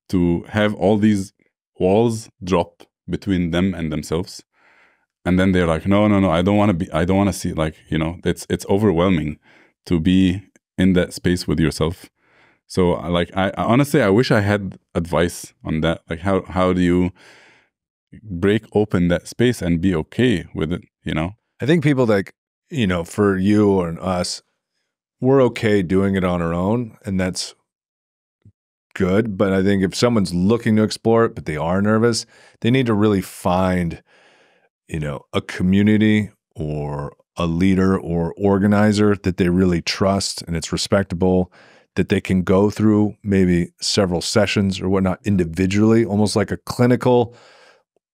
to have all these walls drop between them and themselves. And then they're like, no, I don't want to see, like, it's overwhelming to be in that space with yourself. So like, I honestly, I wish I had advice on that. Like how do you break open that space and be okay with it? I think people like, for you or us, we're okay doing it on our own, and that's good. But I think if someone's looking to explore it, but they are nervous, they need to really find, a community or a leader or organizer that they really trust and it's respectable, that they can go through maybe several sessions or whatnot individually, almost like a clinical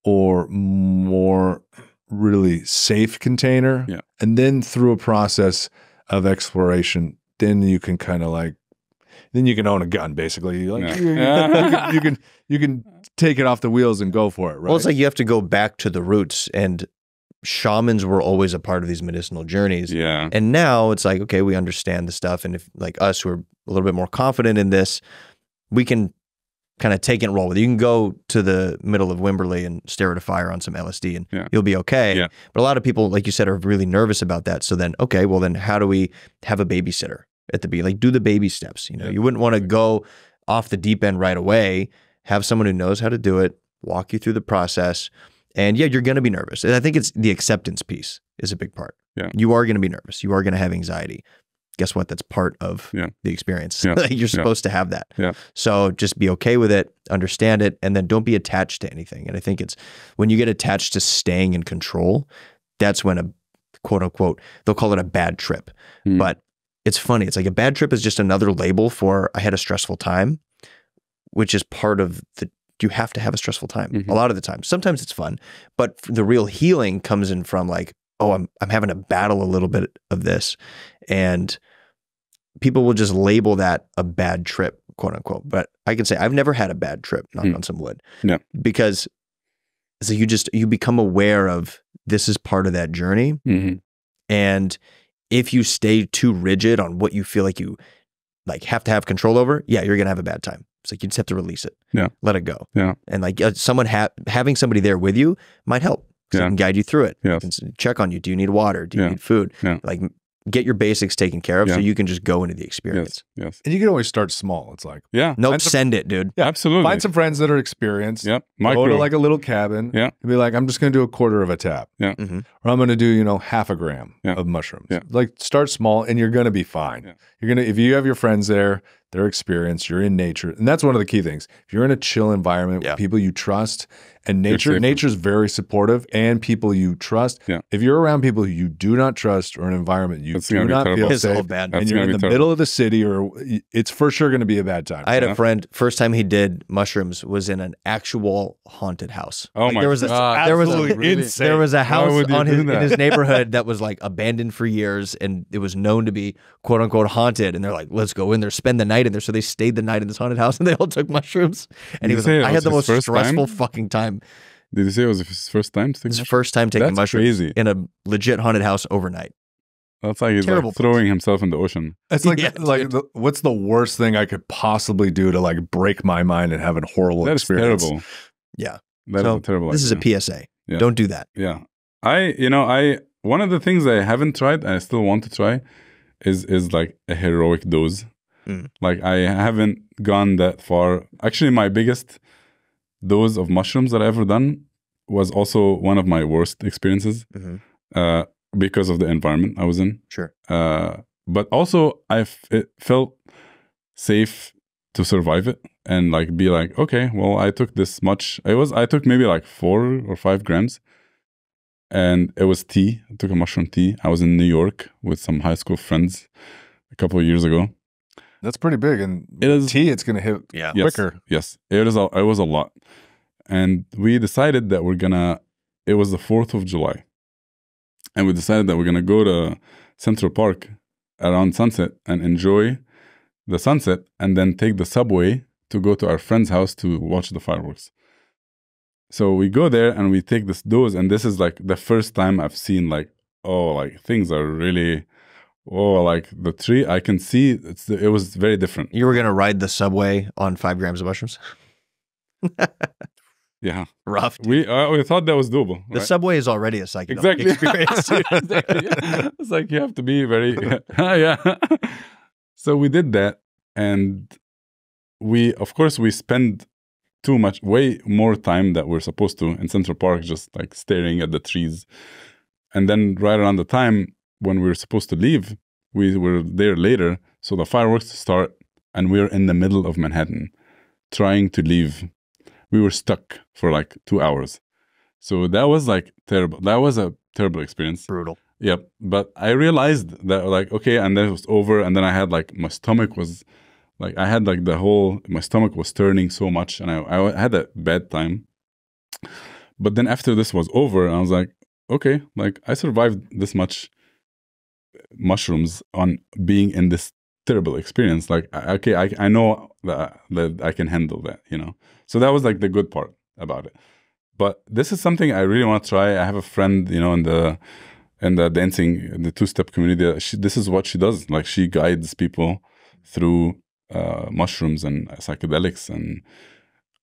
or more really safe container. Yeah. And then through a process of exploration, then you can kind of like then you can own a gun. Basically, you're like, you can take it off the wheels and go for it. Right? Well, it's like you have to go back to the roots, and shamans were always a part of these medicinal journeys. Yeah. And now it's like, okay, we understand the stuff, and if like us who are a little bit more confident in this, we can kind of take it and roll with it. You can go to the middle of Wimberley and stare at a fire on some LSD and you'll be okay. Yeah. But a lot of people, like you said, are really nervous about that. So then, okay, well then how do we have a babysitter at the beginning? Like do the baby steps. You know, you wouldn't want to go off the deep end right away. Have someone who knows how to do it, walk you through the process. And yeah, you're going to be nervous. And I think it's the acceptance piece is a big part. Yeah. You are going to be nervous. You are going to have anxiety. Guess what? That's part of the experience. You're supposed to have that. Yeah. So just be okay with it, understand it, and then don't be attached to anything. And I think it's when you get attached to staying in control, that's when a quote unquote, they'll call it a bad trip. But it's funny. It's like a bad trip is just another label for I had a stressful time, which is part of the, you have to have a stressful time a lot of the time. Sometimes it's fun, but the real healing comes in from like, oh, I'm having to battle a little bit of this. And people will just label that a bad trip, quote unquote. But I can say I've never had a bad trip, knock on some wood. Yeah. Because so you become aware of this is part of that journey. And if you stay too rigid on what you feel like you like have to have control over, you're going to have a bad time. It's like you just have to release it. Let it go. And like someone having somebody there with you might help. So they can guide you through it. And check on you. Do you need water? Do you need food? Like get your basics taken care of so you can just go into the experience. And you can always start small. It's like, nope, send it, dude. Absolutely. Find some friends that are experienced. Go to like a little cabin. And be like, I'm just going to do a quarter of a tab. Or I'm going to do, you know, half a gram of mushrooms. Like start small and you're going to be fine. You're going to, if you have your friends there, they're experienced, you're in nature. And that's one of the key things. If you're in a chill environment with people you trust, and nature's very supportive, and people you trust. If you're around people who you do not trust or an environment you do not feel safe, and you're in the middle of the city, or it's for sure going to be a bad time. I had a friend, first time he did mushrooms was in an actual haunted house. Oh like my God. There was a house in his neighborhood that was like abandoned for years, and it was known to be quote unquote haunted. And they're like, let's go in there, spend the night in there. So they stayed the night in this haunted house, and they all took mushrooms. And he was like, I had the most stressful fucking time. Did you say it was his first time? His first time taking mushrooms in a legit haunted house overnight. That's like he's like throwing himself in the ocean. It's like, what's the worst thing I could possibly do to like break my mind and have a horrible experience? That's terrible. Yeah. That is a terrible This idea. is a PSA. Don't do that. Yeah. One of the things I haven't tried, I still want to try, is like a heroic dose. Like I haven't gone that far. Actually, my biggest dose of mushrooms that I've ever done was also one of my worst experiences because of the environment I was in. Sure. But also it felt safe to survive it and like be like, okay, well, I took this much. I took maybe like 4 or 5 grams, and it was tea. I took a mushroom tea. I was in New York with some high school friends a couple of years ago. That's pretty big, and tea, it's going to hit quicker. Yes, it was a lot, and we decided that it was the 4th of July, and we decided that we're gonna go to Central Park around sunset and enjoy the sunset, and then take the subway to go to our friend's house to watch the fireworks. So we go there and we take this dose, and this is like the first time I've seen like, oh, like things are really. Oh, like the tree, I can see it was very different. You were going to ride the subway on 5 grams of mushrooms? Yeah. Rough. We thought that was doable. The subway is already a psychedelic experience. Exactly. It's like you have to be very, So we did that, and of course, we spend way more time that we're supposed to in Central Park, just like staring at the trees. And then right around the time when we were supposed to leave, we were there later. So the fireworks start, and we're in the middle of Manhattan trying to leave. We were stuck for like 2 hours. So that was like terrible. That was a terrible experience. Brutal. Yep. But I realized that like, okay, and then it was over. And then I had like, my stomach was like, my stomach was turning so much, and I had a bad time. But then after this was over, I was like, okay, like I survived this much mushrooms on being in this terrible experience. Like, okay, I know that I can handle that, you know. So that was like the good part about it. But this is something I really want to try. I have a friend, you know, in the dancing, in the two-step community. This is what she does. Like, she guides people through mushrooms and psychedelics, and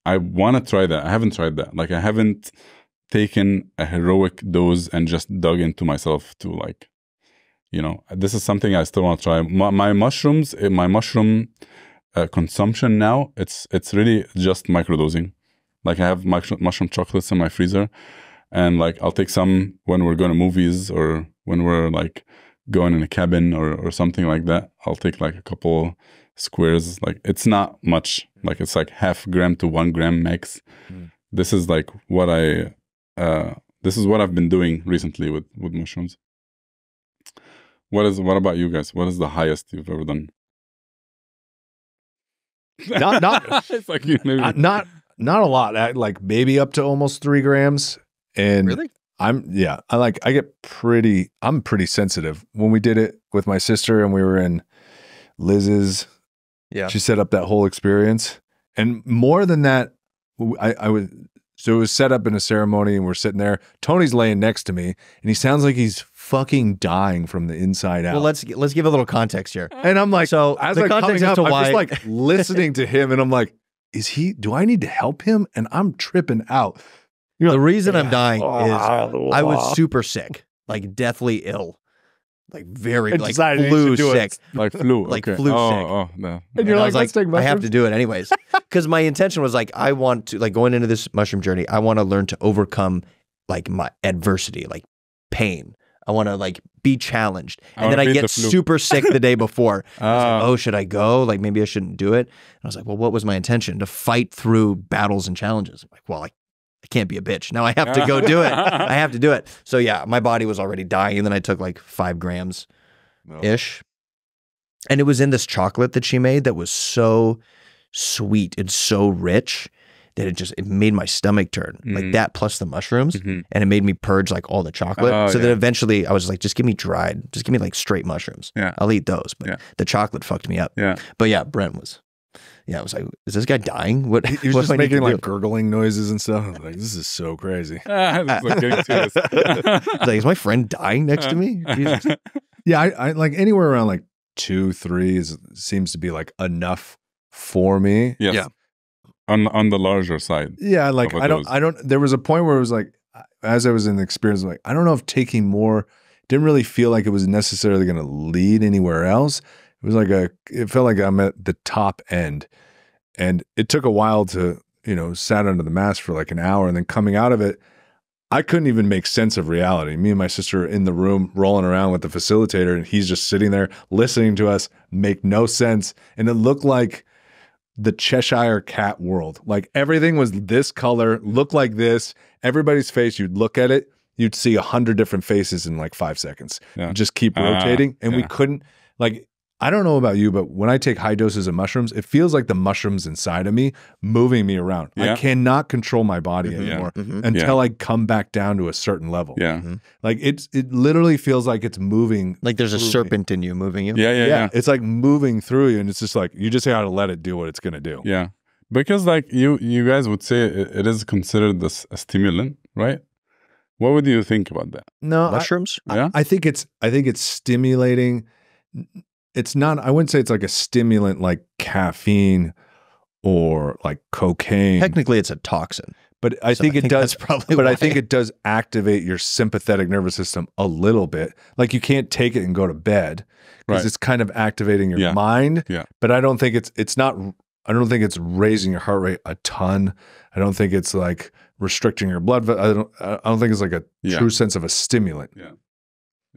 I want to try that. I haven't tried that. Like, I haven't taken a heroic dose and just dug into myself to, like, you know, this is something I still want to try. My mushrooms, my mushroom consumption now, it's really just microdosing. Like, I have mushroom chocolates in my freezer, and like I'll take some when we're going to movies or when we're like going in a cabin or something like that. I'll take like a couple squares. Like, it's not much. Like, it's like 0.5 gram to 1 gram max. This is like what this is what I've been doing recently with mushrooms. What about you guys? What is the highest you've ever done? It's like not a lot. Like maybe up to almost 3 grams. And really? I'm pretty sensitive. When we did it with my sister and we were in Liz's, she set up that whole experience. And more than that, so it was set up in a ceremony and we're sitting there. Tony's laying next to me and he sounds like he's fucking dying from the inside out. Well, let's give a little context here. And I'm like, so as the I'm context coming as up, to I'm why just like listening to him and I'm like, do I need to help him? And I'm tripping out. The reason I'm dying is I was super sick, like deathly ill, like very like flu sick, like flu, like okay. flu sick. Oh no! And you're like, let's take mushrooms. I have to do it anyways, because my intention was like, I want to, like, going into this mushroom journey, I want to learn to overcome like my adversity, like pain. I want to like be challenged, and then I get super sick the day before. I was like, oh, should I go? Like, maybe I shouldn't do it. And I was like, well, what was my intention? To fight through battles and challenges. I'm like, well, I can't be a bitch. Now I have to go do it. I have to do it. So yeah, my body was already dying. And then I took like 5 grams-ish. And it was in this chocolate that she made that was so sweet and so rich that it made my stomach turn. Like that plus the mushrooms. And it made me purge like all the chocolate. So then eventually I was like, just give me like straight mushrooms. Yeah. I'll eat those. But the chocolate fucked me up. Yeah. But yeah, Brent was... Yeah, I was like, is this guy dying? What? He was just making like gurgling noises and stuff. I was like, this is so crazy. It's like getting serious. Like, is my friend dying next to me? Jesus. Yeah, I like anywhere around like 2, 3 seems to be like enough for me. Yes. Yeah. On the larger side. Yeah, like I don't. There was a point where it was like, as I was in the experience, like I don't know if taking more didn't really feel like it was necessarily going to lead anywhere else. It was like it felt like I'm at the top end, and it took a while to, you know, sat under the mask for like an hour, and then coming out of it, I couldn't even make sense of reality. Me and my sister are in the room rolling around with the facilitator, and he's just sitting there listening to us make no sense, and it looked like the Cheshire Cat world. Like everything was this color, looked like this. Everybody's face, you'd look at it, you'd see 100 different faces in like 5 seconds. Yeah. Just keep rotating, and we couldn't like. I don't know about you, but when I take high doses of mushrooms, it feels like the mushrooms inside of me moving me around. Yeah. I cannot control my body anymore until I come back down to a certain level. Yeah. Like it literally feels like it's moving. Like there's a serpent in you moving you. Yeah. It's like moving through you, and it's just like you just got to let it do what it's going to do. Yeah. Because like you guys would say it is considered a stimulant, right? What would you think about that? No, mushrooms? I think it's stimulating. It's not, I wouldn't say it's like a stimulant like caffeine or like cocaine. Technically, it's a toxin. But I think it does probably. But I think it does activate your sympathetic nervous system a little bit. Like you can't take it and go to bed because it's kind of activating your mind. Yeah. But I don't think it's not. I don't think it's raising your heart rate a ton. I don't think it's like restricting your blood. I don't think it's like a true sense of a stimulant. Yeah.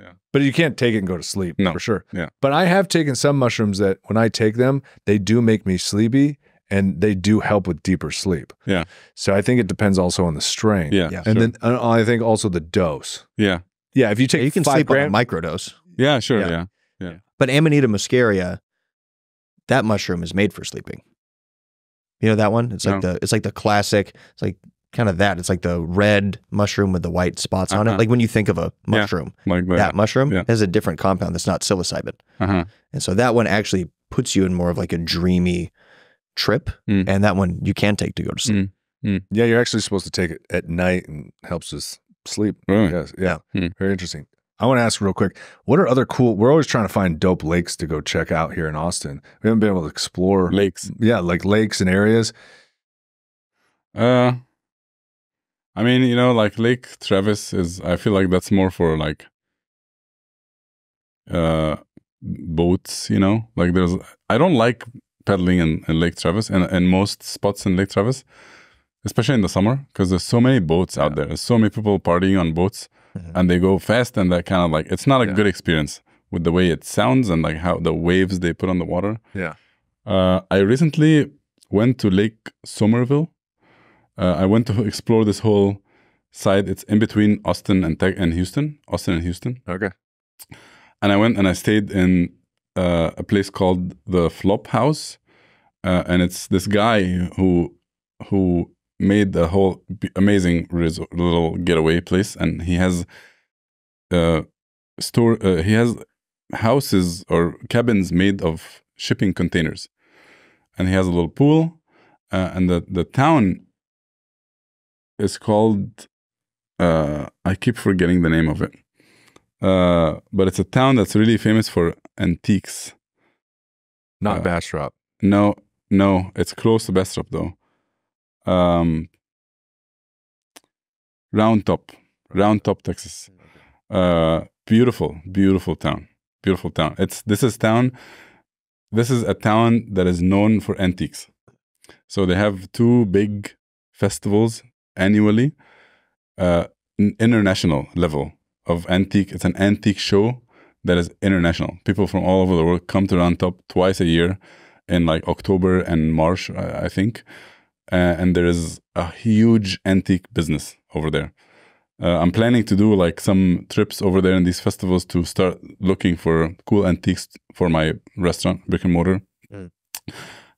Yeah. But you can't take it and go to sleep, for sure. Yeah. But I have taken some mushrooms that when I take them, they do make me sleepy and they do help with deeper sleep. Yeah. So I think it depends also on the strain. Yeah. And then I think also the dose. Yeah. Yeah. If you take you can 5 sleep grams, on a microdose. Yeah, sure. Yeah. But Amanita muscaria, that mushroom is made for sleeping. You know that one? It's like the classic. It's like kind of that. It's like the red mushroom with the white spots on it. Like when you think of a mushroom, like that mushroom has a different compound that's not psilocybin. And so that one actually puts you in more of like a dreamy trip. And that one you can take to go to sleep. Yeah, you're actually supposed to take it at night and helps us sleep. Really? Yes. Yeah. Very interesting. I want to ask real quick, what are other cool, we're always trying to find dope lakes to go check out here in Austin. We haven't been able to explore lakes. Yeah, like lakes and areas. I mean, you know, like Lake Travis is, I feel like that's more for like boats, you know, like I don't like paddling in Lake Travis and most spots in Lake Travis, especially in the summer, because there's so many boats out there. There's so many people partying on boats and they go fast, and that kind of like, it's not a good experience with the way it sounds and like how the waves they put on the water. Yeah. I recently went to Lake Somerville. I went to explore this whole side. It's in between Austin and Houston. Austin and Houston. Okay. And I went and I stayed in a place called the Flop House. And it's this guy who made the whole amazing little getaway place. And he has he has houses or cabins made of shipping containers. And he has a little pool. And the town is called, I keep forgetting the name of it. But it's a town that's really famous for antiques. Not Bastrop. No, it's close to Bastrop though. Round Top, Texas. Beautiful town. This is a town that is known for antiques. So they have 2 big festivals annually, international level of antique. It's an antique show that is international. People from all over the world come to Round Top twice a year in like October and March, I think. And there is a huge antique business over there. I'm planning to do like some trips over there in these festivals to start looking for cool antiques for my restaurant, Brick and Mortar.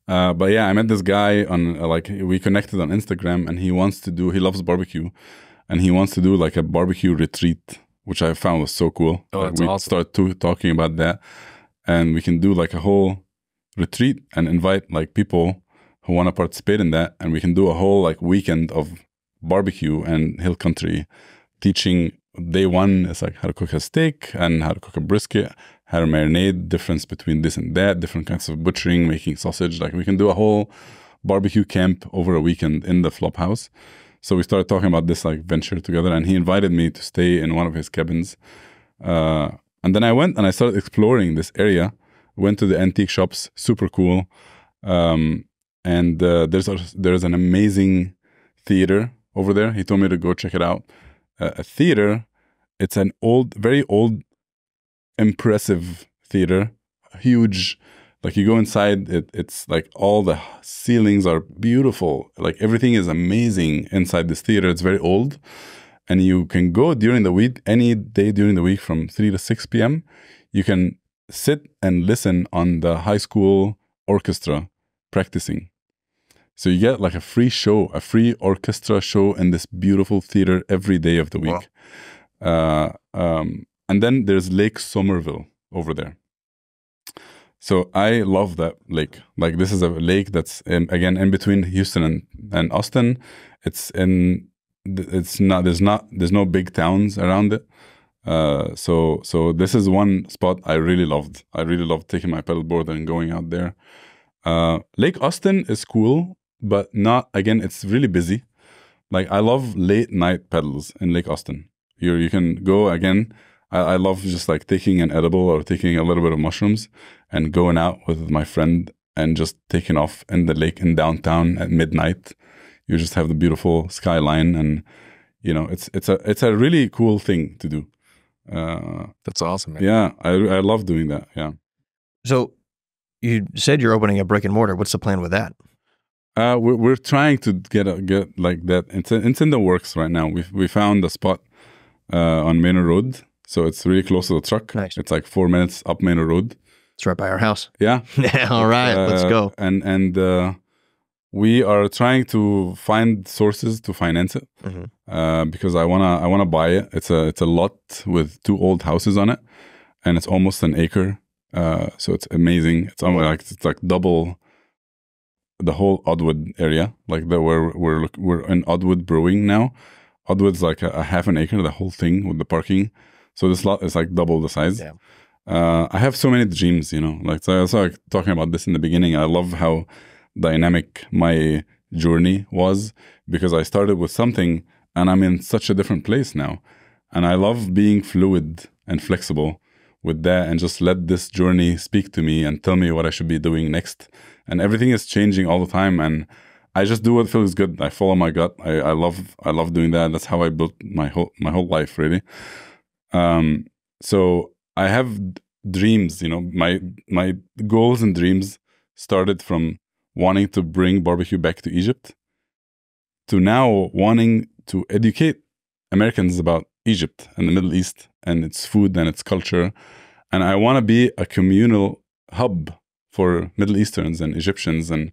But yeah, I met this guy on we connected on Instagram, and he loves barbecue, and he wants to do like a barbecue retreat, which I found was so cool. Oh, that's we awesome. start talking about that, and we can do like a whole retreat and invite like people who want to participate in that, and we can do a whole like weekend of barbecue and hill country, teaching. Day 1 is like how to cook a steak and how to cook a brisket, how to marinate, difference between this and that, different kinds of butchering, making sausage. Like we can do a whole barbecue camp over a weekend in the Flop House. So we started talking about this like venture together, and he invited me to stay in one of his cabins. And then I went and I started exploring this area, went to the antique shops, super cool. And there's an amazing theater over there. He told me to go check it out. A theater, it's an very old, impressive theater, huge. Like you go inside, it's like all the ceilings are beautiful. Like everything is amazing inside this theater. It's very old, and you can go during the week, any day during the week from 3 to 6 p.m. You can sit and listen on the high school orchestra practicing. So you get like a free show, a free orchestra show in this beautiful theater every day of the week. Wow. And then there's Lake Somerville over there. So I love that lake. Like this is a lake that's again in between Houston and Austin. There's no big towns around it. So this is one spot I really loved. I really loved taking my paddleboard and going out there. Lake Austin is cool, but not, again, it's really busy. Like I love late night paddles in Lake Austin. You can go again. I love just like taking an edible or taking a little bit of mushrooms and going out with my friend and just taking off in the lake in downtown at midnight. You just have the beautiful skyline, and you know it's a really cool thing to do. That's awesome, man. Yeah, I love doing that. Yeah. So you said you're opening a brick and mortar. What's the plan with that? We're trying to get like that. It's in the works right now. We found a spot on Manor Road, so it's really close to the truck. Nice. It's like 4 minutes up Manor Road. It's right by our house. Yeah. All right, let's go. And we are trying to find sources to finance it because I wanna buy it. It's a lot with 2 old houses on it, and it's almost an acre. So it's amazing. It's almost like double the whole Oddwood area. Like we're in Oddwood Brewing now. Oddwood's like a half an acre, the whole thing with the parking. So this lot is like double the size. Yeah. I have so many dreams, you know. Like, so I was like talking about this in the beginning. I love how dynamic my journey was, because I started with something and I'm in such a different place now. And I love being fluid and flexible with that, and just let this journey speak to me and tell me what I should be doing next. And everything is changing all the time, and I just do what feels good. I follow my gut. I love doing that. That's how I built my whole life, really. So I have dreams, you know. My goals and dreams started from wanting to bring barbecue back to Egypt, to now wanting to educate Americans about Egypt and the Middle East and its food and its culture. And I want to be a communal hub for Middle Easterns and Egyptians, and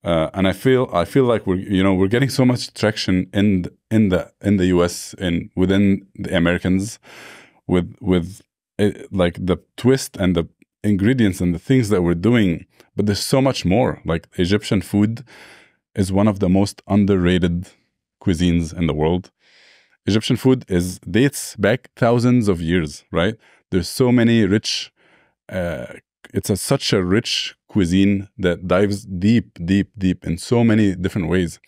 I feel like we're getting so much traction in the US and within the Americans with like the twist and the ingredients and the things that we're doing. But there's so much more. Like, Egyptian food is one of the most underrated cuisines in the world. Egyptian food dates back thousands of years, right? There's so many rich, it's such a rich cuisine that dives deep, deep, deep in so many different ways.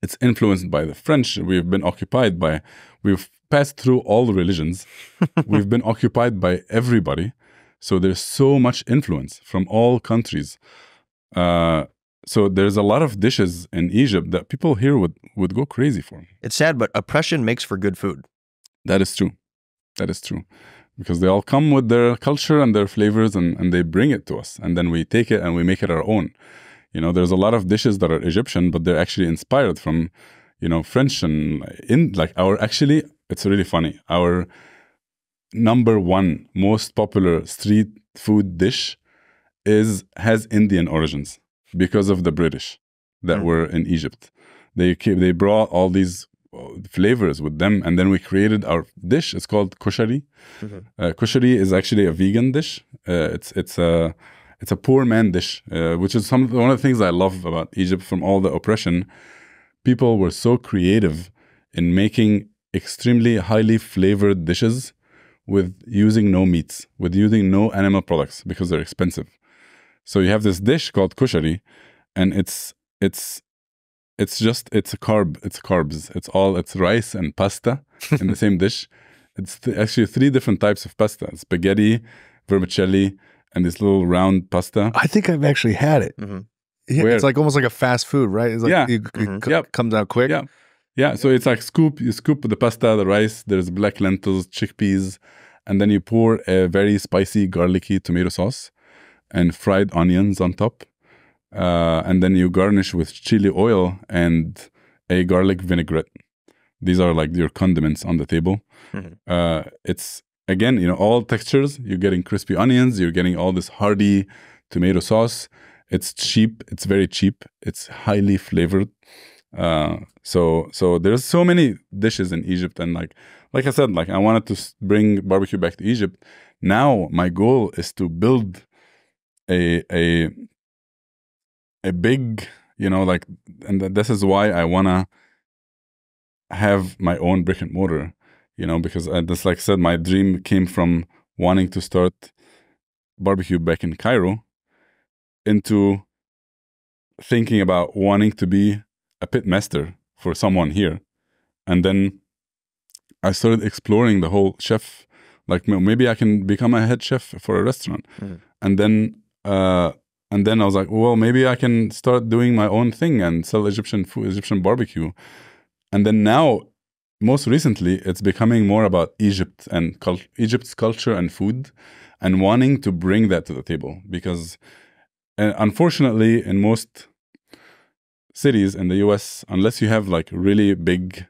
It's influenced by the French. We've passed through all the religions. We've been occupied by everybody. So there's so much influence from all countries. So there's a lot of dishes in Egypt that people here would go crazy for. It's sad, but oppression makes for good food. That is true. That is true. Because they all come with their culture and their flavors, and they bring it to us. And then we take it and we make it our own. You know, there's a lot of dishes that are Egyptian, but they're actually inspired from, you know, French and actually, it's really funny. Our #1 most popular street food dish has Indian origins, because of the British that were in Egypt. They brought all these flavors with them, and then we created our dish. It's called kushari. Kushari is actually a vegan dish. It's a poor man dish, which is one of the things I love about Egypt. From all the oppression, people were so creative in making extremely highly flavored dishes with using no meats, with using no animal products, because they're expensive. So you have this dish called kushari, and it's carbs. It's rice and pasta in the same dish. It's actually 3 different types of pasta: spaghetti, vermicelli, and this little round pasta. I think I've actually had it. Yeah, it's like almost like a fast food, right? It's like it comes out quick. Yeah. So it's like you scoop the pasta, the rice. There's black lentils, chickpeas, and then you pour a very spicy, garlicky tomato sauce and fried onions on top. And then you garnish with chili oil and a garlic vinaigrette. These are like your condiments on the table. It's, again, you know, all textures. You're getting crispy onions. You're getting all this hearty tomato sauce. It's cheap. It's very cheap. It's highly flavored. So there's so many dishes in Egypt. And like I said, like, I wanted to bring barbecue back to Egypt. Now my goal is to build a big, you know, like, and this is why I want to have my own brick and mortar, you know, because just like I said, my dream came from wanting to start barbecue back in Cairo, into thinking about wanting to be a pit master for someone here. And then I started exploring the whole chef, like, maybe I can become a head chef for a restaurant. And then I was like, well, maybe I can start doing my own thing and sell Egyptian food, Egyptian barbecue. And then now, most recently, it's becoming more about Egypt and Egypt's culture and food, and wanting to bring that to the table. Because unfortunately, in most cities in the US, unless you have like really big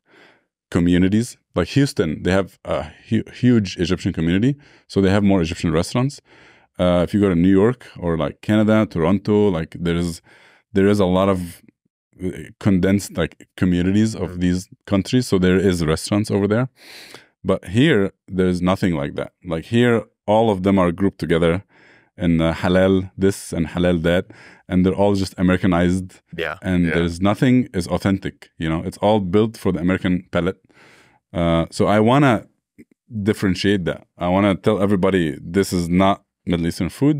communities, like Houston, they have a huge Egyptian community, so they have more Egyptian restaurants. If you go to New York or like Canada, Toronto, like there's there is a lot of condensed like communities of these countries. So there is restaurants over there. But here, there's nothing like that. Like here, all of them are grouped together in halal this and halal that. And they're all just Americanized. Yeah. And there's nothing is authentic. You know, it's all built for the American palate. So I want to differentiate that. I want to tell everybody this is not Middle Eastern food.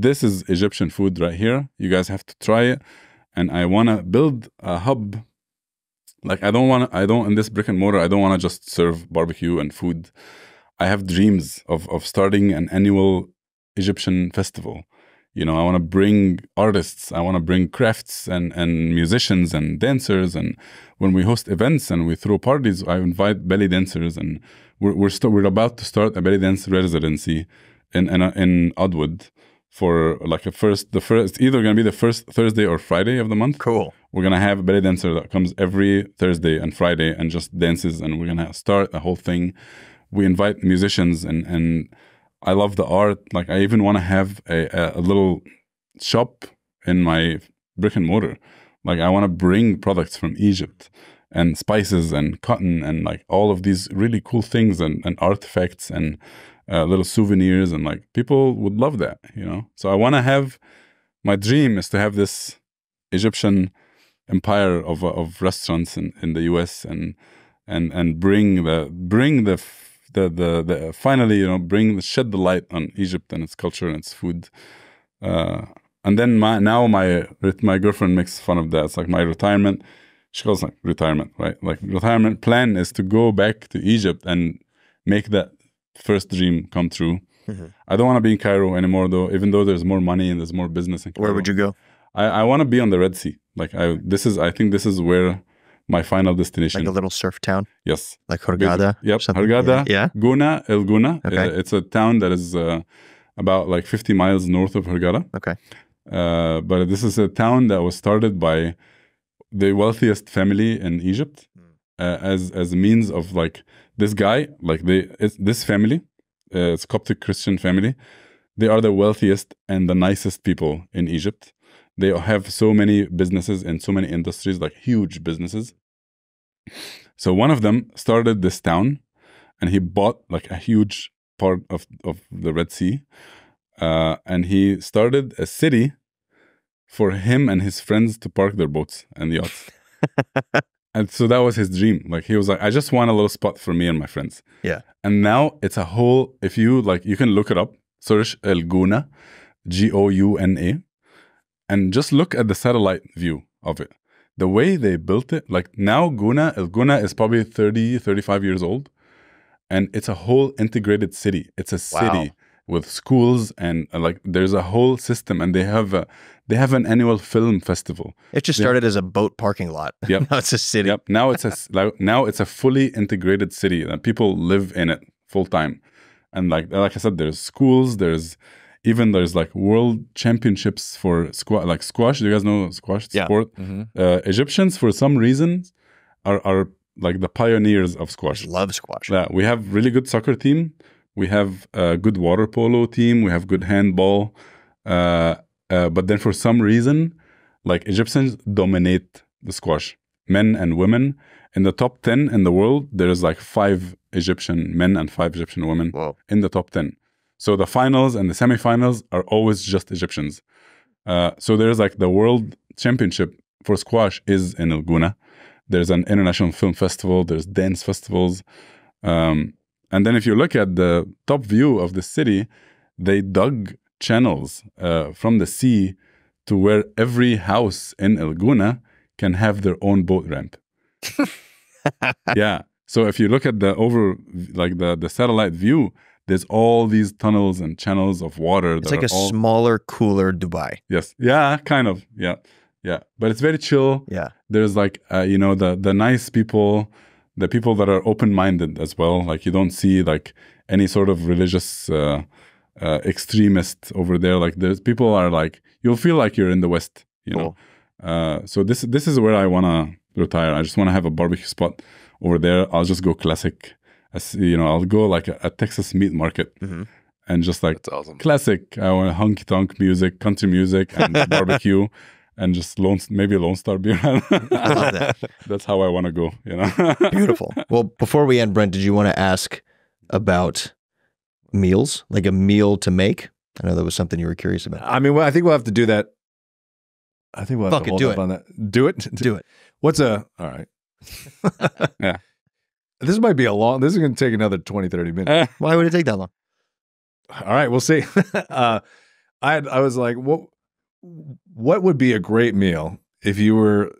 This is Egyptian food right here. You guys have to try it. And I want to build a hub. Like in this brick and mortar, I don't want to just serve barbecue and food. I have dreams of starting an annual Egyptian festival. You know, I want to bring artists, I want to bring crafts and musicians and dancers. And when we host events and we throw parties, I invite belly dancers. And we're about to start a belly dance residency in Oddwood for like the first. It's either going to be the first Thursday or Friday of the month. Cool. We're going to have a belly dancer that comes every Thursday and Friday and just dances. And we're going to start the whole thing. We invite musicians and I love the art. Like I even want to have a little shop in my brick and mortar. Like I want to bring products from Egypt and spices and cotton and like all of these really cool things and artifacts and little souvenirs, and like people would love that, you know? So I want to have, my dream is to have this Egyptian empire of restaurants in the US and bring the finally, you know, shed the light on Egypt and its culture and its food. And then my girlfriend makes fun of that. It's like my retirement. She calls it like retirement, right? Like retirement plan is to go back to Egypt and make that first dream come true. Mm-hmm. I don't want to be in Cairo anymore, though. Even though there's more money and there's more business in Cairo. Where would you go? I want to be on the Red Sea. Like I think this is where my final destination. Like a little surf town? Yes. Like Hurghada? Yep. Hurghada. Yeah. Guna, El Guna. Okay. It's a town that is about like 50 miles north of Hurghada. Okay. But this is a town that was started by the wealthiest family in Egypt as a means of like this guy, like this family, it's a Coptic Christian family. They are the wealthiest and the nicest people in Egypt. They have so many businesses and so many industries, like huge businesses. So one of them started this town and he bought like a huge part of the Red Sea. And he started a city for him and his friends to park their boats and yachts. And so that was his dream. Like he was like, I just want a little spot for me and my friends. Yeah. And now it's a whole, if you like, you can look it up, search El Guna, Gouna, and just look at the satellite view of it. The way they built it, like now El Guna is probably 30, 35 years old. And it's a whole integrated city. It's a city with schools and like there's a whole system, and they have an annual film festival. It just started as a boat parking lot. Yep. Now it's a city. Yep. Now it's a fully integrated city that people live in it full time. And like I said, there's schools, there's like world championships for squash. Do you guys know squash sport? Mm-hmm. Egyptians, for some reason, are like the pioneers of squash. I love squash. Yeah, we have really good soccer team. We have a good water polo team. We have good handball. But then for some reason, like Egyptians dominate the squash, men and women. In the top 10 in the world, there is like 5 Egyptian men and 5 Egyptian women in the top 10. So the finals and the semifinals are always just Egyptians. So there's like the world championship for squash is in El Guna. There's an international film festival. There's dance festivals. And then if you look at the top view of the city, they dug channels from the sea to where every house in El Guna can have their own boat ramp. Yeah. So if you look at the satellite view, there's all these tunnels and channels of water. It's like a smaller, cooler Dubai. Yes. Yeah, kind of. Yeah. Yeah. But it's very chill. Yeah. There's like, the nice people, the people that are open-minded as well. Like you don't see like any sort of religious extremist over there. Like there's people are like, you'll feel like you're in the West, you know. So this is where I want to retire. I just want to have a barbecue spot over there. I'll just go classic. I'll go like a Texas meat market and just like That's awesome. Classic. I want honky tonk music, country music, and barbecue. and just maybe Lone Star beer. I love that. That's how I want to go, you know. Beautiful. Well, before we end, Brent, did you want to ask about meals, like a meal to make? I know that was something you were curious about. I mean, well, I think we'll have to do that. I think we'll have to hold up on that. Do it. Do it. All right. Yeah. This might be this is going to take another 20, 30 minutes. Why would it take that long? All right, we'll see. I was like, what would be a great meal if you were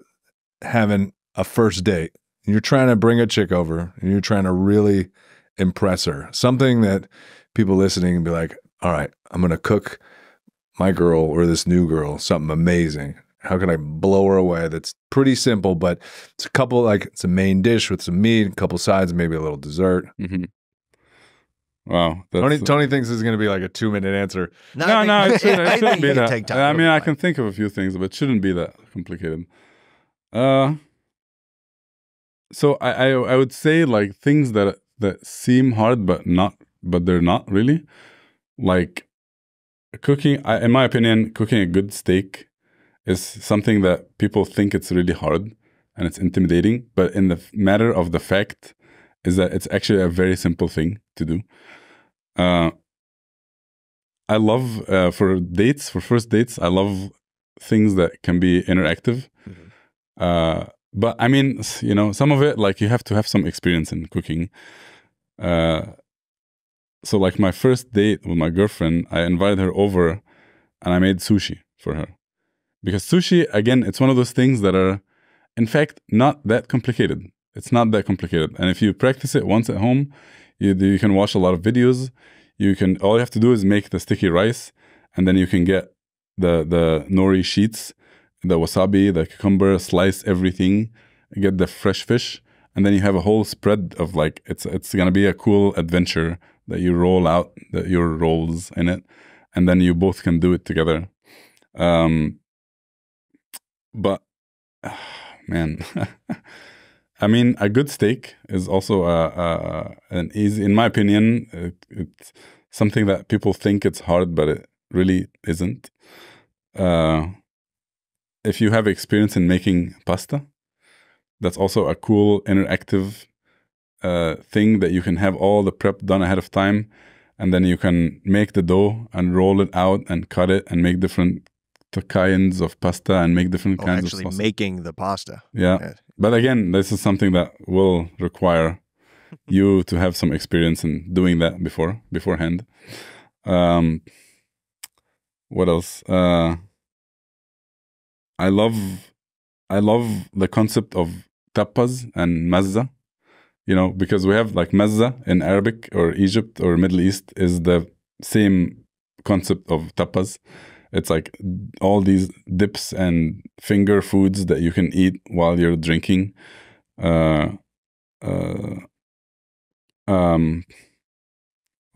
having a first date and you're trying to bring a chick over and you're trying to really impress her? Something that people listening and be like, all right, I'm going to cook my girl or this new girl something amazing. How can I blow her away? That's pretty simple, but it's it's a main dish with some meat, a couple sides, maybe a little dessert. Mm-hmm. Wow. Tony thinks this is going to be like a 2-minute answer. No, it shouldn't be that. I mean, I can think of a few things, but it shouldn't be that complicated. So I would say like things that seem hard, but they're not really. Like cooking, in my opinion, cooking a good steak is something that people think it's really hard and it's intimidating. But in the matter of the fact is that it's actually a very simple thing to do. I love for first dates, I love things that can be interactive. Mm-hmm. But I mean, you know, some of it, like you have to have some experience in cooking. So like my first date with my girlfriend, I invited her over and I made sushi for her. Because sushi, again, it's one of those things that are, in fact, not that complicated. It's not that complicated. And if you practice it once at home, you can watch a lot of videos. All you have to do is make the sticky rice, and then you can get the nori sheets, the wasabi, the cucumber, slice everything, get the fresh fish, and then you have a whole spread of like, it's gonna be a cool adventure that you roll out your rolls in it, and then you both can do it together. But man, I mean, a good steak is also an easy, in my opinion, it's something that people think it's hard, but it really isn't. If you have experience in making pasta, that's also a cool interactive thing that you can have all the prep done ahead of time, and then you can make the dough and roll it out and cut it and make different kinds of pasta and make different kinds of sauces. Actually making the pasta. Yeah. But again, this is something that will require you to have some experience in doing that beforehand. What else? I love the concept of tapas and mazza, you know, because we have like mazza in Arabic or Egypt or Middle East is the same concept of tapas. It's like all these dips and finger foods that you can eat while you're drinking. What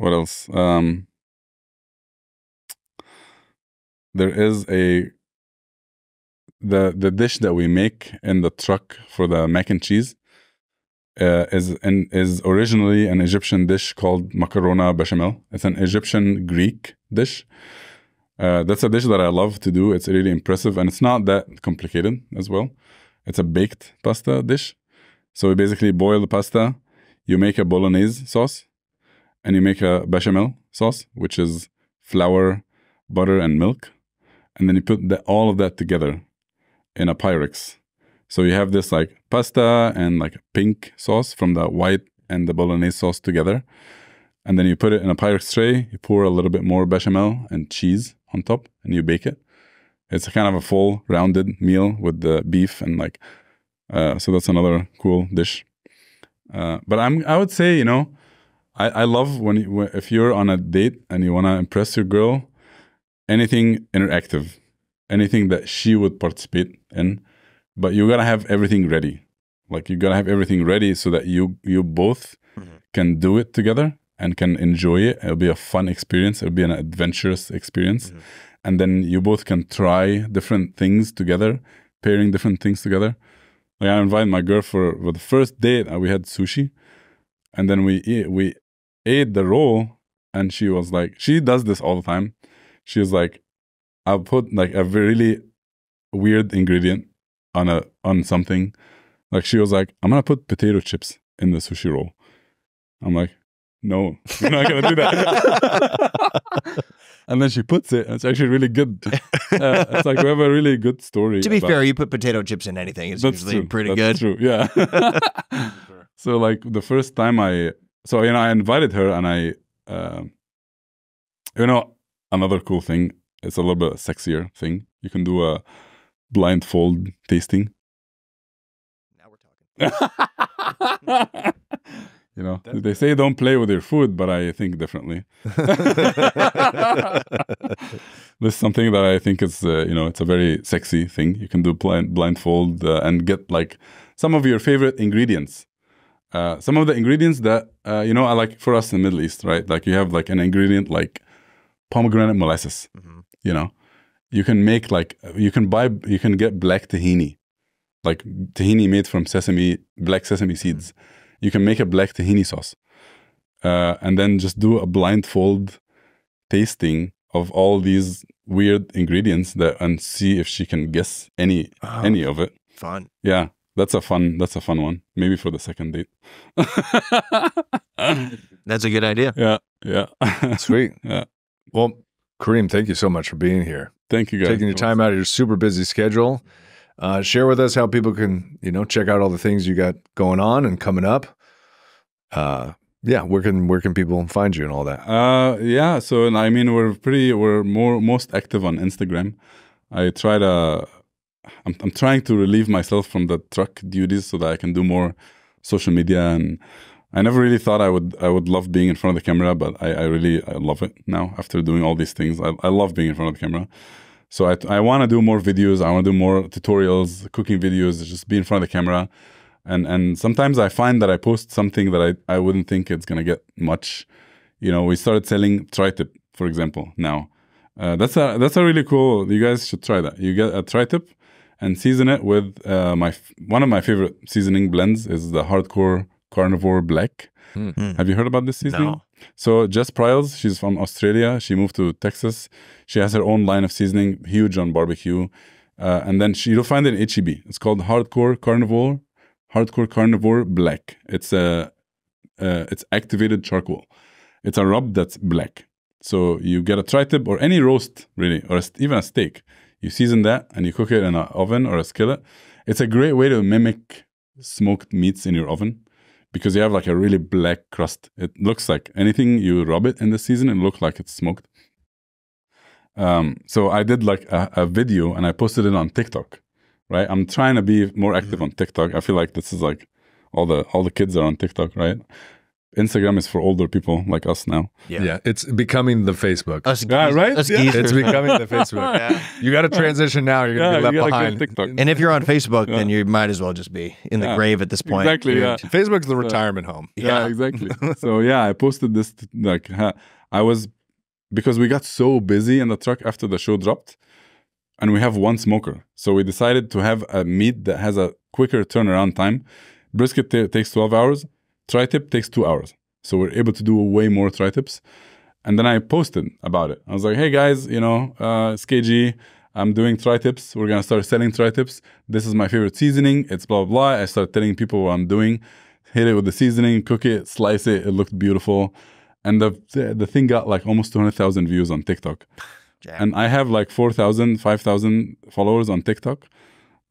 else? There is the dish that we make in the truck for the mac and cheese is originally an Egyptian dish called macarona bechamel. It's an Egyptian Greek dish. That's a dish that I love to do. It's really impressive, and it's not that complicated as well. It's a baked pasta dish. So we basically boil the pasta, you make a bolognese sauce, and you make a bechamel sauce, which is flour, butter, and milk. And then you put all of that together in a Pyrex. So you have this like pasta and like pink sauce from the white and the bolognese sauce together. And then you put it in a Pyrex tray, you pour a little bit more bechamel and cheese on top, and you bake it. It's a kind of a full rounded meal with the beef and like, so that's another cool dish. But I would say, you know, I love if you're on a date and you want to impress your girl, anything interactive, anything that she would participate in, but you gotta have everything ready. Like you gotta have everything ready so that you both can do it together and can enjoy it. It'll be a fun experience. It'll be an adventurous experience. And then you both can try different things together, pairing different things together. Like I invited my girl for the first date, we had sushi. And then we ate the roll, and she was like, she does this all the time. She was like, I'll put like a really weird ingredient on something. Like she was like, I'm gonna put potato chips in the sushi roll. I'm like, no, you're not gonna do that. And then she puts it, and it's actually really good. It's like we have a really good story. To be fair, you put potato chips in anything, it's usually pretty good. That's true, yeah. So like the first time I invited her, and another cool thing, it's a little bit sexier thing. You can do a blindfold tasting. Now we're talking. They say don't play with your food, but I think differently. This is something that I think is, it's a very sexy thing. You can do blindfold and get like some of your favorite ingredients. Some of the ingredients that, I like for us in the Middle East, right? Like you have like an ingredient like pomegranate molasses, You can make like, you can get black tahini, like tahini made from black sesame seeds. You can make a black tahini sauce, and then just do a blindfold tasting of all these weird ingredients and see if she can guess any of it. Fun. Yeah, that's a fun one. Maybe for the second date. That's a good idea. Yeah. Sweet. Yeah. Well, Kareem, thank you so much for being here. Thank you, guys. Taking your time out of your super busy schedule. Share with us how people can, check out all the things you got going on and coming up. Where can people find you and all that? So I mean, we're most active on Instagram. I'm trying to relieve myself from the truck duties so that I can do more social media, and I never really thought I would love being in front of the camera, but I really love it now after doing all these things. I love being in front of the camera. So I want to do more videos. I want to do more tutorials, cooking videos, just be in front of the camera. And sometimes I find that I post something that I wouldn't think it's going to get much. We started selling tri-tip, for example, now. That's a really cool, you guys should try that. You get a tri-tip and season it with one of my favorite seasoning blends is the Hardcore Carnivore Black. Have you heard about this seasoning? No. So Jess Pryles, she's from Australia. She moved to Texas. She has her own line of seasoning, huge on barbecue. And then you'll find it in HEB. It's called Hardcore Carnivore Black. It's activated charcoal. It's a rub that's black. So you get a tri-tip or any roast, really, or even a steak. You season that and you cook it in an oven or a skillet. It's a great way to mimic smoked meats in your oven because you have like a really black crust. It looks like anything you rub it in the season, it looks like it's smoked. So I did like a video and I posted it on TikTok. Right, I'm trying to be more active on TikTok. I feel like this is like all the kids are on TikTok, right? Instagram is for older people like us now. Yeah, it's becoming the Facebook. Right? It's becoming the Facebook. You got to transition now. You're gonna be left behind. TikTok. And if you're on Facebook, then you might as well just be in the grave at this point. Exactly. Yeah. Facebook's the retirement home. Yeah, exactly. So I posted this because we got so busy in the truck after the show dropped. And we have one smoker. So we decided to have a meat that has a quicker turnaround time. Brisket takes 12 hours. Tri-tip takes 2 hours. So we're able to do way more tri-tips. And then I posted about it. I was like, hey guys, it's KG. I'm doing tri-tips. We're going to start selling tri-tips. This is my favorite seasoning. It's blah, blah, blah. I started telling people what I'm doing. Hit it with the seasoning, cook it, slice it. It looked beautiful. And the thing got like almost 200,000 views on TikTok. And I have like 4,000, 5,000 followers on TikTok.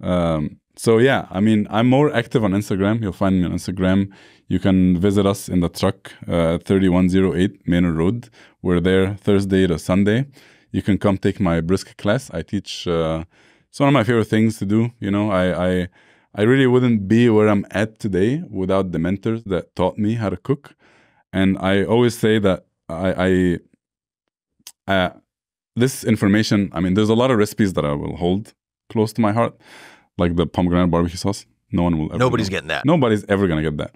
So I mean, I'm more active on Instagram. You'll find me on Instagram. You can visit us in the truck, 3108 Manor Road. We're there Thursday to Sunday. You can come take my brisket class. I teach, it's one of my favorite things to do. I really wouldn't be where I'm at today without the mentors that taught me how to cook. And I always say that this information, I mean, there's a lot of recipes that I will hold close to my heart, like the pomegranate barbecue sauce. Nobody's getting that. Nobody's ever going to get that.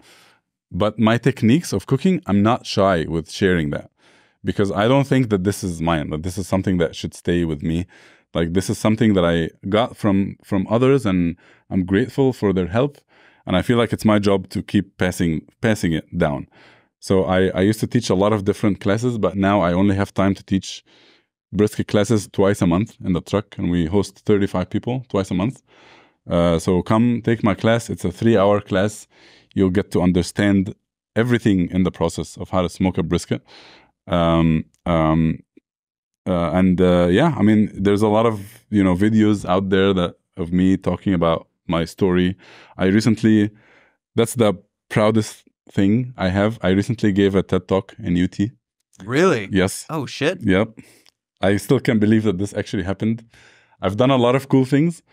But my techniques of cooking, I'm not shy with sharing that because I don't think that this is mine, that this is something that should stay with me. Like this is something that I got from others and I'm grateful for their help. And I feel like it's my job to keep passing it down. So I used to teach a lot of different classes, but now I only have time to teach brisket classes twice a month in the truck, and we host 35 people twice a month. So come take my class. It's a 3-hour class. You'll get to understand everything in the process of how to smoke a brisket. Yeah, I mean, there's a lot of, you know, videos out there of me talking about my story. That's the proudest thing I have. I recently gave a TED Talk in UT. Really? Yes. Oh, shit. Yep. I still can't believe that this actually happened. I've done a lot of cool things,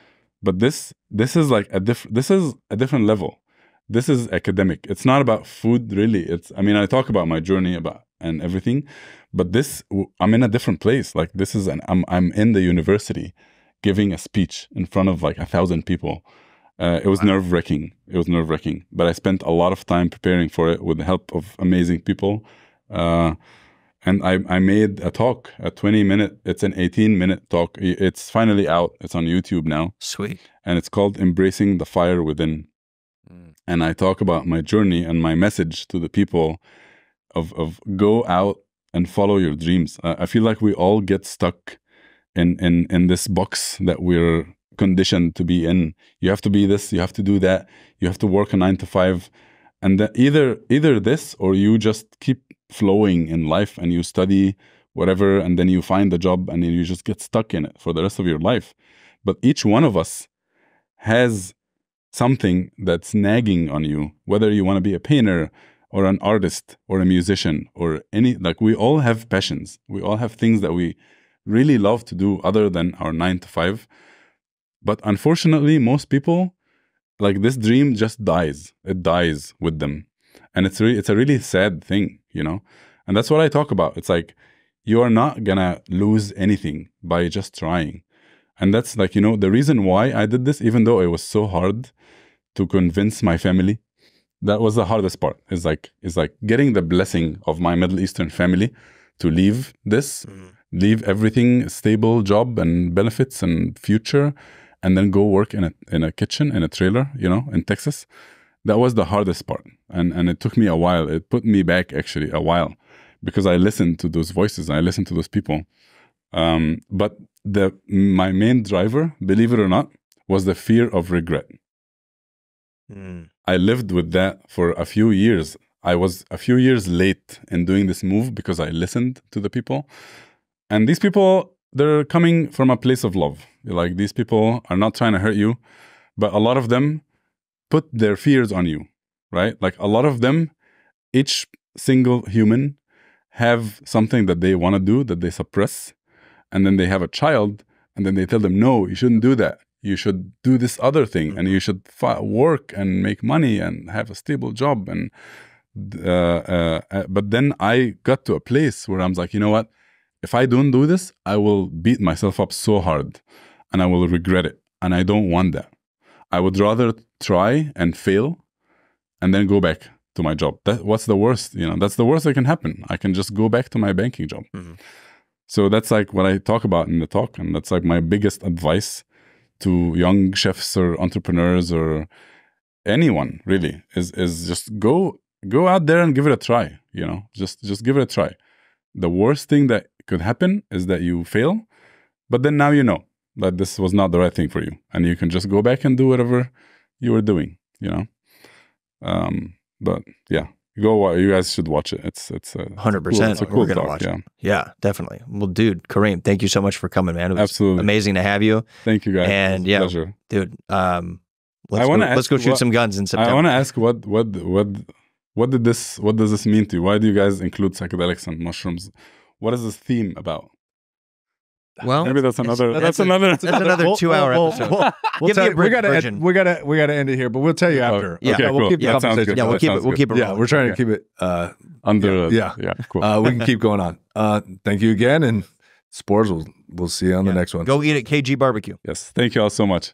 but this is like a different level. This is academic. It's not about food, really. I mean, I talk about my journey and everything, but I'm in a different place. Like I'm in the university giving a speech in front of like 1,000 people. It was nerve-wracking. It was nerve-wracking, but I spent a lot of time preparing for it with the help of amazing people. And I made a talk, a 20-minute, it's an 18-minute talk. It's finally out. It's on YouTube now. Sweet. And it's called Embracing the Fire Within. And I talk about my journey and my message to the people of go out and follow your dreams. I feel like we all get stuck in this box that we're conditioned to be in. You have to be this, you have to do that, you have to work a 9 to 5. And that either this, or you just keep flowing in life and you study whatever, and then you find a job and then you just get stuck in it for the rest of your life. But each one of us has something that's nagging on you, whether you want to be a painter or an artist or a musician or like we all have passions. We all have things that we really love to do other than our 9 to 5. But unfortunately, most people, like this dream just dies. It dies with them. And it's a really sad thing, you know? And that's what I talk about. It's like, you are not gonna lose anything by just trying. And that's like, you know, the reason why I did this, even though it was so hard to convince my family, that was the hardest part. Is like getting the blessing of my Middle Eastern family to leave this, leave everything, stable job and benefits and future, and then go work in a kitchen, in a trailer, you know, in Texas. That was the hardest part. And it took me a while. It put me back actually a while, because I listened to those voices. I listened to those people. But my main driver, believe it or not, was the fear of regret. I lived with that for a few years. I was a few years late in doing this move because I listened to the people. And these people, they're coming from a place of love. Like, these people are not trying to hurt you, but a lot of them put their fears on you, right? Like, a lot of them, each single human have something that they want to do that they suppress. And then they have a child, and then they tell them, no, you shouldn't do that. You should do this other thing, and you should work and make money and have a stable job. And but then I got to a place where I'm like, you know what? If I don't do this, I will beat myself up so hard, and I will regret it. And I don't want that. I would rather try and fail, and then go back to my job. What's the worst? You know, that's the worst that can happen. I can just go back to my banking job. So that's like what I talk about in the talk, and that's like my biggest advice to young chefs or entrepreneurs or anyone really is just go out there and give it a try. You know, just give it a try. The worst thing that could happen is that you fail, but then now you know that this was not the right thing for you, and you can just go back and do whatever you were doing. You know, but yeah. You guys should watch it. It's 100%. It's a cool We're gonna talk, watch yeah. it. Yeah, definitely. Well, dude, Kareem, thank you so much for coming, man. It was absolutely amazing to have you. Thank you, guys. And yeah, pleasure. Dude, let's go shoot some guns in September. I want to ask what does this mean to you? Why do you guys include psychedelics and mushrooms? What is this theme about? Well, maybe that's another 2-hour episode. We gotta end it here, but we'll tell you after. Okay, we'll cool. keep the conversation. Yeah, we'll keep it. Yeah, we're trying to keep it under. Yeah, cool. We can keep going on. Thank you again, and Spores. We'll see you on the next one. Go eat at KG BBQ. Yes, thank you all so much.